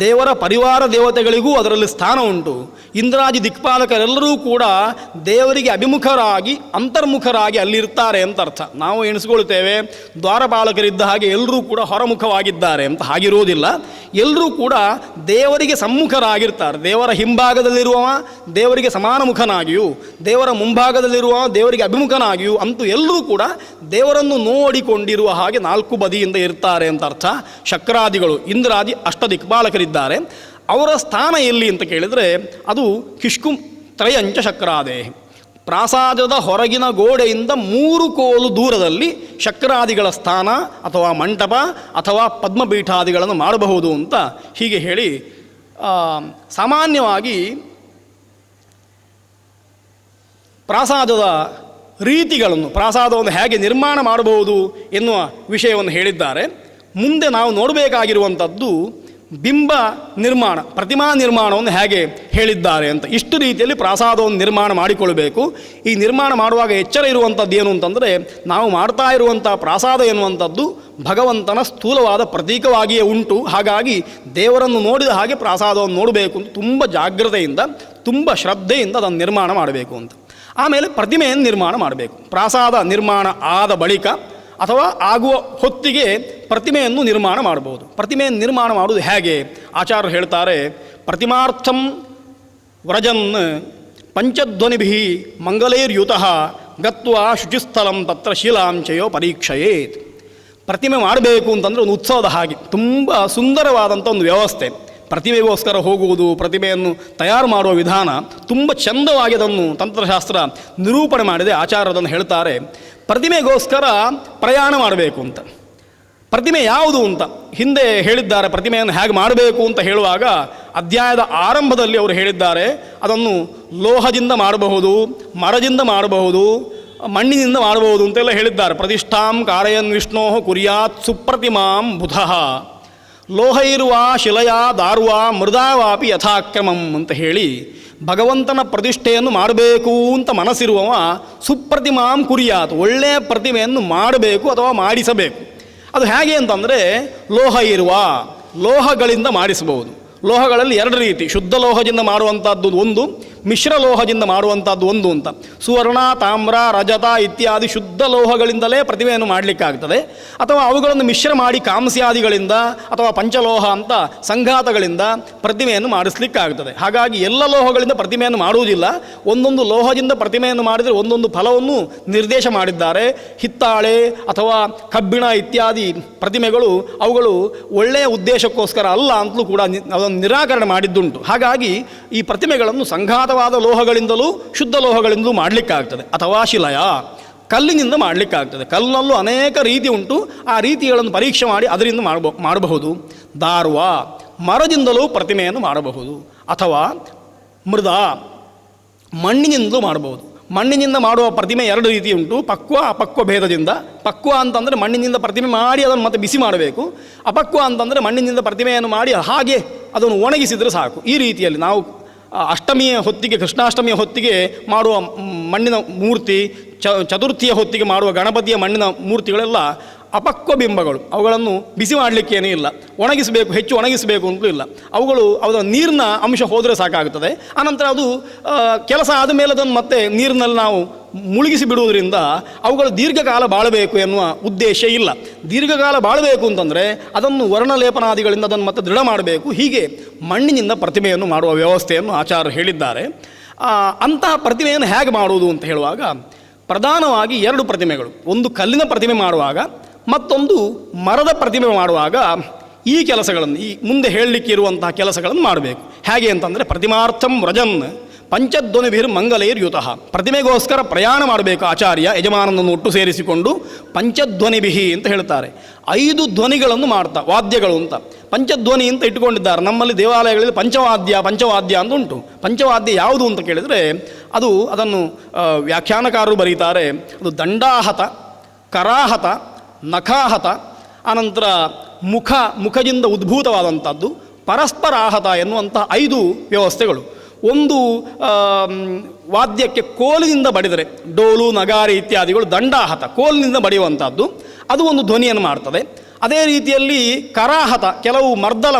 ದೇವರ ಪರಿವಾರ ದೇವತೆಗಳಿಗೂ ಅದರಲ್ಲಿ ಸ್ಥಾನ ಉಂಟು. ಇಂದ್ರಾದಿ ದಿಕ್ಪಾಲಕರೆಲ್ಲರೂ ಕೂಡ ದೇವರಿಗೆ ಅಭಿಮುಖರಾಗಿ ಅಂತರ್ಮುಖರಾಗಿ ಅಲ್ಲಿರ್ತಾರೆ ಅಂತ ಅರ್ಥ. ನಾವು ಎಣಿಸ್ಕೊಳ್ತೇವೆ ದ್ವಾರಪಾಲಕರಿದ್ದ ಹಾಗೆ ಎಲ್ಲರೂ ಕೂಡ ಹೊರಮುಖವಾಗಿದ್ದಾರೆ ಅಂತ. ಹಾಗಿರುವುದಿಲ್ಲ. ಎಲ್ಲರೂ ಕೂಡ ದೇವರಿಗೆ ಸಮ್ಮುಖರಾಗಿರ್ತಾರೆ. ದೇವರ ಹಿಂಭಾಗದಲ್ಲಿರುವವ ದೇವರಿಗೆ ಸಮಾನ ಮುಖನಾಗಿಯೂ, ದೇವರ ಮುಂಭಾಗದಲ್ಲಿರುವ ದೇವರಿಗೆ ಅಭಿಮುಖನಾಗಿಯೂ ಅಂತೂ ಎಲ್ಲರೂ ಕೂಡ ದೇವರನ್ನು ನೋಡಿಕೊಂಡಿರುವ ಹಾಗೆ 4 ಬದಿಯಿಂದ ಇರ್ತಾರೆ ಅಂತ ಅರ್ಥ. ಶಕ್ರಾದಿಗಳು ಇಂದ್ರಾದಿ ಅಷ್ಟದಿಕ್ಪಾಲಕರು ವಿದ್ವಾಂಸರಿದ್ದಾರೆ. ಅವರ ಸ್ಥಾನ ಎಲ್ಲಿ ಅಂತ ಕೇಳಿದರೆ ಅದು ಕಿಷ್ಕುಂ ತ್ರಯಂಚ ಶಕ್ರಾದೇ, ಪ್ರಾಸಾದದ ಹೊರಗಿನ ಗೋಡೆಯಿಂದ 3 ಕೋಲು ದೂರದಲ್ಲಿ ಶಕ್ರಾದಿಗಳ ಸ್ಥಾನ ಅಥವಾ ಮಂಟಪ ಅಥವಾ ಪದ್ಮಪೀಠಾದಿಗಳನ್ನು ಮಾಡಬಹುದು ಅಂತ ಹೀಗೆ ಹೇಳಿ, ಸಾಮಾನ್ಯವಾಗಿ ಪ್ರಾಸಾದದ ರೀತಿಗಳನ್ನು, ಪ್ರಾಸಾದವನ್ನು ಹೇಗೆ ನಿರ್ಮಾಣ ಮಾಡಬಹುದು ಎನ್ನುವ ವಿಷಯವನ್ನು ಹೇಳಿದ್ದಾರೆ. ಮುಂದೆ ನಾವು ನೋಡಬೇಕಾಗಿರುವಂಥದ್ದು ಬಿಂಬ ನಿರ್ಮಾಣ, ಪ್ರತಿಮಾ ನಿರ್ಮಾಣವನ್ನು ಹೇಗೆ ಹೇಳಿದ್ದಾರೆ ಅಂತ. ಇಷ್ಟು ರೀತಿಯಲ್ಲಿ ಪ್ರಾಸಾದವನ್ನು ನಿರ್ಮಾಣ ಮಾಡಿಕೊಳ್ಬೇಕು. ಈ ನಿರ್ಮಾಣ ಮಾಡುವಾಗ ಎಚ್ಚರ ಇರುವಂಥದ್ದು ಏನು ಅಂತಂದರೆ, ನಾವು ಮಾಡ್ತಾ ಇರುವಂಥ ಪ್ರಾಸಾದ ಎನ್ನುವಂಥದ್ದು ಭಗವಂತನ ಸ್ಥೂಲವಾದ ಪ್ರತೀಕವಾಗಿಯೇ ಉಂಟು. ಹಾಗಾಗಿ ದೇವರನ್ನು ನೋಡಿದ ಹಾಗೆ ಪ್ರಾಸಾದವನ್ನು ನೋಡಬೇಕು ಅಂತ ತುಂಬ ಜಾಗ್ರತೆಯಿಂದ, ತುಂಬ ಶ್ರದ್ಧೆಯಿಂದ ಅದನ್ನು ನಿರ್ಮಾಣ ಮಾಡಬೇಕು ಅಂತ. ಆಮೇಲೆ ಪ್ರತಿಮೆಯನ್ನು ನಿರ್ಮಾಣ ಮಾಡಬೇಕು. ಪ್ರಾಸಾದ ನಿರ್ಮಾಣ ಆದ ಬಳಿಕ ಅಥವಾ ಆಗುವ ಹೊತ್ತಿಗೆ ಪ್ರತಿಮೆಯನ್ನು ನಿರ್ಮಾಣ ಮಾಡಬಹುದು. ಪ್ರತಿಮೆಯನ್ನು ನಿರ್ಮಾಣ ಮಾಡುವುದು ಹೇಗೆ? ಆಚಾರ್ಯರು ಹೇಳ್ತಾರೆ, ಪ್ರತಿಮಾರ್ಥಂ ವ್ರಜನ್ ಪಂಚಧ್ವನಿಭಿ ಮಂಗಲೈರ್ಯುತಃ ಗತ್ವಾ ಶುಚಿಸ್ಥಲಂ ತತ್ರ ಶೀಲಾಂಚಯೋ ಪರೀಕ್ಷಯೇತ್. ಪ್ರತಿಮೆ ಮಾಡಬೇಕು ಅಂತಂದರೆ ಒಂದು ಉತ್ಸವದ ಹಾಗೆ, ತುಂಬ ಸುಂದರವಾದಂಥ ಒಂದು ವ್ಯವಸ್ಥೆ. ಪ್ರತಿಮೆಗೋಸ್ಕರ ಹೋಗುವುದು, ಪ್ರತಿಮೆಯನ್ನು ತಯಾರು ಮಾಡುವ ವಿಧಾನ ತುಂಬ ಚಂದವಾಗಿ ಅದನ್ನು ತಂತ್ರಶಾಸ್ತ್ರ ನಿರೂಪಣೆ ಮಾಡಿದೆ. ಆಚಾರ್ಯರನ್ನು ಹೇಳ್ತಾರೆ, ಪ್ರತಿಮೆಗೋಸ್ಕರ ಪ್ರಯಾಣ ಮಾಡಬೇಕು ಅಂತ. ಪ್ರತಿಮೆ ಯಾವುದು ಅಂತ ಹಿಂದೆ ಹೇಳಿದ್ದಾರೆ. ಪ್ರತಿಮೆಯನ್ನು ಹೇಗೆ ಮಾಡಬೇಕು ಅಂತ ಹೇಳುವಾಗ ಅಧ್ಯಾಯದ ಆರಂಭದಲ್ಲಿ ಅವರು ಹೇಳಿದ್ದಾರೆ, ಅದನ್ನು ಲೋಹದಿಂದ ಮಾಡಬಹುದು, ಮರದಿಂದ ಮಾಡಬಹುದು, ಮಣ್ಣಿನಿಂದ ಮಾಡಬಹುದು ಅಂತೆಲ್ಲ ಹೇಳಿದ್ದಾರೆ. ಪ್ರತಿಷ್ಠಾಂ ಕಾರಯನ್ ವಿಷ್ಣೋ ಕುರ್ಯಾತ್ ಸುಪ್ರತಿಮಾಂ ಬುಧಃ ಲೋಹೈರುವ ಶಿಲಯ ದಾರ್ವ ಮೃದಾವಾಪಿ ಯಥಾಕ್ರಮಂ ಅಂತ ಹೇಳಿ, ಭಗವಂತನ ಪ್ರತಿಷ್ಠೆಯನ್ನು ಮಾಡಬೇಕು ಅಂತ ಮನಸ್ಸಿರುವವ ಸುಪ್ರತಿಮಾಂ ಕುರಿಯಾತ್, ಒಳ್ಳೆಯ ಪ್ರತಿಮೆಯನ್ನು ಮಾಡಬೇಕು ಅಥವಾ ಮಾಡಿಸಬೇಕು. ಅದು ಹೇಗೆ ಅಂತಂದರೆ, ಲೋಹ ಇರುವ ಲೋಹಗಳಿಂದ ಮಾಡಿಸಬಹುದು. ಲೋಹಗಳಲ್ಲಿ 2 ರೀತಿ, ಶುದ್ಧ ಲೋಹದಿಂದ ಮಾಡುವಂಥದ್ದು ಒಂದು, ಮಿಶ್ರ ಲೋಹದಿಂದ ಮಾಡುವಂಥದ್ದು ಒಂದು ಅಂತ. ಸುವರ್ಣ, ತಾಮ್ರ, ರಜತ ಇತ್ಯಾದಿ ಶುದ್ಧ ಲೋಹಗಳಿಂದಲೇ ಪ್ರತಿಮೆಯನ್ನು ಮಾಡಲಿಕ್ಕಾಗ್ತದೆ. ಅಥವಾ ಅವುಗಳನ್ನು ಮಿಶ್ರ ಮಾಡಿ ಕಾಂಸ್ಯಾದಿಗಳಿಂದ ಅಥವಾ ಪಂಚಲೋಹ ಅಂತ ಸಂಘಾತಗಳಿಂದ ಪ್ರತಿಮೆಯನ್ನು ಮಾಡಿಸ್ಲಿಕ್ಕಾಗ್ತದೆ. ಹಾಗಾಗಿ ಎಲ್ಲ ಲೋಹಗಳಿಂದ ಪ್ರತಿಮೆಯನ್ನು ಮಾಡುವುದಿಲ್ಲ. ಒಂದೊಂದು ಲೋಹದಿಂದ ಪ್ರತಿಮೆಯನ್ನು ಮಾಡಿದರೆ ಒಂದೊಂದು ಫಲವನ್ನು ನಿರ್ದೇಶ ಮಾಡಿದ್ದಾರೆ. ಹಿತ್ತಾಳೆ ಅಥವಾ ಕಬ್ಬಿಣ ಇತ್ಯಾದಿ ಪ್ರತಿಮೆಗಳು ಅವುಗಳು ಒಳ್ಳೆಯ ಉದ್ದೇಶಕ್ಕೋಸ್ಕರ ಅಲ್ಲ ಅಂತಲೂ ಕೂಡ ಅದನ್ನು ನಿರಾಕರಣೆ ಮಾಡಿದ್ದುಂಟು. ಹಾಗಾಗಿ ಈ ಪ್ರತಿಮೆಗಳನ್ನು ಸಂಘಾತವಾದ ಲೋಹಗಳಿಂದಲೂ ಶುದ್ಧ ಲೋಹಗಳಿಂದಲೂ ಮಾಡಲಿಕ್ಕಾಗ್ತದೆ. ಅಥವಾ ಶಿಲಯ, ಕಲ್ಲಿನಿಂದ ಮಾಡಲಿಕ್ಕಾಗ್ತದೆ. ಕಲ್ಲಿನಲ್ಲೂ ಅನೇಕ ರೀತಿ ಉಂಟು. ಆ ರೀತಿಗಳನ್ನು ಪರೀಕ್ಷೆ ಮಾಡಿ ಅದರಿಂದ ಮಾಡಬಹುದು. ದಾರ್ವ, ಮರದಿಂದಲೂ ಪ್ರತಿಮೆಯನ್ನು ಮಾಡಬಹುದು. ಅಥವಾ ಮೃದ, ಮಣ್ಣಿನಿಂದಲೂ ಮಾಡಬಹುದು. ಮಣ್ಣಿನಿಂದ ಮಾಡುವ ಪ್ರತಿಮೆ 2 ರೀತಿ ಉಂಟು, ಪಕ್ವ ಅಪಕ್ವ ಭೇದದಿಂದ. ಪಕ್ವ ಅಂತಂದರೆ ಮಣ್ಣಿನಿಂದ ಪ್ರತಿಮೆ ಮಾಡಿ ಅದನ್ನು ಮತ್ತೆ ಬಿಸಿ ಮಾಡಬೇಕು. ಅಪಕ್ವ ಅಂತಂದರೆ ಮಣ್ಣಿನಿಂದ ಪ್ರತಿಮೆಯನ್ನು ಮಾಡಿ ಹಾಗೆ ಅದನ್ನು ಒಣಗಿಸಿದರೆ ಸಾಕು. ಈ ರೀತಿಯಲ್ಲಿ ನಾವು ಅಷ್ಟಮಿಯ ಹೊತ್ತಿಗೆ, ಕೃಷ್ಣಾಷ್ಟಮಿಯ ಹೊತ್ತಿಗೆ ಮಾಡುವ ಮಣ್ಣಿನ ಮೂರ್ತಿ, ಚತುರ್ಥಿಯ ಹೊತ್ತಿಗೆ ಮಾಡುವ ಗಣಪತಿಯ ಮಣ್ಣಿನ ಮೂರ್ತಿಗಳೆಲ್ಲ ಅಪಕ್ವ ಬಿಂಬಗಳು. ಅವುಗಳನ್ನು ಬಿಸಿ ಮಾಡಲಿಕ್ಕೇನೂ ಇಲ್ಲ, ಒಣಗಿಸಬೇಕು, ಹೆಚ್ಚು ಒಣಗಿಸಬೇಕು ಅಂತಲೂ ಇಲ್ಲ. ಅವುಗಳು ಅದರ ನೀರಿನ ಅಂಶ ಹೋದರೆ ಸಾಕಾಗುತ್ತದೆ. ಆನಂತರ ಅದು ಕೆಲಸ ಆದಮೇಲೆ ಅದನ್ನು ಮತ್ತೆ ನೀರಿನಲ್ಲಿ ನಾವು ಮುಳುಗಿಸಿ ಬಿಡುವುದರಿಂದ ಅವುಗಳು ದೀರ್ಘಕಾಲ ಬಾಳಬೇಕು ಎನ್ನುವ ಉದ್ದೇಶ ಇಲ್ಲ. ದೀರ್ಘಕಾಲ ಬಾಳಬೇಕು ಅಂತಂದರೆ ಅದನ್ನು ವರ್ಣಲೇಪನಾದಿಗಳಿಂದ ಅದನ್ನು ಮತ್ತೆ ದೃಢ ಮಾಡಬೇಕು. ಹೀಗೆ ಮಣ್ಣಿನಿಂದ ಪ್ರತಿಮೆಯನ್ನು ಮಾಡುವ ವ್ಯವಸ್ಥೆಯನ್ನು ಆಚಾರ್ಯರು ಹೇಳಿದ್ದಾರೆ. ಅಂತಹ ಪ್ರತಿಮೆಯನ್ನು ಹೇಗೆ ಮಾಡುವುದು ಅಂತ ಹೇಳುವಾಗ ಪ್ರಧಾನವಾಗಿ 2 ಪ್ರತಿಮೆಗಳು, ಒಂದು ಕಲ್ಲಿನ ಪ್ರತಿಮೆ ಮಾಡುವಾಗ ಮತ್ತೊಂದು ಮರದ ಪ್ರತಿಮೆ ಮಾಡುವಾಗ ಈ ಕೆಲಸಗಳನ್ನು, ಈ ಮುಂದೆ ಹೇಳಲಿಕ್ಕೆ ಇರುವಂತಹ ಕೆಲಸಗಳನ್ನು ಮಾಡಬೇಕು. ಹೇಗೆ ಅಂತಂದರೆ, ಪ್ರತಿಮಾರ್ಥಂ ವ್ರಜನ್ ಪಂಚಧ್ವನಿಭಿರ್ ಮಂಗಲೈರ್ಯುತಃ. ಪ್ರತಿಮೆಗೋಸ್ಕರ ಪ್ರಯಾಣ ಮಾಡಬೇಕು ಆಚಾರ್ಯ ಯಜಮಾನನನ್ನು ಒಟ್ಟು ಸೇರಿಸಿಕೊಂಡು. ಪಂಚಧ್ವನಿಭಿಹಿ ಅಂತ ಹೇಳ್ತಾರೆ, 5 ಧ್ವನಿಗಳನ್ನು ಮಾಡ್ತಾ, ವಾದ್ಯಗಳು ಅಂತ. ಪಂಚಧ್ವನಿ ಅಂತ ಇಟ್ಟುಕೊಂಡಿದ್ದಾರೆ. ನಮ್ಮಲ್ಲಿ ದೇವಾಲಯಗಳಲ್ಲಿ ಪಂಚವಾದ್ಯ ಅಂತ ಉಂಟು. ಪಂಚವಾದ್ಯ ಯಾವುದು ಅಂತ ಕೇಳಿದರೆ ಅದನ್ನು ವ್ಯಾಖ್ಯಾನಕಾರರು ಬರೀತಾರೆ, ಅದು ದಂಡಾಹತ, ಕರಾಹತ, ನಖಾಹತ, ಅನಂತರ ಮುಖದಿಂದ ಉದ್ಭೂತವಾದಂಥದ್ದು, ಪರಸ್ಪರಾಹತ ಎನ್ನುವಂಥ 5 ವ್ಯವಸ್ಥೆಗಳು. ಒಂದು ವಾದ್ಯಕ್ಕೆ ಕೋಲಿನಿಂದ ಬಡಿದರೆ, ಡೋಲು ನಗಾರಿ ಇತ್ಯಾದಿಗಳು ದಂಡಾಹತ, ಕೋಲಿನಿಂದ ಬಡಿಯುವಂಥದ್ದು, ಅದು ಒಂದು ಧ್ವನಿಯನ್ನು ಮಾಡ್ತದೆ. ಅದೇ ರೀತಿಯಲ್ಲಿ ಕರಾಹತ, ಕೆಲವು ಮರ್ದಲ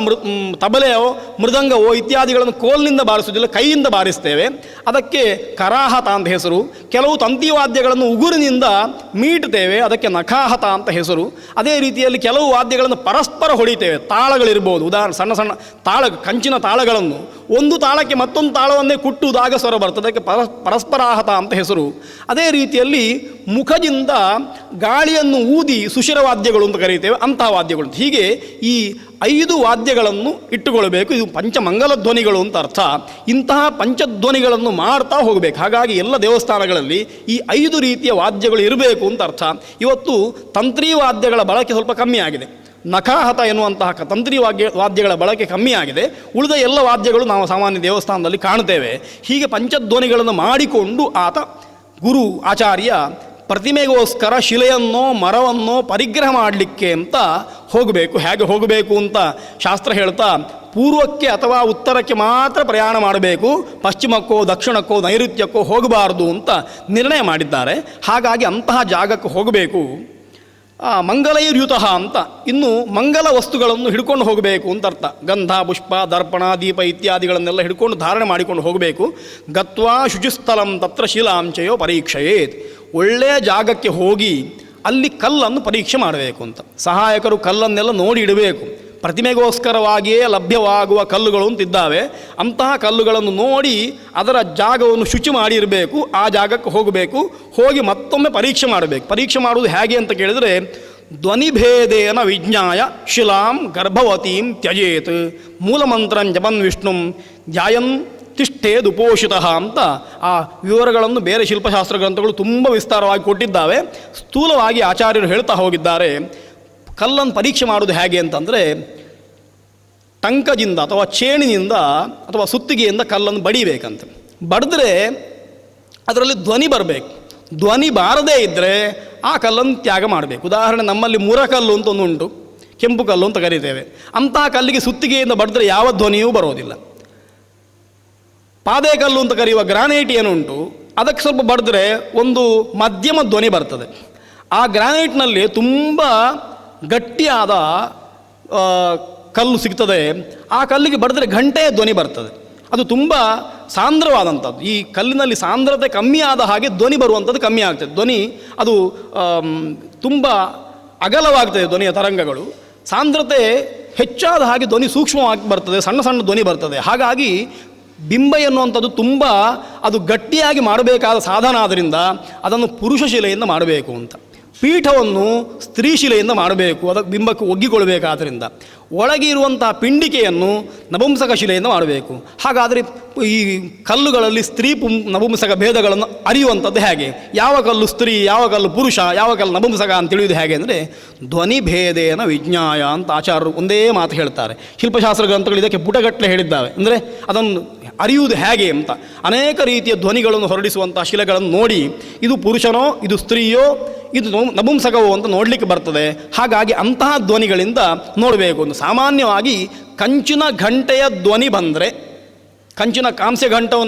ತಬಲೆಯೋ ಮೃದಂಗವೋ ಇತ್ಯಾದಿಗಳನ್ನು ಕೋಲಿನಿಂದ ಬಾರಿಸುವುದಿಲ್ಲ, ಕೈಯಿಂದ ಬಾರಿಸ್ತೇವೆ, ಅದಕ್ಕೆ ಕರಾಹತ ಅಂತ ಹೆಸರು. ಕೆಲವು ತಂತಿವಾದ್ಯಗಳನ್ನು ಉಗುರಿನಿಂದ ಮೀಟುತ್ತೇವೆ, ಅದಕ್ಕೆ ನಖಾಹತ ಅಂತ ಹೆಸರು. ಅದೇ ರೀತಿಯಲ್ಲಿ ಕೆಲವು ವಾದ್ಯಗಳನ್ನು ಪರಸ್ಪರ ಹೊಡಿತೇವೆ, ತಾಳಗಳಿರ್ಬೋದು. ಉದಾಹರಣೆ ಸಣ್ಣ ಸಣ್ಣ ತಾಳ, ಕಂಚಿನ ತಾಳಗಳನ್ನು ಒಂದು ತಾಳಕ್ಕೆ ಮತ್ತೊಂದು ತಾಳವನ್ನೇ ಕುಟ್ಟುವುದಾಗ ಸ್ವರ ಬರ್ತದೆ, ಅದಕ್ಕೆ ಪರಸ್ಪರಾಹತ ಅಂತ ಹೆಸರು. ಅದೇ ರೀತಿಯಲ್ಲಿ ಮುಖದಿಂದ ಗಾಳಿಯನ್ನು ಊದಿ ಸುಶಿರವಾದ್ಯಗಳು ಅಂತ ಕರೀತೇವೆ. ಅಂತಹ ವಾದ್ಯಗಳು. ಹೀಗೆ ಈ 5 ವಾದ್ಯಗಳನ್ನು ಇಟ್ಟುಕೊಳ್ಬೇಕು. ಇದು ಪಂಚಮಂಗಲ ಧ್ವನಿಗಳು ಅಂತ ಅರ್ಥ. ಇಂತಹ ಪಂಚಧ್ವನಿಗಳನ್ನು ಮಾಡ್ತಾ ಹೋಗಬೇಕು. ಹಾಗಾಗಿ ಎಲ್ಲ ದೇವಸ್ಥಾನಗಳಲ್ಲಿ ಈ 5 ರೀತಿಯ ವಾದ್ಯಗಳು ಇರಬೇಕು ಅಂತ ಅರ್ಥ. ಇವತ್ತು ತಂತ್ರಿ ವಾದ್ಯಗಳ ಬಳಕೆ ಸ್ವಲ್ಪ ಕಮ್ಮಿ ಆಗಿದೆ. ನಖಾಹತ ಎನ್ನುವಂತಹ ತಂತ್ರಿ ವಾದ್ಯಗಳ ಬಳಕೆ ಕಮ್ಮಿ ಆಗಿದೆ. ಉಳಿದ ಎಲ್ಲ ವಾದ್ಯಗಳು ನಾವು ಸಾಮಾನ್ಯ ದೇವಸ್ಥಾನದಲ್ಲಿ ಕಾಣ್ತೇವೆ. ಹೀಗೆ ಪಂಚಧ್ವನಿಗಳನ್ನು ಮಾಡಿಕೊಂಡು ಆತ ಗುರು ಆಚಾರ್ಯ ಪ್ರತಿಮೆಗೋಸ್ಕರ ಶಿಲೆಯನ್ನೋ ಮರವನ್ನೋ ಪರಿಗ್ರಹ ಮಾಡಲಿಕ್ಕೆ ಅಂತ ಹೋಗಬೇಕು. ಹೇಗೆ ಹೋಗಬೇಕು ಅಂತ ಶಾಸ್ತ್ರ ಹೇಳ್ತಾ, ಪೂರ್ವಕ್ಕೆ ಅಥವಾ ಉತ್ತರಕ್ಕೆ ಮಾತ್ರ ಪ್ರಯಾಣ ಮಾಡಬೇಕು, ಪಶ್ಚಿಮಕ್ಕೋ ದಕ್ಷಿಣಕ್ಕೋ ನೈಋತ್ಯಕ್ಕೋ ಹೋಗಬಾರದು ಅಂತ ನಿರ್ಣಯ ಮಾಡಿದ್ದಾರೆ. ಹಾಗಾಗಿ ಅಂತಹ ಜಾಗಕ್ಕೆ ಹೋಗಬೇಕು. ಮಂಗಲೈರ್ಯುತಃ ಅಂತ, ಇನ್ನು ಮಂಗಲ ವಸ್ತುಗಳನ್ನು ಹಿಡ್ಕೊಂಡು ಹೋಗಬೇಕು ಅಂತ ಅರ್ಥ. ಗಂಧ, ಪುಷ್ಪ, ದರ್ಪಣ, ದೀಪ ಇತ್ಯಾದಿಗಳನ್ನೆಲ್ಲ ಹಿಡ್ಕೊಂಡು ಧಾರಣೆ ಮಾಡಿಕೊಂಡು ಹೋಗಬೇಕು. ಗತ್ವಾ ಶುಚಿಸ್ಥಲಂ ತತ್ರ ಶಿಲಾಂಚಯೋ ಪರೀಕ್ಷೆಯೇತ್. ಒಳ್ಳೆಯ ಜಾಗಕ್ಕೆ ಹೋಗಿ ಅಲ್ಲಿ ಕಲ್ಲನ್ನು ಪರೀಕ್ಷೆ ಮಾಡಬೇಕು ಅಂತ. ಸಹಾಯಕರು ಕಲ್ಲನ್ನೆಲ್ಲ ನೋಡಿ ಇಡಬೇಕು. ಪ್ರತಿಮೆಗೋಸ್ಕರವಾಗಿಯೇ ಲಭ್ಯವಾಗುವ ಕಲ್ಲುಗಳು ಅಂತಿದ್ದಾವೆ. ಅಂತಹ ಕಲ್ಲುಗಳನ್ನು ನೋಡಿ ಅದರ ಜಾಗವನ್ನು ಶುಚಿ ಮಾಡಿ ಇರಬೇಕು. ಆ ಜಾಗಕ್ಕೆ ಹೋಗಬೇಕು. ಹೋಗಿ ಮತ್ತೊಮ್ಮೆ ಪರೀಕ್ಷೆ ಮಾಡಬೇಕು. ಪರೀಕ್ಷೆ ಮಾಡುವುದು ಹೇಗೆ ಅಂತ ಕೇಳಿದರೆ, ಧ್ವನಿಭೇದೇನ ವಿಜ್ಞಾಯ ಶಿಲಾಂ ಗರ್ಭವತೀಂ ತ್ಯಜೇತ್ ಮೂಲಮಂತ್ರಂ ಜಪನ್ ವಿಷ್ಣುಂ ಧ್ಯಾಯನ್ ತಿಷ್ಠೇದ್ ಉಪೋಷಿತಃ ಅಂತ ಆ ವಿವರಗಳನ್ನು ಬೇರೆ ಶಿಲ್ಪಶಾಸ್ತ್ರ ಗ್ರಂಥಗಳು ತುಂಬ ವಿಸ್ತಾರವಾಗಿ ಕೊಟ್ಟಿದ್ದಾವೆ. ಸ್ಥೂಲವಾಗಿ ಆಚಾರ್ಯರು ಹೇಳ್ತಾ ಹೋಗಿದ್ದಾರೆ. ಕಲ್ಲನ್ನು ಪರೀಕ್ಷೆ ಮಾಡೋದು ಹೇಗೆ ಅಂತಂದರೆ, ಟಂಕದಿಂದ ಅಥವಾ ಚೇಣಿನಿಂದ ಅಥವಾ ಸುತ್ತಿಗೆಯಿಂದ ಕಲ್ಲನ್ನು ಬಡಿಬೇಕಂತೆ. ಬಡಿದ್ರೆ ಅದರಲ್ಲಿ ಧ್ವನಿ ಬರಬೇಕು. ಧ್ವನಿ ಬಾರದೇ ಇದ್ದರೆ ಆ ಕಲ್ಲನ್ನು ತ್ಯಾಗ ಮಾಡಬೇಕು. ಉದಾಹರಣೆ, ನಮ್ಮಲ್ಲಿ ಮುರಕಲ್ಲು ಅಂತ ಒಂದು ಉಂಟು, ಕೆಂಪು ಕಲ್ಲು ಅಂತ ಕರೀತೇವೆ. ಅಂತಹ ಕಲ್ಲಿಗೆ ಸುತ್ತಿಗೆಯಿಂದ ಬಡಿದ್ರೆ ಯಾವ ಧ್ವನಿಯೂ ಬರೋದಿಲ್ಲ. ಪಾದೇಕಲ್ಲು ಅಂತ ಕರೆಯುವ ಗ್ರಾನೈಟ್ ಏನುಂಟು, ಅದಕ್ಕೆ ಸ್ವಲ್ಪ ಬಡಿದ್ರೆ ಒಂದು ಮಧ್ಯಮ ಧ್ವನಿ ಬರ್ತದೆ. ಆ ಗ್ರಾನೈಟ್ನಲ್ಲಿ ತುಂಬ ಗಟ್ಟಿಯಾದ ಕಲ್ಲು ಸಿಗ್ತದೆ. ಆ ಕಲ್ಲಿಗೆ ಬಡಿದ್ರೆ ಗಂಟೆಯ ಧ್ವನಿ ಬರ್ತದೆ. ಅದು ತುಂಬ ಸಾಂದ್ರವಾದಂಥದ್ದು. ಈ ಕಲ್ಲಿನಲ್ಲಿ ಸಾಂದ್ರತೆ ಕಮ್ಮಿ ಆದ ಹಾಗೆ ಧ್ವನಿ ಬರುವಂಥದ್ದು ಕಮ್ಮಿ ಆಗ್ತದೆ. ಧ್ವನಿ ಅದು ತುಂಬ ಅಗಲವಾಗ್ತದೆ. ಧ್ವನಿಯ ತರಂಗಗಳು ಸಾಂದ್ರತೆ ಹೆಚ್ಚಾದ ಹಾಗೆ ಧ್ವನಿ ಸೂಕ್ಷ್ಮವಾಗಿ ಬರ್ತದೆ, ಸಣ್ಣ ಸಣ್ಣ ಧ್ವನಿ ಬರ್ತದೆ. ಹಾಗಾಗಿ ಬಿಂಬ ಎನ್ನುವಂಥದ್ದು ತುಂಬ ಅದು ಗಟ್ಟಿಯಾಗಿ ಮಾಡಬೇಕಾದ ಸಾಧನ. ಆದ್ದರಿಂದ ಅದನ್ನು ಪುರುಷ ಶಿಲೆಯಿಂದ ಮಾಡಬೇಕು ಅಂತ. ಪೀಠವನ್ನು ಸ್ತ್ರೀ ಶಿಲೆಯಿಂದ ಮಾಡಬೇಕು, ಅದಕ್ಕೆ ಬಿಂಬಕ್ಕೆ ಒಗ್ಗಿಕೊಳ್ಬೇಕಾದ್ರಿಂದ. ಒಳಗೆ ಇರುವಂತಹ ಪಿಂಡಿಕೆಯನ್ನು ನಪುಂಸಕ ಶಿಲೆಯಿಂದ ಮಾಡಬೇಕು. ಹಾಗಾದರೆ ಈ ಕಲ್ಲುಗಳಲ್ಲಿ ಸ್ತ್ರೀ ನಪುಂಸಕ ಭೇದಗಳನ್ನು ಅರಿಯುವಂಥದ್ದು ಹೇಗೆ? ಯಾವ ಕಲ್ಲು ಸ್ತ್ರೀ, ಯಾವ ಕಲ್ಲು ಪುರುಷ, ಯಾವ ಕಲ್ಲು ನಪುಂಸಕ ಅಂತ ತಿಳಿಯುವುದು ಹೇಗೆ ಅಂದರೆ, ಧ್ವನಿ ಭೇದೇನ ವಿಜ್ಞಾಯ ಅಂತ ಆಚಾರ್ಯರು ಒಂದೇ ಮಾತು ಹೇಳ್ತಾರೆ. ಶಿಲ್ಪಶಾಸ್ತ್ರ ಗ್ರಂಥಗಳು ಇದಕ್ಕೆ ಪುಟಗಟ್ಟಲೆ ಹೇಳಿದ್ದಾವೆ. ಅಂದರೆ ಅದನ್ನು ಅರಿಯುವುದು ಹೇಗೆ ಅಂತ. ಅನೇಕ ರೀತಿಯ ಧ್ವನಿಗಳನ್ನು ಹೊರಡಿಸುವಂಥ ಶಿಲೆಗಳನ್ನು ನೋಡಿ ಇದು ಪುರುಷನೋ ಇದು ಸ್ತ್ರೀಯೋ ಇದು ನಪುಂಸಕವೋ ಅಂತ ನೋಡಲಿಕ್ಕೆ ಬರ್ತದೆ. ಹಾಗಾಗಿ ಅಂತಹ ಧ್ವನಿಗಳಿಂದ ನೋಡಬೇಕು ಅಂತ. ಸಾಮಾನ್ಯವಾಗಿ ಕಂಚಿನ ಘಂಟೆಯ ಧ್ವನಿ ಬಂದರೆ, ಕಂಚಿನ ಕಾಂಸ್ಯ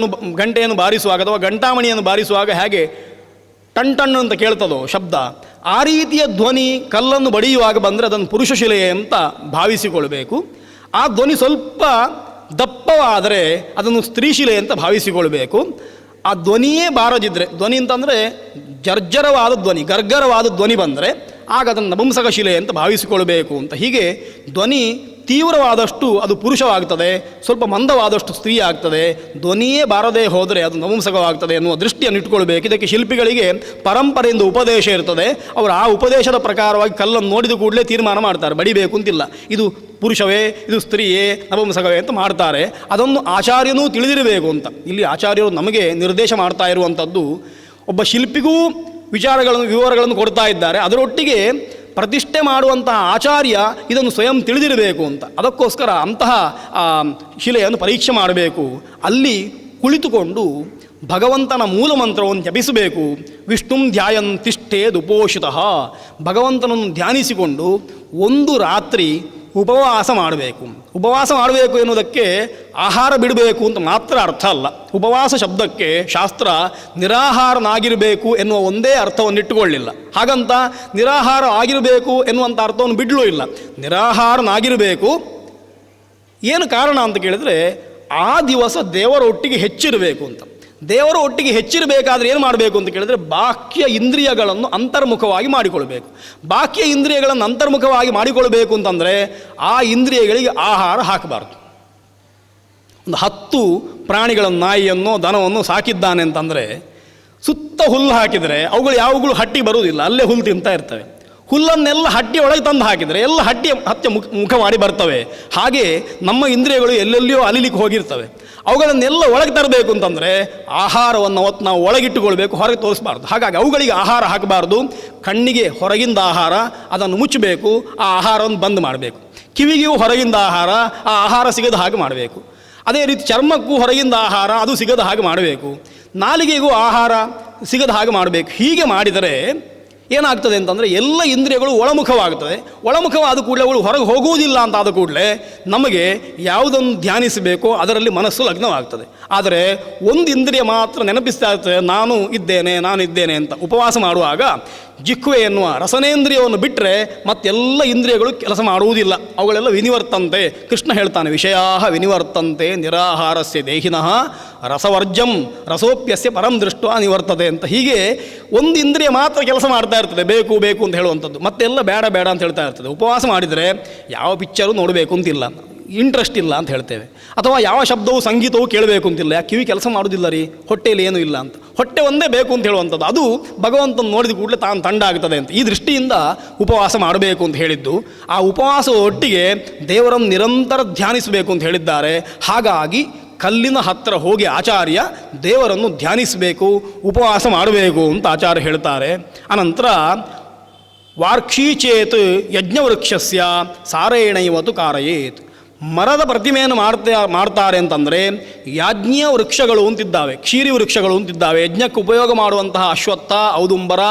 ಗಂಟೆಯನ್ನು ಬಾರಿಸುವಾಗ ಅಥವಾ ಗಂಟಾಮಣಿಯನ್ನು ಬಾರಿಸುವಾಗ ಹೇಗೆ ಟಣ್ ಟಣ್ ಅಂತ ಕೇಳ್ತದೋ ಶಬ್ದ, ಆ ರೀತಿಯ ಧ್ವನಿ ಕಲ್ಲನ್ನು ಬಡಿಯುವಾಗ ಬಂದರೆ ಅದನ್ನು ಪುರುಷ ಶಿಲೆ ಅಂತ ಭಾವಿಸಿಕೊಳ್ಬೇಕು. ಆ ಧ್ವನಿ ಸ್ವಲ್ಪ ದಪ್ಪವಾದರೆ ಅದನ್ನು ಸ್ತ್ರೀ ಶಿಲೆ ಅಂತ ಭಾವಿಸಿಕೊಳ್ಬೇಕು. ಆ ಧ್ವನಿಯೇ ಬಾರದಿದ್ದರೆ, ಧ್ವನಿ ಅಂತಂದರೆ ಜರ್ಜರವಾದ ಧ್ವನಿ, ಗರ್ಗರವಾದ ಧ್ವನಿ ಬಂದರೆ ಆಗ ಅದನ್ನು ನಪುಂಸಕ ಶಿಲೆ ಅಂತ ಭಾವಿಸಿಕೊಳ್ಬೇಕು ಅಂತ. ಹೀಗೆ ಧ್ವನಿ ತೀವ್ರವಾದಷ್ಟು ಅದು ಪುರುಷವಾಗ್ತದೆ, ಸ್ವಲ್ಪ ಮಂದವಾದಷ್ಟು ಸ್ತ್ರೀ ಆಗ್ತದೆ. ಧ್ವನಿಯೇ ಬಾರದೇ ಹೋದರೆ ಅದು ನಪುಂಸಕವಾಗ್ತದೆ ಎನ್ನುವ ದೃಷ್ಟಿಯನ್ನು ಇಟ್ಕೊಳ್ಬೇಕು. ಇದಕ್ಕೆ ಶಿಲ್ಪಿಗಳಿಗೆ ಪರಂಪರೆಯಿಂದ ಉಪದೇಶ ಇರ್ತದೆ. ಅವರು ಆ ಉಪದೇಶದ ಪ್ರಕಾರವಾಗಿ ಕಲ್ಲನ್ನು ನೋಡಿದ ಕೂಡಲೇ ತೀರ್ಮಾನ ಮಾಡ್ತಾರೆ, ಬಡಿಬೇಕು ಅಂತಿಲ್ಲ, ಇದು ಪುರುಷವೇ ಇದು ಸ್ತ್ರೀಯೇ ನಪುಂಸಕವೇ ಅಂತ ಮಾಡ್ತಾರೆ. ಅದನ್ನು ಆಚಾರ್ಯನೂ ತಿಳಿದಿರಬೇಕು ಅಂತ ಇಲ್ಲಿ ಆಚಾರ್ಯರು ನಮಗೆ ನಿರ್ದೇಶ ಮಾಡ್ತಾ ಇರುವಂಥದ್ದು. ಒಬ್ಬ ಶಿಲ್ಪಿಗೂ ವಿವರಗಳನ್ನು ಕೊಡ್ತಾ ಇದ್ದಾರೆ. ಅದರೊಟ್ಟಿಗೆ ಪ್ರತಿಷ್ಠೆ ಮಾಡುವಂತಹ ಆಚಾರ್ಯ ಇದನ್ನು ಸ್ವಯಂ ತಿಳಿದಿರಬೇಕು ಅಂತ. ಅದಕ್ಕೋಸ್ಕರ ಅಂತಹ ಶಿಲೆಯನ್ನು ಪರೀಕ್ಷೆ ಮಾಡಬೇಕು. ಅಲ್ಲಿ ಕುಳಿತುಕೊಂಡು ಭಗವಂತನ ಮೂಲ ಮಂತ್ರವನ್ನು ಜಪಿಸಬೇಕು. ವಿಷ್ಣುಂ ಧ್ಯಾಯನ್ ತಿಷ್ಠೇದ್ ಉಪೋಷಿತಃ. ಭಗವಂತನನ್ನು ಧ್ಯಾನಿಸಿಕೊಂಡು ಒಂದು ರಾತ್ರಿ ಉಪವಾಸ ಮಾಡಬೇಕು. ಉಪವಾಸ ಮಾಡಬೇಕು ಎನ್ನುವುದಕ್ಕೆ ಆಹಾರ ಬಿಡಬೇಕು ಅಂತ ಮಾತ್ರ ಅರ್ಥ ಅಲ್ಲ. ಉಪವಾಸ ಶಬ್ದಕ್ಕೆ ಶಾಸ್ತ್ರ ನಿರಾಹಾರನಾಗಿರಬೇಕು ಎನ್ನುವ ಒಂದೇ ಅರ್ಥವನ್ನು ಇಟ್ಟುಕೊಳ್ಳಿಲ್ಲ. ಹಾಗಂತ ನಿರಾಹಾರ ಆಗಿರಬೇಕು ಎನ್ನುವಂಥ ಅರ್ಥವನ್ನು ಬಿಡಲೂ ಇಲ್ಲ. ನಿರಾಹಾರನಾಗಿರಬೇಕು. ಏನು ಕಾರಣ ಅಂತ ಕೇಳಿದರೆ, ಆ ದಿವಸ ದೇವರ ಒಟ್ಟಿಗೆ ಹೆಚ್ಚಿರಬೇಕು ಅಂತ. ದೇವರ ಒಟ್ಟಿಗೆ ಹೆಚ್ಚಿರಬೇಕಾದ್ರೆ ಏನು ಮಾಡಬೇಕು ಅಂತ ಕೇಳಿದರೆ, ಬಾಹ್ಯ ಇಂದ್ರಿಯಗಳನ್ನು ಅಂತರ್ಮುಖವಾಗಿ ಮಾಡಿಕೊಳ್ಬೇಕು. ಬಾಹ್ಯ ಇಂದ್ರಿಯಗಳನ್ನು ಅಂತರ್ಮುಖವಾಗಿ ಮಾಡಿಕೊಳ್ಬೇಕು ಅಂತಂದರೆ ಆ ಇಂದ್ರಿಯಗಳಿಗೆ ಆಹಾರ ಹಾಕಬಾರ್ದು. ಒಂದು 10 ಪ್ರಾಣಿಗಳನ್ನು, ನಾಯಿಯನ್ನು ದನವನ್ನು ಸಾಕಿದ್ದಾನೆ ಅಂತಂದರೆ ಸುತ್ತ ಹುಲ್ಲು ಹಾಕಿದರೆ ಅವುಗಳು ಯಾವಾಗಲೂ ಹಟ್ಟಿ ಬರುವುದಿಲ್ಲ, ಅಲ್ಲೇ ಹುಲ್ಲು ತಿಂತಾ ಇರ್ತವೆ. ಹುಲ್ಲನ್ನೆಲ್ಲ ಹಟ್ಟಿ ಒಳಗೆ ತಂದು ಹಾಕಿದರೆ ಎಲ್ಲ ಹತ್ತಿ ಮುಖ ಮಾಡಿ ಬರ್ತವೆ. ಹಾಗೆ ನಮ್ಮ ಇಂದ್ರಿಯಗಳು ಎಲ್ಲೆಲ್ಲಿಯೋ ಅಲಿಲಿಕ್ಕೆ ಹೋಗಿರ್ತವೆ. ಅವುಗಳನ್ನೆಲ್ಲ ಒಳಗೆ ತರಬೇಕು ಅಂತಂದರೆ ಆಹಾರವನ್ನು ಅವತ್ತು ನಾವು ಒಳಗಿಟ್ಟುಕೊಳ್ಬೇಕು, ಹೊರಗೆ ತೋರಿಸಬಾರ್ದು. ಹಾಗಾಗಿ ಅವುಗಳಿಗೆ ಆಹಾರ ಹಾಕಬಾರ್ದು. ಕಣ್ಣಿಗೆ ಹೊರಗಿಂದ ಆಹಾರ, ಅದನ್ನು ಮುಚ್ಚಬೇಕು, ಆ ಆಹಾರವನ್ನು ಬಂದ್ ಮಾಡಬೇಕು. ಕಿವಿಗೂ ಹೊರಗಿಂದ ಆಹಾರ, ಆ ಆಹಾರ ಸಿಗದ ಹಾಗೆ ಮಾಡಬೇಕು. ಅದೇ ರೀತಿ ಚರ್ಮಕ್ಕೂ ಹೊರಗಿಂದ ಆಹಾರ, ಅದು ಸಿಗದ ಹಾಗೆ ಮಾಡಬೇಕು. ನಾಲಿಗೆಗೂ ಆಹಾರ ಸಿಗದ ಹಾಗೆ ಮಾಡಬೇಕು. ಹೀಗೆ ಮಾಡಿದರೆ ಏನಾಗ್ತದೆ ಅಂತಂದರೆ ಎಲ್ಲ ಇಂದ್ರಿಯಗಳು ಒಳಮುಖವಾಗುತ್ತದೆ. ಒಳಮುಖವಾದ ಕೂಡಲೇ ಅವಳು ಹೊರಗೆ ಹೋಗುವುದಿಲ್ಲ ಅಂತ ಆದ ಕೂಡಲೇ ನಮಗೆ ಯಾವುದನ್ನು ಧ್ಯಾನಿಸಬೇಕೋ ಅದರಲ್ಲಿ ಮನಸ್ಸು ಲಗ್ನವಾಗ್ತದೆ. ಆದರೆ ಒಂದು ಇಂದ್ರಿಯ ಮಾತ್ರ ನೆನಪಿಸ್ತಾ ಇರ್ತದೆ, ನಾನು ಇದ್ದೇನೆ ಅಂತ. ಉಪವಾಸ ಮಾಡುವಾಗ ಜಿಹ್ವೆ ಎನ್ನುವ ರಸನೇಂದ್ರಿಯವನ್ನು ಬಿಟ್ಟರೆ ಮತ್ತೆಲ್ಲ ಇಂದ್ರಿಯಗಳು ಕೆಲಸ ಮಾಡುವುದಿಲ್ಲ, ಅವುಗಳೆಲ್ಲ ವಿನಿವರ್ತಂತೆ. ಕೃಷ್ಣ ಹೇಳ್ತಾನೆ, ವಿಷಯಾ ವಿನಿವರ್ತಂತೆ ನಿರಾಹಾರಸ್ಯ ದೇಹಿನಃ ರಸವರ್ಜಂ ರಸೋಪ್ಯಸ್ಯ ಪರಂ ದೃಷ್ಟ ನಿವರ್ತತೆ ಅಂತ. ಹೀಗೆ ಒಂದು ಇಂದ್ರಿಯ ಮಾತ್ರ ಕೆಲಸ ಮಾಡ್ತಾ ಇರ್ತದೆ, ಬೇಕು ಅಂತ ಹೇಳುವಂಥದ್ದು, ಮತ್ತೆಲ್ಲ ಬೇಡ ಅಂತ ಹೇಳ್ತಾ ಇರ್ತದೆ. ಉಪವಾಸ ಮಾಡಿದರೆ ಯಾವ ಪಿಕ್ಚರು ನೋಡಬೇಕು ಅಂತಿಲ್ಲ, ಇಂಟ್ರೆಸ್ಟ್ ಇಲ್ಲ ಅಂತ ಹೇಳ್ತೇವೆ. ಅಥವಾ ಯಾವ ಶಬ್ದವು ಸಂಗೀತವು ಕೇಳಬೇಕು ಅಂತಿಲ್ಲ, ಯಾಕೆ ಕಿವಿ ಕೆಲಸ ಮಾಡೋದಿಲ್ಲ ರೀ, ಹೊಟ್ಟೆಯಲ್ಲಿ ಏನೂ ಇಲ್ಲ ಅಂತ. ಹೊಟ್ಟೆ ಒಂದೇ ಬೇಕು ಅಂತ ಹೇಳುವಂಥದ್ದು, ಅದು ಭಗವಂತನ ನೋಡಿದ ಕೂಡಲೇ ತಾನು ತಂಡ ಆಗ್ತದೆ ಅಂತ. ಈ ದೃಷ್ಟಿಯಿಂದ ಉಪವಾಸ ಮಾಡಬೇಕು ಅಂತ ಹೇಳಿದ್ದು. ಆ ಉಪವಾಸದ ಒಟ್ಟಿಗೆ ದೇವರನ್ನು ನಿರಂತರ ಧ್ಯಾನಿಸಬೇಕು ಅಂತ ಹೇಳಿದ್ದಾರೆ. ಹಾಗಾಗಿ ಕಲ್ಲಿನ ಹತ್ತಿರ ಹೋಗಿ ಆಚಾರ್ಯ ದೇವರನ್ನು ಧ್ಯಾನಿಸಬೇಕು, ಉಪವಾಸ ಮಾಡಬೇಕು ಅಂತ ಆಚಾರ್ಯ ಹೇಳ್ತಾರೆ. ಅನಂತರ ವಾರ್ಕ್ಷೀಚೇತ್ ಯಜ್ಞವೃಕ್ಷಸ್ಯ ಸಾರೇಣೈವತು ಕಾರಯೇತ್. ಮರದ ಪ್ರತಿಮೆಯನ್ನು ಮಾಡ್ತಾರೆ ಅಂತಂದರೆ ಯಾಜ್ಞೀಯ ವೃಕ್ಷಗಳು ಅಂತಿದ್ದಾವೆ, ಕ್ಷೀರಿ ವೃಕ್ಷಗಳು ಅಂತಿದ್ದಾವೆ. ಯಜ್ಞಕ್ಕೆ ಉಪಯೋಗ ಮಾಡುವಂತಹ ಅಶ್ವತ್ಥ, ಔದುಂಬರ,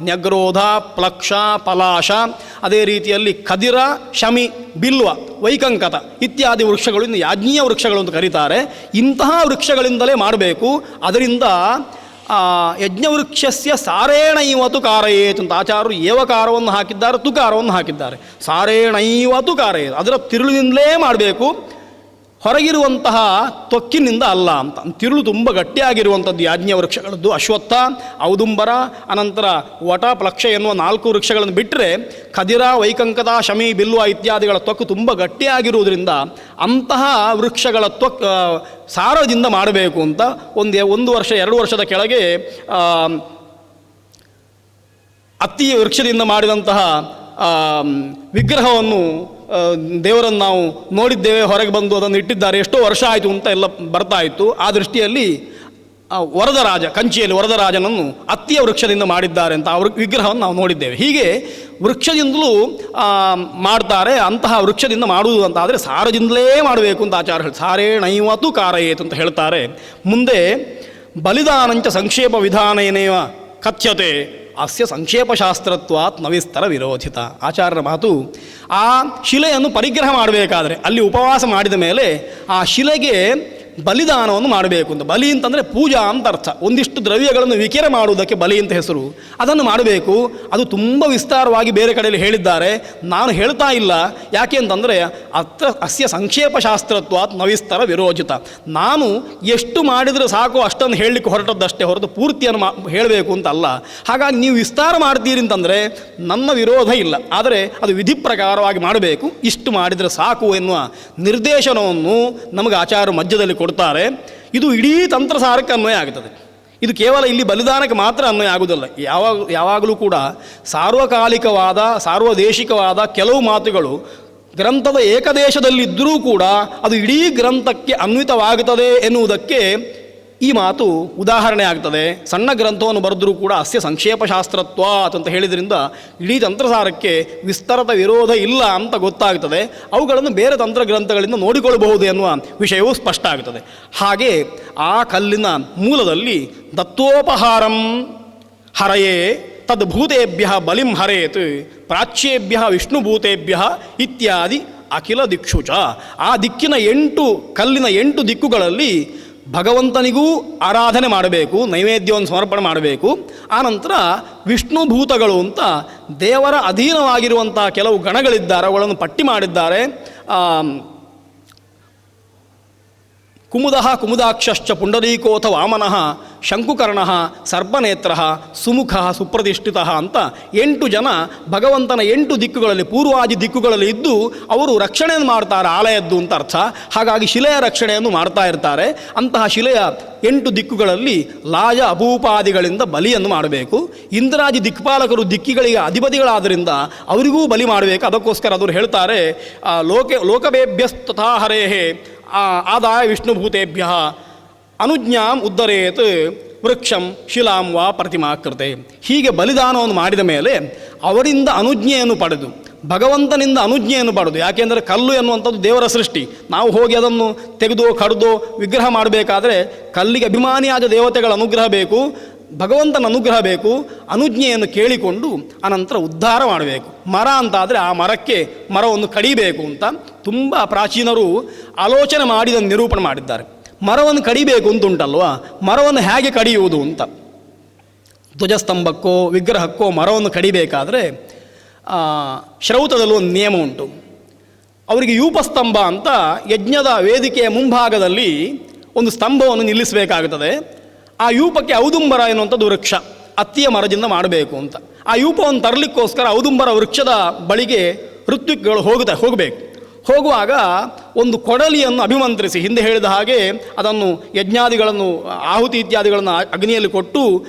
ನ್ಯಗ್ರೋಧ, ಪ್ಲಕ್ಷ, ಪಲಾಶ, ಅದೇ ರೀತಿಯಲ್ಲಿ ಖದಿರ, ಶಮಿ, ಬಿಲ್ವ, ವೈಕಂಕತ ಇತ್ಯಾದಿ ವೃಕ್ಷಗಳು ಇನ್ನು ಯಾಜ್ಞೀಯ ವೃಕ್ಷಗಳು ಅಂತ ಕರೀತಾರೆ. ಇಂತಹ ವೃಕ್ಷಗಳಿಂದಲೇ ಮಾಡಬೇಕು. ಅದರಿಂದ ಯಜ್ಞವೃಕ್ಷಸ್ಯ ಸಾರೇಣೈವತು ಕಾರಯೇತ್ ಅಂತ ಆಚಾರ್ಯರು ಏವಕಾರವನ್ನು ಹಾಕಿದ್ದಾರೆ, ತುಕಾರವನ್ನು ಹಾಕಿದ್ದಾರೆ. ಸಾರೇಣೈವತು ಕಾರಯೇತ್, ಅದರ ತಿರುಳಿನಿಂದಲೇ ಮಾಡಬೇಕು, ಹೊರಗಿರುವಂತಹ ತೊಕ್ಕಿನಿಂದ ಅಲ್ಲ ಅಂತ. ತಿರುಳು ತುಂಬ ಗಟ್ಟಿಯಾಗಿರುವಂಥದ್ದು ಯಾಜ್ಞೀಯ ವೃಕ್ಷಗಳದ್ದು. ಅಶ್ವತ್ಥ, ಔದುಂಬರ, ಅನಂತರ ವಟ, ಪ್ಲಕ್ಷ ಎನ್ನುವ 4 ವೃಕ್ಷಗಳನ್ನು ಬಿಟ್ಟರೆ ಖದಿರ, ವೈಕಂಕತ, ಶಮಿ, ಬಿಲ್ವ ಇತ್ಯಾದಿಗಳ ತೊಕ್ಕು ತುಂಬ ಗಟ್ಟಿಯಾಗಿರುವುದರಿಂದ ಅಂತಹ ವೃಕ್ಷಗಳ ಸಾರದಿಂದ ಮಾಡಬೇಕು ಅಂತ. 1 ವರ್ಷ 2 ವರ್ಷದ ಕೆಳಗೆ ಅತ್ತಿ ವೃಕ್ಷದಿಂದ ಮಾಡಿದಂತಹ ವಿಗ್ರಹವನ್ನು ದೇವರನ್ನು ನಾವು ನೋಡಿದ್ದೇವೆ, ಹೊರಗೆ ಬಂದು ಅದನ್ನು ಇಟ್ಟಿದ್ದಾರೆ, ಎಷ್ಟೋ ವರ್ಷ ಆಯಿತು ಅಂತ ಎಲ್ಲ ಬರ್ತಾ ಇತ್ತು. ಆ ದೃಷ್ಟಿಯಲ್ಲಿ ವರದರಾಜ, ಕಂಚಿಯಲ್ಲಿ ವರದರಾಜನನ್ನು ಅತ್ತಿಯ ವೃಕ್ಷದಿಂದ ಮಾಡಿದ್ದಾರೆ ಅಂತ ಆ ವಿಗ್ರಹವನ್ನು ನಾವು ನೋಡಿದ್ದೇವೆ. ಹೀಗೆ ವೃಕ್ಷದಿಂದಲೂ ಮಾಡ್ತಾರೆ. ಅಂತಹ ವೃಕ್ಷದಿಂದ ಮಾಡುವುದು ಅಂತ ಆದರೆ ಸಾರದಿಂದಲೇ ಮಾಡಬೇಕು ಅಂತ ಆಚಾರ್ಯ ಹೇಳಿ ಸಾರೇಣೈವತು ಕಾರಯೇತ್ ಅಂತ ಹೇಳ್ತಾರೆ. ಮುಂದೆ ಬಲಿದಾನಂಚ ಸಂಕ್ಷೇಪ ವಿಧಾನೇನೇವ ಕಥ್ಯತೆ ಅಸ್ಯ ಸಂಕ್ಷೇಪಶಾಸ್ತ್ರತ್ವಾತ್ ನವಿಸ್ತರ ವಿರೋಧಿತ. ಆಚಾರ್ಯರ ಮಾತು, ಆ ಶಿಲೆಯನ್ನು ಪರಿಗ್ರಹ ಮಾಡಬೇಕಾದ್ರೆ ಅಲ್ಲಿ ಉಪವಾಸ ಮಾಡಿದ ಮೇಲೆ ಆ ಶಿಲೆಗೆ ಬಲಿದಾನವನ್ನು ಮಾಡಬೇಕು ಅಂತ. ಬಲಿ ಅಂತಂದರೆ ಪೂಜಾ ಅಂತ ಅರ್ಥ. ಒಂದಿಷ್ಟು ದ್ರವ್ಯಗಳನ್ನು ವಿಕಿರ ಮಾಡುವುದಕ್ಕೆ ಬಲಿ ಅಂತ ಹೆಸರು. ಅದನ್ನು ಮಾಡಬೇಕು. ಅದು ತುಂಬ ವಿಸ್ತಾರವಾಗಿ ಬೇರೆ ಕಡೆಯಲ್ಲಿ ಹೇಳಿದ್ದಾರೆ, ನಾನು ಹೇಳ್ತಾ ಇಲ್ಲ. ಯಾಕೆ ಅಂತಂದರೆ ಅಸ್ಯ ಸಂಕ್ಷೇಪಶಾಸ್ತ್ರತ್ವಾತ್ ನವಿಸ್ತರ ವಿರೋಚಿತ. ನಾನು ಎಷ್ಟು ಮಾಡಿದರೆ ಸಾಕು ಅಷ್ಟನ್ನು ಹೇಳಲಿಕ್ಕೆ ಹೊರಟದ್ದಷ್ಟೇ ಹೊರತು ಪೂರ್ತಿಯನ್ನು ಹೇಳಬೇಕು ಅಂತ ಅಲ್ಲ. ಹಾಗಾಗಿ ನೀವು ವಿಸ್ತಾರ ಮಾಡ್ತೀರಿ ಅಂತಂದರೆ ನನ್ನ ವಿರೋಧ ಇಲ್ಲ, ಆದರೆ ಅದು ವಿಧಿ ಪ್ರಕಾರವಾಗಿ ಮಾಡಬೇಕು. ಇಷ್ಟು ಮಾಡಿದರೆ ಸಾಕು ಎನ್ನುವ ನಿರ್ದೇಶನವನ್ನು ನಮಗೆ ಆಚಾರ್ಯ ಮಧ್ಯದಲ್ಲಿ ಕೊಡ್ತಾರೆ. ಇದು ಇಡೀ ತಂತ್ರಸಾರಕ್ಕೆ ಅನ್ವಯ ಆಗುತ್ತದೆ. ಇದು ಕೇವಲ ಇಲ್ಲಿ ಬಲಿದಾನಕ್ಕೆ ಮಾತ್ರ ಅನ್ವಯ ಆಗುವುದಿಲ್ಲ. ಯಾವಾಗಲೂ ಕೂಡ ಸಾರ್ವಕಾಲಿಕವಾದ ಸಾರ್ವದೇಶಿಕವಾದ ಕೆಲವು ಮಾತುಗಳು ಗ್ರಂಥದ ಏಕದೇಶದಲ್ಲಿದ್ದರೂ ಕೂಡ ಅದು ಇಡೀ ಗ್ರಂಥಕ್ಕೆ ಅನ್ವಿತವಾಗುತ್ತದೆ ಎನ್ನುವುದಕ್ಕೆ ಈ ಮಾತು ಉದಾಹರಣೆ ಆಗ್ತದೆ. ಸಣ್ಣ ಗ್ರಂಥವನ್ನು ಬರೆದರೂ ಕೂಡ ಅಸ್ಯ ಸಂಕ್ಷೇಪಶಾಸ್ತ್ರತ್ವಾತ್ ಅಂತ ಹೇಳಿದ್ರಿಂದ ಇಡೀ ತಂತ್ರಸಾರಕ್ಕೆ ವಿಸ್ತರದ ವಿರೋಧ ಇಲ್ಲ ಅಂತ ಗೊತ್ತಾಗ್ತದೆ. ಅವುಗಳನ್ನು ಬೇರೆ ತಂತ್ರಗ್ರಂಥಗಳಿಂದ ನೋಡಿಕೊಳ್ಳಬಹುದು ಎನ್ನುವ ವಿಷಯವೂ ಸ್ಪಷ್ಟ ಆಗ್ತದೆ. ಹಾಗೆ ಆ ಕಲ್ಲಿನ ಮೂಲದಲ್ಲಿ ದತ್ತೋಪಹಾರಂ ಹರಯೇ ತದ್ಭೂತೇಭ್ಯ ಬಲಿಂ ಹರೇತ್ ಪ್ರಾಚ್ಯೇಭ್ಯ ವಿಷ್ಣುಭೂತೇಭ್ಯ ಇತ್ಯಾದಿ ಅಖಿಲ ದಿಕ್ಷುಚ. ಆ ದಿಕ್ಕಿನ 8 ಕಲ್ಲಿನ 8 ದಿಕ್ಕುಗಳಲ್ಲಿ ಭಗವಂತನಿಗೂ ಆರಾಧನೆ ಮಾಡಬೇಕು, ನೈವೇದ್ಯವನ್ನು ಸಮರ್ಪಣೆ ಮಾಡಬೇಕು. ಆನಂತರ ವಿಷ್ಣುಭೂತಗಳು ಅಂತ ದೇವರ ಅಧೀನವಾಗಿರುವಂಥ ಕೆಲವು ಗಣಗಳಿದ್ದಾರೆ, ಅವುಗಳನ್ನು ಪಟ್ಟಿ ಮಾಡಿದ್ದಾರೆ. ಕುಮುದಃ ಕುಮುದಾಕ್ಷಶ್ಚ ಪುಂಡರೀಕೋಥ ವಾಮನಃ ಶಂಕುಕರ್ಣಃ ಸರ್ಪನೇತ್ರಃ ಸುಮುಖಃ ಸುಪ್ರತಿಷ್ಠಿತಃ ಅಂತ 8 ಜನ ಭಗವಂತನ 8 ದಿಕ್ಕುಗಳಲ್ಲಿ ಪೂರ್ವಾದಿ ದಿಕ್ಕುಗಳಲ್ಲಿ ಇದ್ದು ಅವರು ರಕ್ಷಣೆಯನ್ನು ಮಾಡ್ತಾರೆ ಆಲಯದ್ದು ಅಂತ ಅರ್ಥ. ಹಾಗಾಗಿ ಶಿಲೆಯ ರಕ್ಷಣೆಯನ್ನು ಮಾಡ್ತಾ ಇರ್ತಾರೆ. ಅಂತಹ ಶಿಲೆಯ 8 ದಿಕ್ಕುಗಳಲ್ಲಿ ಲಾಯ ಅಭೂಪಾದಿಗಳಿಂದ ಬಲಿಯನ್ನು ಮಾಡಬೇಕು. ಇಂದ್ರಾದಿ ದಿಕ್ಪಾಲಕರು ದಿಕ್ಕಿಗಳಿಗೆ ಅಧಿಪತಿಗಳಾದ್ದರಿಂದ ಅವರಿಗೂ ಬಲಿ ಮಾಡಬೇಕು. ಅದಕ್ಕೋಸ್ಕರ ಅವರು ಹೇಳ್ತಾರೆ ಲೋಕವೇಭ್ಯಸ್ತಥಾ ಹರೇಹೇ ಆದಾಯ ವಿಷ್ಣುಭೂತೇಭ್ಯ ಅನುಜ್ಞಾಂ ಉದ್ಧರೇತ್ ವೃಕ್ಷಂ ಶಿಲಾಂ ವಾ ಪ್ರತಿಮಾಕೃತೆ. ಹೀಗೆ ಬಲಿದಾನವನ್ನು ಮಾಡಿದ ಮೇಲೆ ಅವರಿಂದ ಅನುಜ್ಞೆಯನ್ನು ಪಡೆದು ಭಗವಂತನಿಂದ ಅನುಜ್ಞೆಯನ್ನು ಪಡೆದು, ಯಾಕೆಂದರೆ ಕಲ್ಲು ಎನ್ನುವಂಥದ್ದು ದೇವರ ಸೃಷ್ಟಿ. ನಾವು ಹೋಗಿ ಅದನ್ನು ತೆಗೆದು ಕಡಿದು ವಿಗ್ರಹ ಮಾಡಬೇಕಾದ್ರೆ ಕಲ್ಲಿಗೆ ಅಭಿಮಾನಿಯಾದ ದೇವತೆಗಳ ಅನುಗ್ರಹ ಬೇಕು, ಭಗವಂತನ ಅನುಗ್ರಹ ಬೇಕು. ಅನುಜ್ಞೆಯನ್ನು ಕೇಳಿಕೊಂಡು ಅನಂತರ ಉದ್ಧಾರ ಮಾಡಬೇಕು. ಮರ ಅಂತಾದರೆ ಆ ಮರವನ್ನು ಕಡಿಬೇಕು ಅಂತ ತುಂಬ ಪ್ರಾಚೀನರು ಆಲೋಚನೆ ಮಾಡಿ ಅದನ್ನು ನಿರೂಪಣೆ ಮಾಡಿದ್ದಾರೆ. ಮರವನ್ನು ಕಡಿಬೇಕು ಅಂತುಂಟಲ್ವಾ, ಮರವನ್ನು ಹೇಗೆ ಕಡಿಯುವುದು ಅಂತ. ಧ್ವಜಸ್ತಂಭಕ್ಕೋ ವಿಗ್ರಹಕ್ಕೋ ಮರವನ್ನು ಕಡಿಬೇಕಾದ್ರೆ ಶ್ರೌತದಲ್ಲಿ ಒಂದು ನಿಯಮ ಉಂಟು. ಅವರಿಗೆ ಯೂಪಸ್ತಂಭ ಅಂತ ಯಜ್ಞದ ವೇದಿಕೆಯ ಮುಂಭಾಗದಲ್ಲಿ ಒಂದು ಸ್ತಂಭವನ್ನು ನಿಲ್ಲಿಸಬೇಕಾಗುತ್ತದೆ. ಆ ಯೂಪಕ್ಕೆ ಔದುಂಬರ ಎನ್ನುವಂಥದ್ದು ವೃಕ್ಷ, ಅತ್ತಿಯ ಮರದಿಂದ ಮಾಡಬೇಕು ಅಂತ. ಆ ಯೂಪವನ್ನು ತರಲಿಕ್ಕೋಸ್ಕರ ಔದುಂಬರ ವೃಕ್ಷದ ಬಳಿಗೆ ಋತ್ವಿಕ್ಗಳು ಹೋಗಬೇಕು. ಹೋಗುವಾಗ ಒಂದು ಕೊಡಲಿಯನ್ನು ಅಭಿಮಂತ್ರಿಸಿ, ಹಿಂದೆ ಹೇಳಿದ ಹಾಗೆ ಅದನ್ನು ಯಜ್ಞಾದಿಗಳನ್ನು ಆಹುತಿ ಇತ್ಯಾದಿಗಳನ್ನು ಅಗ್ನಿಯಲ್ಲಿ ಕೊಟ್ಟು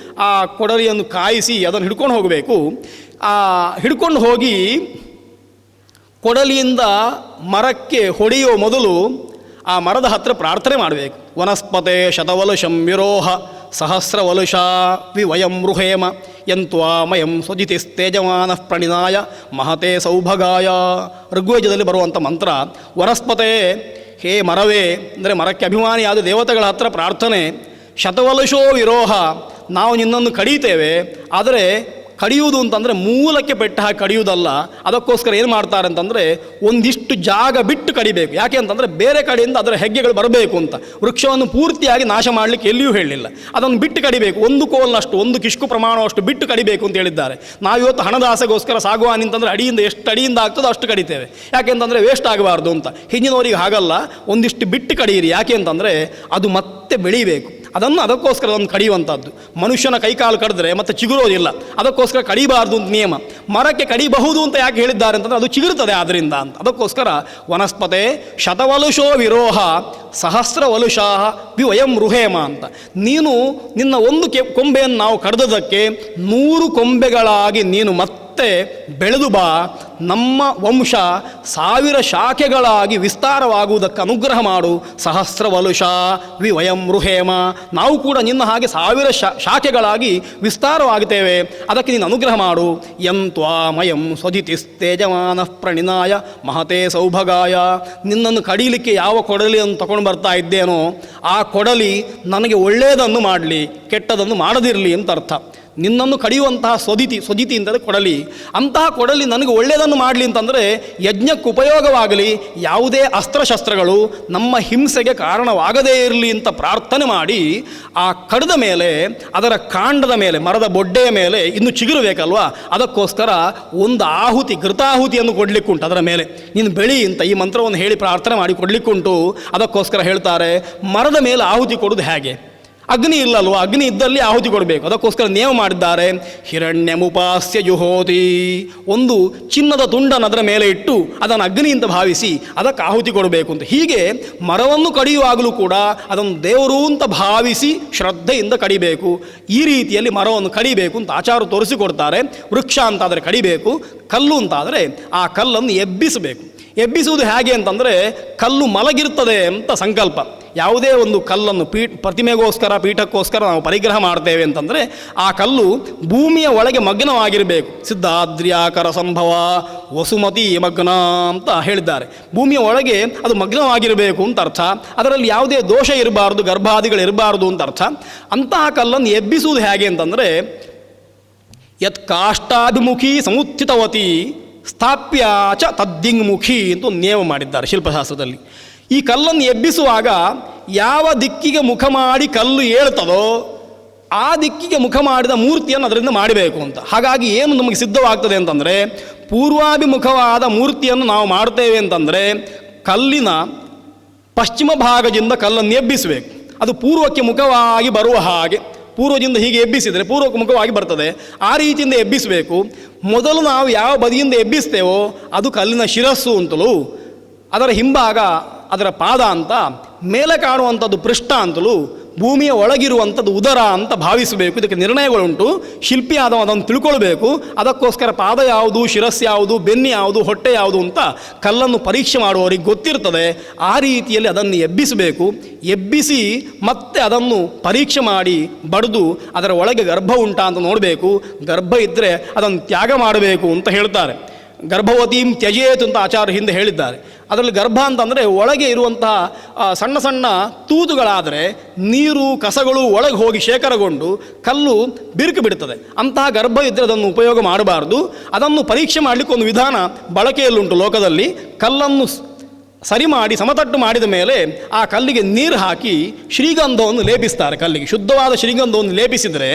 ಆ ಕೊಡಲಿಯನ್ನು ಕಾಯಿಸಿ ಅದನ್ನು ಹಿಡ್ಕೊಂಡು ಹೋಗಬೇಕು. ಹಿಡ್ಕೊಂಡು ಹೋಗಿ ಕೊಡಲಿಯಿಂದ ಮರಕ್ಕೆ ಹೊಡೆಯುವ ಮೊದಲು ಆ ಮರದ ಹತ್ತಿರ ಪ್ರಾರ್ಥನೆ ಮಾಡಬೇಕು. ವನಸ್ಪತೆ ಶತವಲುಷಂ ವಿರೋಹ ಸಹಸ್ರವಲುಷಾ ವಿವಯಂ ರುಹೇಮ ಯಂತ್ವಾಮಯಂ ಸ್ವಜಿತಿಸ್ತೇಜಮಾನ ಪ್ರಣಿನಾಯ ಮಹತೆ ಸೌಭಗಾಯ. ಋಗ್ವೇದದಲ್ಲಿ ಬರುವಂಥ ಮಂತ್ರ ವನಸ್ಪತೆ, ಹೇ ಮರವೇ, ಅಂದರೆ ಮರಕ್ಕೆ ಅಭಿಮಾನಿಯಾದ ದೇವತೆಗಳ ಹತ್ರ ಪ್ರಾರ್ಥನೆ. ಶತವಲುಷೋ ವಿರೋಹ, ನಾವು ನಿನ್ನನ್ನು ಕಡಿತೇವೆ, ಆದರೆ ಕಡಿಯುವುದು ಅಂತಂದರೆ ಮೂಲಕ್ಕೆ ಪೆಟ್ಟು ಹಾಕಿ ಕಡಿಯುವುದಲ್ಲ. ಅದಕ್ಕೋಸ್ಕರ ಏನು ಮಾಡ್ತಾರೆ ಅಂತಂದರೆ ಒಂದಿಷ್ಟು ಜಾಗ ಬಿಟ್ಟು ಕಡಿಬೇಕು. ಯಾಕೆ ಅಂತಂದರೆ ಬೇರೆ ಕಡೆಯಿಂದ ಅದರ ಹೆಗ್ಗೆಗಳು ಬರಬೇಕು ಅಂತ. ವೃಕ್ಷವನ್ನು ಪೂರ್ತಿಯಾಗಿ ನಾಶ ಮಾಡಲಿಕ್ಕೆ ಎಲ್ಲಿಯೂ ಹೇಳಲಿಲ್ಲ, ಅದನ್ನು ಬಿಟ್ಟು ಕಡಿಬೇಕು. ಒಂದು ಕೋಲ್ನಷ್ಟು, ಒಂದು ಕಿಷ್ಕು ಪ್ರಮಾಣವಷ್ಟು ಬಿಟ್ಟು ಕಡಿಬೇಕು ಅಂತ ಹೇಳಿದ್ದಾರೆ. ನಾವಿವತ್ತು ಹಣದ ಆಸೆಗೋಸ್ಕರ ಸಾಗುವಾನಿ ಅಂತಂದರೆ ಎಷ್ಟು ಅಡಿಯಿಂದ ಆಗ್ತದೋ ಅಷ್ಟು ಕಡಿತೇವೆ. ಯಾಕೆಂತಂದರೆ ವೇಸ್ಟ್ ಆಗಬಾರ್ದು ಅಂತ. ಹಿಂದಿನವರಿಗೆ ಹಾಗಲ್ಲ, ಒಂದಿಷ್ಟು ಬಿಟ್ಟು ಕಡಿಯಿರಿ. ಯಾಕೆ ಅಂತಂದರೆ ಅದು ಮತ್ತೆ ಬೆಳೀಬೇಕು. ಅದಕ್ಕೋಸ್ಕರ ಅದನ್ನು ಕಡಿಯುವಂಥದ್ದು. ಮನುಷ್ಯನ ಕೈಕಾಲು ಕಡಿದ್ರೆ ಮತ್ತೆ ಚಿಗುರೋದಿಲ್ಲ, ಅದಕ್ಕೋಸ್ಕರ ಕಡಿಬಾರ್ದು ಅಂತ ನಿಯಮ. ಮರಕ್ಕೆ ಕಡಿಬಹುದು ಅಂತ ಯಾಕೆ ಹೇಳಿದ್ದಾರೆ ಅಂತಂದರೆ ಅದು ಚಿಗುರುತ್ತದೆ ಆದ್ದರಿಂದ ಅಂತ. ಅದಕ್ಕೋಸ್ಕರ ವನಸ್ಪತೆ ಶತವಲುಷೋ ವಿರೋಹ ಸಹಸ್ರವಲುಷಾ ವಿವಯಂ ರುಹೇಮ ಅಂತ. ನೀನು ನಿನ್ನ ಒಂದು ಕೊಂಬೆಯನ್ನು ನಾವು ಕಡ್ದದಕ್ಕೆ 100 ಕೊಂಬೆಗಳಾಗಿ ನೀನು ಮತ್ತೆ ಬೆಳೆದು ಬಾ, ನಮ್ಮ ವಂಶ 1000 ಶಾಖೆಗಳಾಗಿ ವಿಸ್ತಾರವಾಗುವುದಕ್ಕೆ ಅನುಗ್ರಹ ಮಾಡು. ಸಹಸ್ರವಲುಷಾ ವಿವಯಂ ರುಹೇಮ, ನಾವು ಕೂಡ ನಿನ್ನ ಹಾಗೆ 1000 ಶಾಖೆಗಳಾಗಿ ವಿಸ್ತಾರವಾಗುತ್ತೇವೆ, ಅದಕ್ಕೆ ನೀನು ಅನುಗ್ರಹ ಮಾಡು. ಯಂತ್ವಾಮಯಂ ಸ್ವಜಿತಿಸ್ತೇಜಮಾನ ಪ್ರಣಿನಾಯ ಮಹತೆ ಸೌಭಗಾಯ. ನಿನ್ನನ್ನು ಕಡೀಲಿಕ್ಕೆ ಯಾವ ಕೊಡಲಿಯನ್ನು ತಗೊಂಡು ಬರ್ತಾ ಇದ್ದೇನೋ ಆ ಕೊಡಲಿ ನನಗೆ ಒಳ್ಳೆಯದನ್ನು ಮಾಡಲಿ, ಕೆಟ್ಟದನ್ನು ಮಾಡದಿರಲಿ ಅಂತ ಅರ್ಥ. ನಿನ್ನನ್ನು ಕಡಿಯುವಂತಹ ಸ್ವದಿತಿ ಅಂತಂದರೆ ಕೊಡಲಿ, ಅಂತಹ ಕೊಡಲಿ ನನಗೆ ಒಳ್ಳೆಯದನ್ನು ಮಾಡಲಿ ಅಂತಂದರೆ ಯಜ್ಞಕ್ಕೆ ಉಪಯೋಗವಾಗಲಿ, ಯಾವುದೇ ಅಸ್ತ್ರಶಸ್ತ್ರಗಳು ನಮ್ಮ ಹಿಂಸೆಗೆ ಕಾರಣವಾಗದೇ ಇರಲಿ ಅಂತ ಪ್ರಾರ್ಥನೆ ಮಾಡಿ ಆ ಕಡಿದ ಮೇಲೆ ಅದರ ಕಾಂಡದ ಮೇಲೆ, ಮರದ ಬೊಡ್ಡೆಯ ಮೇಲೆ ಇನ್ನು ಚಿಗುರಬೇಕಲ್ವಾ, ಅದಕ್ಕೋಸ್ಕರ ಒಂದು ಆಹುತಿ, ಘೃತಾಹುತಿಯನ್ನು ಕೊಡಲಿಕ್ಕುಂಟು. ಅದರ ಮೇಲೆ ನೀನು ಬೆಳಿ ಅಂತ ಈ ಮಂತ್ರವನ್ನು ಹೇಳಿ ಪ್ರಾರ್ಥನೆ ಮಾಡಿ ಕೊಡಲಿಕ್ಕುಂಟು. ಅದಕ್ಕೋಸ್ಕರ ಹೇಳ್ತಾರೆ ಮರದ ಮೇಲೆ ಆಹುತಿ ಕೊಡೋದು ಹೇಗೆ? ಅಗ್ನಿ ಇಲ್ಲಲ್ವ, ಅಗ್ನಿ ಇದ್ದಲ್ಲಿ ಆಹುತಿ ಕೊಡಬೇಕು. ಅದಕ್ಕೋಸ್ಕರ ನೇಮ ಮಾಡಿದ್ದಾರೆ. ಹಿರಣ್ಯಮುಪಾಸ್ಯ ಜುಹೋತಿ, ಒಂದು ಚಿನ್ನದ ತುಂಡನ್ನು ಅದರ ಮೇಲೆ ಇಟ್ಟು ಅದನ್ನು ಅಗ್ನಿ ಅಂತ ಭಾವಿಸಿ ಅದಕ್ಕೆ ಆಹುತಿ ಕೊಡಬೇಕು ಅಂತ. ಹೀಗೆ ಮರವನ್ನು ಕಡಿಯುವಾಗಲೂ ಕೂಡ ಅದನ್ನು ದೇವರು ಅಂತ ಭಾವಿಸಿ ಶ್ರದ್ಧೆಯಿಂದ ಕಡಿಬೇಕು. ಈ ರೀತಿಯಲ್ಲಿ ಮರವನ್ನು ಕಡಿಬೇಕು ಅಂತ ಆಚಾರ ತೋರಿಸಿಕೊಡ್ತಾರೆ. ವೃಕ್ಷ ಅಂತಾದರೆ ಕಡಿಬೇಕು, ಕಲ್ಲು ಅಂತಾದರೆ ಆ ಕಲ್ಲನ್ನು ಎಬ್ಬಿಸಬೇಕು. ಎಬ್ಬಿಸುವುದು ಹೇಗೆ ಅಂತಂದರೆ ಕಲ್ಲು ಮಲಗಿರ್ತದೆ ಅಂತ ಸಂಕಲ್ಪ. ಯಾವುದೇ ಒಂದು ಕಲ್ಲನ್ನು ಪ್ರತಿಮೆಗೋಸ್ಕರ ಪೀಠಕ್ಕೋಸ್ಕರ ನಾವು ಪರಿಗ್ರಹ ಮಾಡ್ತೇವೆ ಅಂತಂದರೆ ಆ ಕಲ್ಲು ಭೂಮಿಯ ಒಳಗೆ ಮಗ್ನವಾಗಿರಬೇಕು. ಸಿದ್ಧಾದ್ರ್ಯಾಕರ ಸಂಭವ ವಸುಮತಿ ಮಗ್ನ ಅಂತ ಹೇಳಿದ್ದಾರೆ. ಭೂಮಿಯ ಒಳಗೆ ಅದು ಮಗ್ನವಾಗಿರಬೇಕು ಅಂತ ಅರ್ಥ. ಅದರಲ್ಲಿ ಯಾವುದೇ ದೋಷ ಇರಬಾರ್ದು, ಗರ್ಭಾದಿಗಳಿರಬಾರ್ದು ಅಂತ ಅರ್ಥ. ಅಂತಹ ಕಲ್ಲನ್ನು ಎಬ್ಬಿಸುವುದು ಹೇಗೆ ಅಂತಂದರೆ ಯತ್ ಕಾಷ್ಟಾಭಿಮುಖಿ ಸಮುತ್ಥಿತವತಿ ಸ್ಥಾಪ್ಯ ಚ ತದ್ದಿಂಗ್ಮುಖಿ ಅಂತ ಒಂದು ನಿಯಮ ಮಾಡಿದ್ದಾರೆ ಶಿಲ್ಪಶಾಸ್ತ್ರದಲ್ಲಿ. ಈ ಕಲ್ಲನ್ನು ಎಬ್ಬಿಸುವಾಗ ಯಾವ ದಿಕ್ಕಿಗೆ ಮುಖ ಮಾಡಿ ಕಲ್ಲು ಏಳ್ತದೋ ಆ ದಿಕ್ಕಿಗೆ ಮುಖ ಮಾಡಿದ ಮೂರ್ತಿಯನ್ನು ಅದರಿಂದ ಮಾಡಬೇಕು ಅಂತ. ಹಾಗಾಗಿ ಏನು ನಮಗೆ ಸಿದ್ಧವಾಗ್ತದೆ ಅಂತಂದರೆ ಪೂರ್ವಾಭಿಮುಖವಾದ ಮೂರ್ತಿಯನ್ನು ನಾವು ಮಾಡ್ತೇವೆ ಅಂತಂದರೆ ಕಲ್ಲಿನ ಪಶ್ಚಿಮ ಭಾಗದಿಂದ ಕಲ್ಲನ್ನು ಎಬ್ಬಿಸಬೇಕು. ಅದು ಪೂರ್ವಕ್ಕೆ ಮುಖವಾಗಿ ಬರುವ ಹಾಗೆ, ಪೂರ್ವದಿಂದ ಹೀಗೆ ಎಬ್ಬಿಸಿದರೆ ಪೂರ್ವಕ್ಕೆ ಮುಖವಾಗಿ ಬರ್ತದೆ. ಆ ರೀತಿಯಿಂದ ಎಬ್ಬಿಸಬೇಕು. ಮೊದಲು ನಾವು ಯಾವ ಬದಿಯಿಂದ ಎಬ್ಬಿಸ್ತೇವೋ ಅದು ಕಲ್ಲಿನ ಶಿರಸ್ಸು ಅಂತಲೂ, ಅದರ ಹಿಂಭಾಗ ಅದರ ಪಾದ ಅಂತ, ಮೇಲೆ ಕಾಣುವಂಥದ್ದು ಪೃಷ್ಠ ಅಂತಲೂ, ಭೂಮಿಯ ಒಳಗಿರುವಂಥದ್ದು ಉದರ ಅಂತ ಭಾವಿಸಬೇಕು. ಇದಕ್ಕೆ ನಿರ್ಣಯಗಳುಂಟು. ಶಿಲ್ಪಿ ಆದವ ಅದನ್ನು ತಿಳ್ಕೊಳ್ಬೇಕು. ಅದಕ್ಕೋಸ್ಕರ ಪಾದ ಯಾವುದು, ಶಿರಸ್ಸು ಯಾವುದು, ಬೆನ್ನು ಯಾವುದು, ಹೊಟ್ಟೆ ಯಾವುದು ಅಂತ ಕಲ್ಲನ್ನು ಪರೀಕ್ಷೆ ಮಾಡುವವರಿಗೆ ಗೊತ್ತಿರ್ತದೆ. ಆ ರೀತಿಯಲ್ಲಿ ಅದನ್ನು ಎಬ್ಬಿಸಬೇಕು. ಎಬ್ಬಿಸಿ ಮತ್ತೆ ಅದನ್ನು ಪರೀಕ್ಷೆ ಮಾಡಿ ಬಡಿದು ಅದರ ಒಳಗೆ ಗರ್ಭ ಉಂಟಾ ಅಂತ ನೋಡಬೇಕು. ಗರ್ಭ ಇದ್ದರೆ ಅದನ್ನು ತ್ಯಾಗ ಮಾಡಬೇಕು ಅಂತ ಹೇಳ್ತಾರೆ. ಗರ್ಭವತೀಂ ತ್ಯಜೇತ್ ಅಂತ ಆಚಾರ್ಯ ಹಿಂದೆ ಹೇಳಿದ್ದಾರೆ. ಅದರಲ್ಲಿ ಗರ್ಭ ಅಂತಂದರೆ ಒಳಗೆ ಇರುವಂತಹ ಸಣ್ಣ ಸಣ್ಣ ತೂತುಗಳಾದರೆ ನೀರು ಕಸಗಳು ಒಳಗೆ ಹೋಗಿ ಶೇಖರಗೊಂಡು ಕಲ್ಲು ಬಿರುಕು ಬಿಡ್ತದೆ. ಅಂತಹ ಗರ್ಭ ಇದ್ದರೆ ಅದನ್ನು ಉಪಯೋಗ ಮಾಡಬಾರ್ದು. ಅದನ್ನು ಪರೀಕ್ಷೆ ಮಾಡಲಿಕ್ಕೆ ಒಂದು ವಿಧಾನ ಬಳಕೆಯಲ್ಲುಂಟು ಲೋಕದಲ್ಲಿ. ಕಲ್ಲನ್ನು ಸರಿ ಮಾಡಿ ಸಮತಟ್ಟು ಮಾಡಿದ ಮೇಲೆ ಆ ಕಲ್ಲಿಗೆ ನೀರು ಹಾಕಿ ಶ್ರೀಗಂಧವನ್ನು ಲೇಪಿಸ್ತಾರೆ. ಕಲ್ಲಿಗೆ ಶುದ್ಧವಾದ ಶ್ರೀಗಂಧವನ್ನು ಲೇಪಿಸಿದರೆ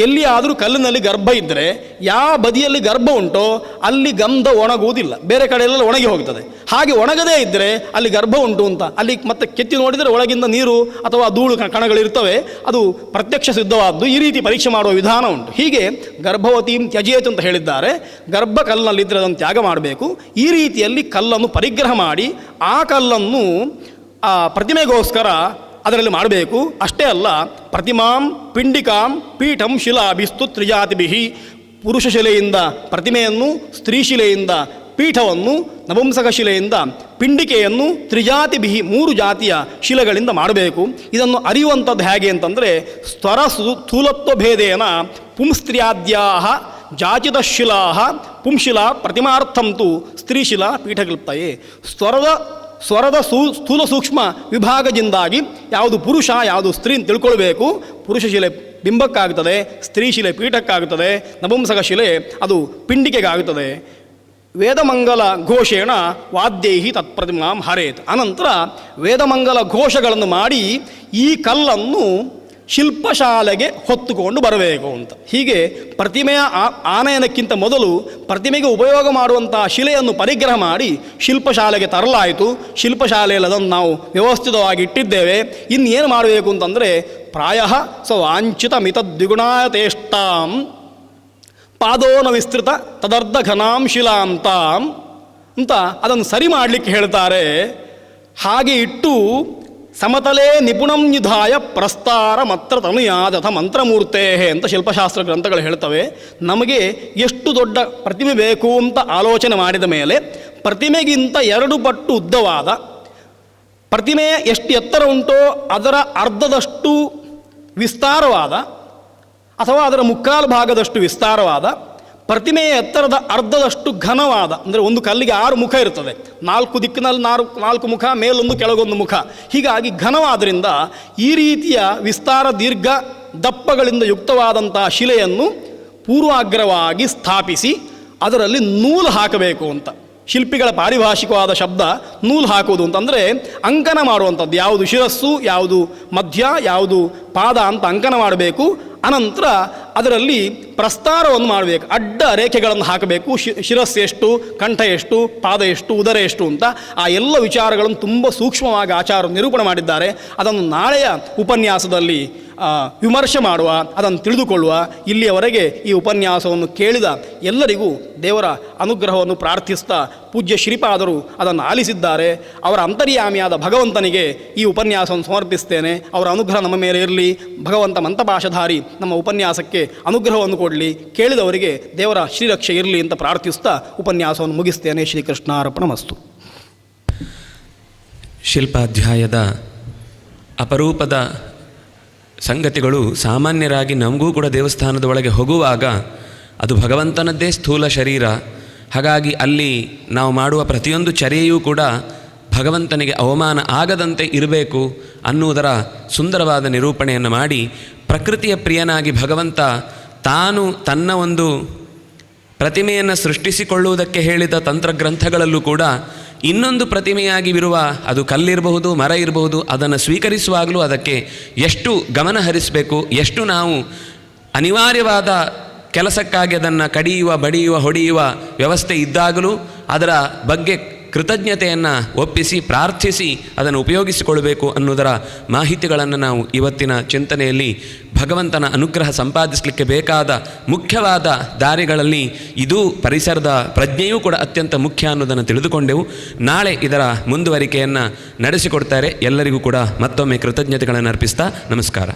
ಎಲ್ಲಿಯಾದರೂ ಕಲ್ಲಿನಲ್ಲಿ ಗರ್ಭ ಇದ್ದರೆ ಯಾವ ಬದಿಯಲ್ಲಿ ಗರ್ಭ ಉಂಟೋ ಅಲ್ಲಿ ಗಂಧ ಒಣಗುವುದಿಲ್ಲ, ಬೇರೆ ಕಡೆಯೆಲ್ಲ ಒಣಗಿ ಹೋಗ್ತದೆ. ಹಾಗೆ ಒಣಗದೇ ಇದ್ದರೆ ಅಲ್ಲಿ ಗರ್ಭ ಉಂಟು ಅಂತ ಅಲ್ಲಿ ಮತ್ತೆ ಕೆತ್ತಿ ನೋಡಿದರೆ ಒಳಗಿಂದ ನೀರು ಅಥವಾ ಧೂಳು ಕಣಗಳಿರ್ತವೆ. ಅದು ಪ್ರತ್ಯಕ್ಷ ಸಿದ್ಧವಾದ್ದು. ಈ ರೀತಿ ಪರೀಕ್ಷೆ ಮಾಡುವ ವಿಧಾನ ಉಂಟು. ಹೀಗೆ ಗರ್ಭವತೀಂ ತ್ಯಜೇತ್ ಅಂತ ಹೇಳಿದ್ದಾರೆ. ಗರ್ಭ ಕಲ್ಲಿನಲ್ಲಿದ್ದರೆ ಅದನ್ನು ತ್ಯಾಗ ಮಾಡಬೇಕು. ಈ ರೀತಿಯಲ್ಲಿ ಕಲ್ಲನ್ನು ಪರಿಗ್ರಹ ಮಾಡಿ ಆ ಕಲ್ಲನ್ನು ಪ್ರತಿಮೆಗೋಸ್ಕರ ಅದರಲ್ಲಿ ಮಾಡಬೇಕು. ಅಷ್ಟೇ ಅಲ್ಲ, ಪ್ರತಿಮಾಂ ಪಿಂಡಿಕಾಂ ಪೀಠಂ ಶಿಲಾಭಿಸ್ತು ತ್ರಿಜಾತಿಭಿಹಿ, ಪುರುಷ ಶಿಲೆಯಿಂದ ಪ್ರತಿಮೆಯನ್ನು, ಸ್ತ್ರೀ ಶಿಲೆಯಿಂದ ಪೀಠವನ್ನು, ನಪುಂಸಕ ಶಿಲೆಯಿಂದ ಪಿಂಡಿಕೆಯನ್ನು, ತ್ರಿಜಾತಿಭಿಹಿ 3 ಜಾತಿಯ ಶಿಲೆಗಳಿಂದ ಮಾಡಬೇಕು. ಇದನ್ನು ಅರಿಯುವಂಥದ್ದು ಹೇಗೆ ಅಂತಂದರೆ ಸ್ವರ ಸ್ಥೂಲತ್ವ ಭೇದೇನ ಪುಂಸ್ತ್ರ್ಯಾದ್ಯಾ ಜಾಚಿತಶಿಲಾ ಪುಂಶಿಲಾ ಪ್ರತಿಮಾರ್ಥಂತು ಸ್ತ್ರೀಶಿಲಾ ಪೀಠಕಲ್ಪಯೇ. ಸ್ವರದ ಸ್ಥೂಲ ಸೂಕ್ಷ್ಮ ವಿಭಾಗದಿಂದಾಗಿ ಯಾವುದು ಪುರುಷ ಯಾವುದು ಸ್ತ್ರೀ ಅಂತ ತಿಳ್ಕೊಳ್ಬೇಕು. ಪುರುಷ ಶಿಲೆ ಬಿಂಬಕ್ಕಾಗುತ್ತದೆ, ಸ್ತ್ರೀ ಶಿಲೆ ಪೀಠಕ್ಕಾಗುತ್ತದೆ, ನಪುಂಸಕ ಶಿಲೆ ಅದು ಪಿಂಡಿಕೆಗಾಗುತ್ತದೆ. ವೇದಮಂಗಲ ಘೋಷೇಣ ವಾದ್ಯೈಹಿ ತತ್ಪ್ರತಿಮಾಂ ಹರೇತ್. ಅನಂತರ ವೇದಮಂಗಲ ಘೋಷಗಳನ್ನು ಮಾಡಿ ಈ ಕಲ್ಲನ್ನು ಶಿಲ್ಪಶಾಲೆಗೆ ಹೊತ್ತುಕೊಂಡು ಬರಬೇಕು ಅಂತ. ಹೀಗೆ ಪ್ರತಿಮೆಯ ಆನಯನಕ್ಕಿಂತ ಮೊದಲು ಪ್ರತಿಮೆಗೆ ಉಪಯೋಗ ಮಾಡುವಂತಹ ಶಿಲೆಯನ್ನು ಪರಿಗ್ರಹ ಮಾಡಿ ಶಿಲ್ಪಶಾಲೆಗೆ ತರಲಾಯಿತು. ಶಿಲ್ಪಶಾಲೆಯಲ್ಲಿ ಅದನ್ನು ನಾವು ವ್ಯವಸ್ಥಿತವಾಗಿ ಇಟ್ಟಿದ್ದೇವೆ. ಇನ್ನೇನು ಮಾಡಬೇಕು ಅಂತಂದರೆ ಪ್ರಾಯ ವಾಂಛಿತ ಮಿತದ್ವಿಗುಣಾಯತೇಷ್ಟಾಂ ಪಾದೋನ ವಿಸ್ತೃತ ತದರ್ಧ ಘನಾಂ ಶಿಲಾಂತಾಂ ಅಂತ ಅದನ್ನು ಸರಿ ಮಾಡಲಿಕ್ಕೆ ಹೇಳ್ತಾರೆ. ಹಾಗೆ ಇಟ್ಟು ಸಮತಲೇ ನಿಪುಣಂ ನಿಧಾಯ ಪ್ರಸ್ತಾರ ಮತ್ರ ತನುಯಾದಥ ಮಂತ್ರಮೂರ್ತೆ ಅಂತ ಶಿಲ್ಪಶಾಸ್ತ್ರ ಗ್ರಂಥಗಳು ಹೇಳ್ತವೆ. ನಮಗೆ ಎಷ್ಟು ದೊಡ್ಡ ಪ್ರತಿಮೆ ಬೇಕು ಅಂತ ಆಲೋಚನೆ ಮಾಡಿದ ಮೇಲೆ ಪ್ರತಿಮೆಗಿಂತ 2 ಪಟ್ಟು ಉದ್ದವಾದ, ಪ್ರತಿಮೆ ಎಷ್ಟು ಎತ್ತರ ಉಂಟೋ ಅದರ ಅರ್ಧದಷ್ಟು ವಿಸ್ತಾರವಾದ ಅಥವಾ ಅದರ ಮುಕ್ಕಾಲು ಭಾಗದಷ್ಟು ವಿಸ್ತಾರವಾದ, ಪ್ರತಿಮೆಯ ಎತ್ತರದ ಅರ್ಧದಷ್ಟು ಘನವಾದ, ಅಂದರೆ ಒಂದು ಕಲ್ಲಿಗೆ 6 ಮುಖ ಇರ್ತದೆ, 4 ದಿಕ್ಕಿನಲ್ಲಿ 4 ಮುಖ, ಮೇಲೊಂದು ಕೆಳಗೊಂದು ಮುಖ, ಹೀಗಾಗಿ ಘನವಾದ್ದರಿಂದ ಈ ರೀತಿಯ ವಿಸ್ತಾರ ದೀರ್ಘ ದಪ್ಪಗಳಿಂದ ಯುಕ್ತವಾದಂತಹ ಶಿಲೆಯನ್ನು ಪೂರ್ವಾಗ್ರವಾಗಿ ಸ್ಥಾಪಿಸಿ ಅದರಲ್ಲಿ ನೂಲು ಹಾಕಬೇಕು ಅಂತ. ಶಿಲ್ಪಿಗಳ ಪಾರಿಭಾಷಿಕವಾದ ಶಬ್ದ ನೂಲು ಹಾಕುವುದು ಅಂತಂದರೆ ಅಂಕನ ಮಾಡುವಂಥದ್ದು. ಯಾವುದು ಶಿರಸ್ಸು, ಯಾವುದು ಮಧ್ಯ, ಯಾವುದು ಪಾದ ಅಂತ ಅಂಕನ ಮಾಡಬೇಕು. ಅನಂತರ ಅದರಲ್ಲಿ ಪ್ರಸ್ತಾರವನ್ನು ಮಾಡಬೇಕು, ಅಡ್ಡ ರೇಖೆಗಳನ್ನು ಹಾಕಬೇಕು. ಶಿರಸ್ಸು ಎಷ್ಟು, ಕಂಠ ಎಷ್ಟು, ಪಾದ ಎಷ್ಟು, ಉದರ ಎಷ್ಟು ಅಂತ ಆ ಎಲ್ಲ ವಿಚಾರಗಳನ್ನು ತುಂಬ ಸೂಕ್ಷ್ಮವಾಗಿ ಆಚಾರ್ಯರು ನಿರೂಪಣೆ ಮಾಡಿದ್ದಾರೆ. ಅದನ್ನು ನಾಳೆಯ ಉಪನ್ಯಾಸದಲ್ಲಿ ವಿಮರ್ಶೆ ಮಾಡುವ, ಅದನ್ನು ತಿಳಿದುಕೊಳ್ಳುವ. ಇಲ್ಲಿಯವರೆಗೆ ಈ ಉಪನ್ಯಾಸವನ್ನು ಕೇಳಿದ ಎಲ್ಲರಿಗೂ ದೇವರ ಅನುಗ್ರಹವನ್ನು ಪ್ರಾರ್ಥಿಸ್ತಾ ಪೂಜ್ಯ ಶ್ರೀಪಾದರು ಅದನ್ನು ಆಲಿಸಿದ್ದಾರೆ. ಅವರ ಅಂತರ್ಯಾಮಿಯಾದ ಭಗವಂತನಿಗೆ ಈ ಉಪನ್ಯಾಸವನ್ನು ಸಮರ್ಪಿಸ್ತೇನೆ. ಅವರ ಅನುಗ್ರಹ ನಮ್ಮ ಮೇಲೆ ಇರಲಿ. ಭಗವಂತ ಮಂತಪಾಶಧಾರಿ ನಮ್ಮ ಉಪನ್ಯಾಸಕ್ಕೆ ಅನುಗ್ರಹವನ್ನು ಕೊಡಲಿ. ಕೇಳಿದವರಿಗೆ ದೇವರ ಶ್ರೀರಕ್ಷೆ ಇರಲಿ ಅಂತ ಪ್ರಾರ್ಥಿಸ್ತಾ ಉಪನ್ಯಾಸವನ್ನು ಮುಗಿಸ್ತೇನೆ. ಶ್ರೀಕೃಷ್ಣಾರ್ಪಣಮಸ್ತು. ಶಿಲ್ಪಾಧ್ಯಾಯದ ಅಪರೂಪದ ಸಂಗತಿಗಳು ಸಾಮಾನ್ಯರಾಗಿ ನಮಗೂ ಕೂಡ ದೇವಸ್ಥಾನದ ಒಳಗೆ ಹೋಗುವಾಗ ಅದು ಭಗವಂತನದ್ದೇ ಸ್ಥೂಲ ಶರೀರ. ಹಾಗಾಗಿ ಅಲ್ಲಿ ನಾವು ಮಾಡುವ ಪ್ರತಿಯೊಂದು ಚರ್ಯೆಯೂ ಕೂಡ ಭಗವಂತನಿಗೆ ಅವಮಾನ ಆಗದಂತೆ ಇರಬೇಕು ಅನ್ನುವುದರ ಸುಂದರವಾದ ನಿರೂಪಣೆಯನ್ನು ಮಾಡಿ, ಪ್ರಕೃತಿಯ ಪ್ರಿಯನಾಗಿ ಭಗವಂತ ತಾನು ತನ್ನ ಒಂದು ಪ್ರತಿಮೆಯನ್ನು ಸೃಷ್ಟಿಸಿಕೊಳ್ಳುವುದಕ್ಕೆ ಹೇಳಿದ ತಂತ್ರಗ್ರಂಥಗಳಲ್ಲೂ ಕೂಡ ಇನ್ನೊಂದು ಪ್ರತಿಮೆಯಾಗಿ ಇರುವ, ಅದು ಕಲ್ಲಿರಬಹುದು, ಮರ ಇರಬಹುದು, ಅದನ್ನು ಸ್ವೀಕರಿಸುವಾಗಲೂ ಅದಕ್ಕೆ ಎಷ್ಟು ಗಮನ ಹರಿಸಬೇಕು, ಎಷ್ಟು ನಾವು ಅನಿವಾರ್ಯವಾದ ಕೆಲಸಕ್ಕಾಗಿ ಅದನ್ನು ಕಡಿಯುವ, ಬಡಿಯುವ, ಹೊಡೆಯುವ ವ್ಯವಸ್ಥೆ ಇದ್ದಾಗಲೂ ಅದರ ಬಗ್ಗೆ ಕೃತಜ್ಞತೆಯನ್ನು ಒಪ್ಪಿಸಿ ಪ್ರಾರ್ಥಿಸಿ ಅದನ್ನು ಉಪಯೋಗಿಸಿಕೊಳ್ಬೇಕು ಅನ್ನೋದರ ಮಾಹಿತಿಗಳನ್ನು ನಾವು ಇವತ್ತಿನ ಚಿಂತನೆಯಲ್ಲಿ ಭಗವಂತನ ಅನುಗ್ರಹ ಸಂಪಾದಿಸಲಿಕ್ಕೆ ಬೇಕಾದ ಮುಖ್ಯವಾದ ದಾರಿಗಳಲ್ಲಿ ಇದು ಪರಿಸರದ ಪ್ರಜ್ಞೆಯೂ ಕೂಡ ಅತ್ಯಂತ ಮುಖ್ಯ ಅನ್ನೋದನ್ನು ತಿಳಿದುಕೊಂಡೆವು. ನಾಳೆ ಇದರ ಮುಂದುವರಿಕೆಯನ್ನು ನಡೆಸಿಕೊಡ್ತಾರೆ. ಎಲ್ಲರಿಗೂ ಕೂಡ ಮತ್ತೊಮ್ಮೆ ಕೃತಜ್ಞತೆಗಳನ್ನು ಅರ್ಪಿಸ್ತಾ ನಮಸ್ಕಾರ.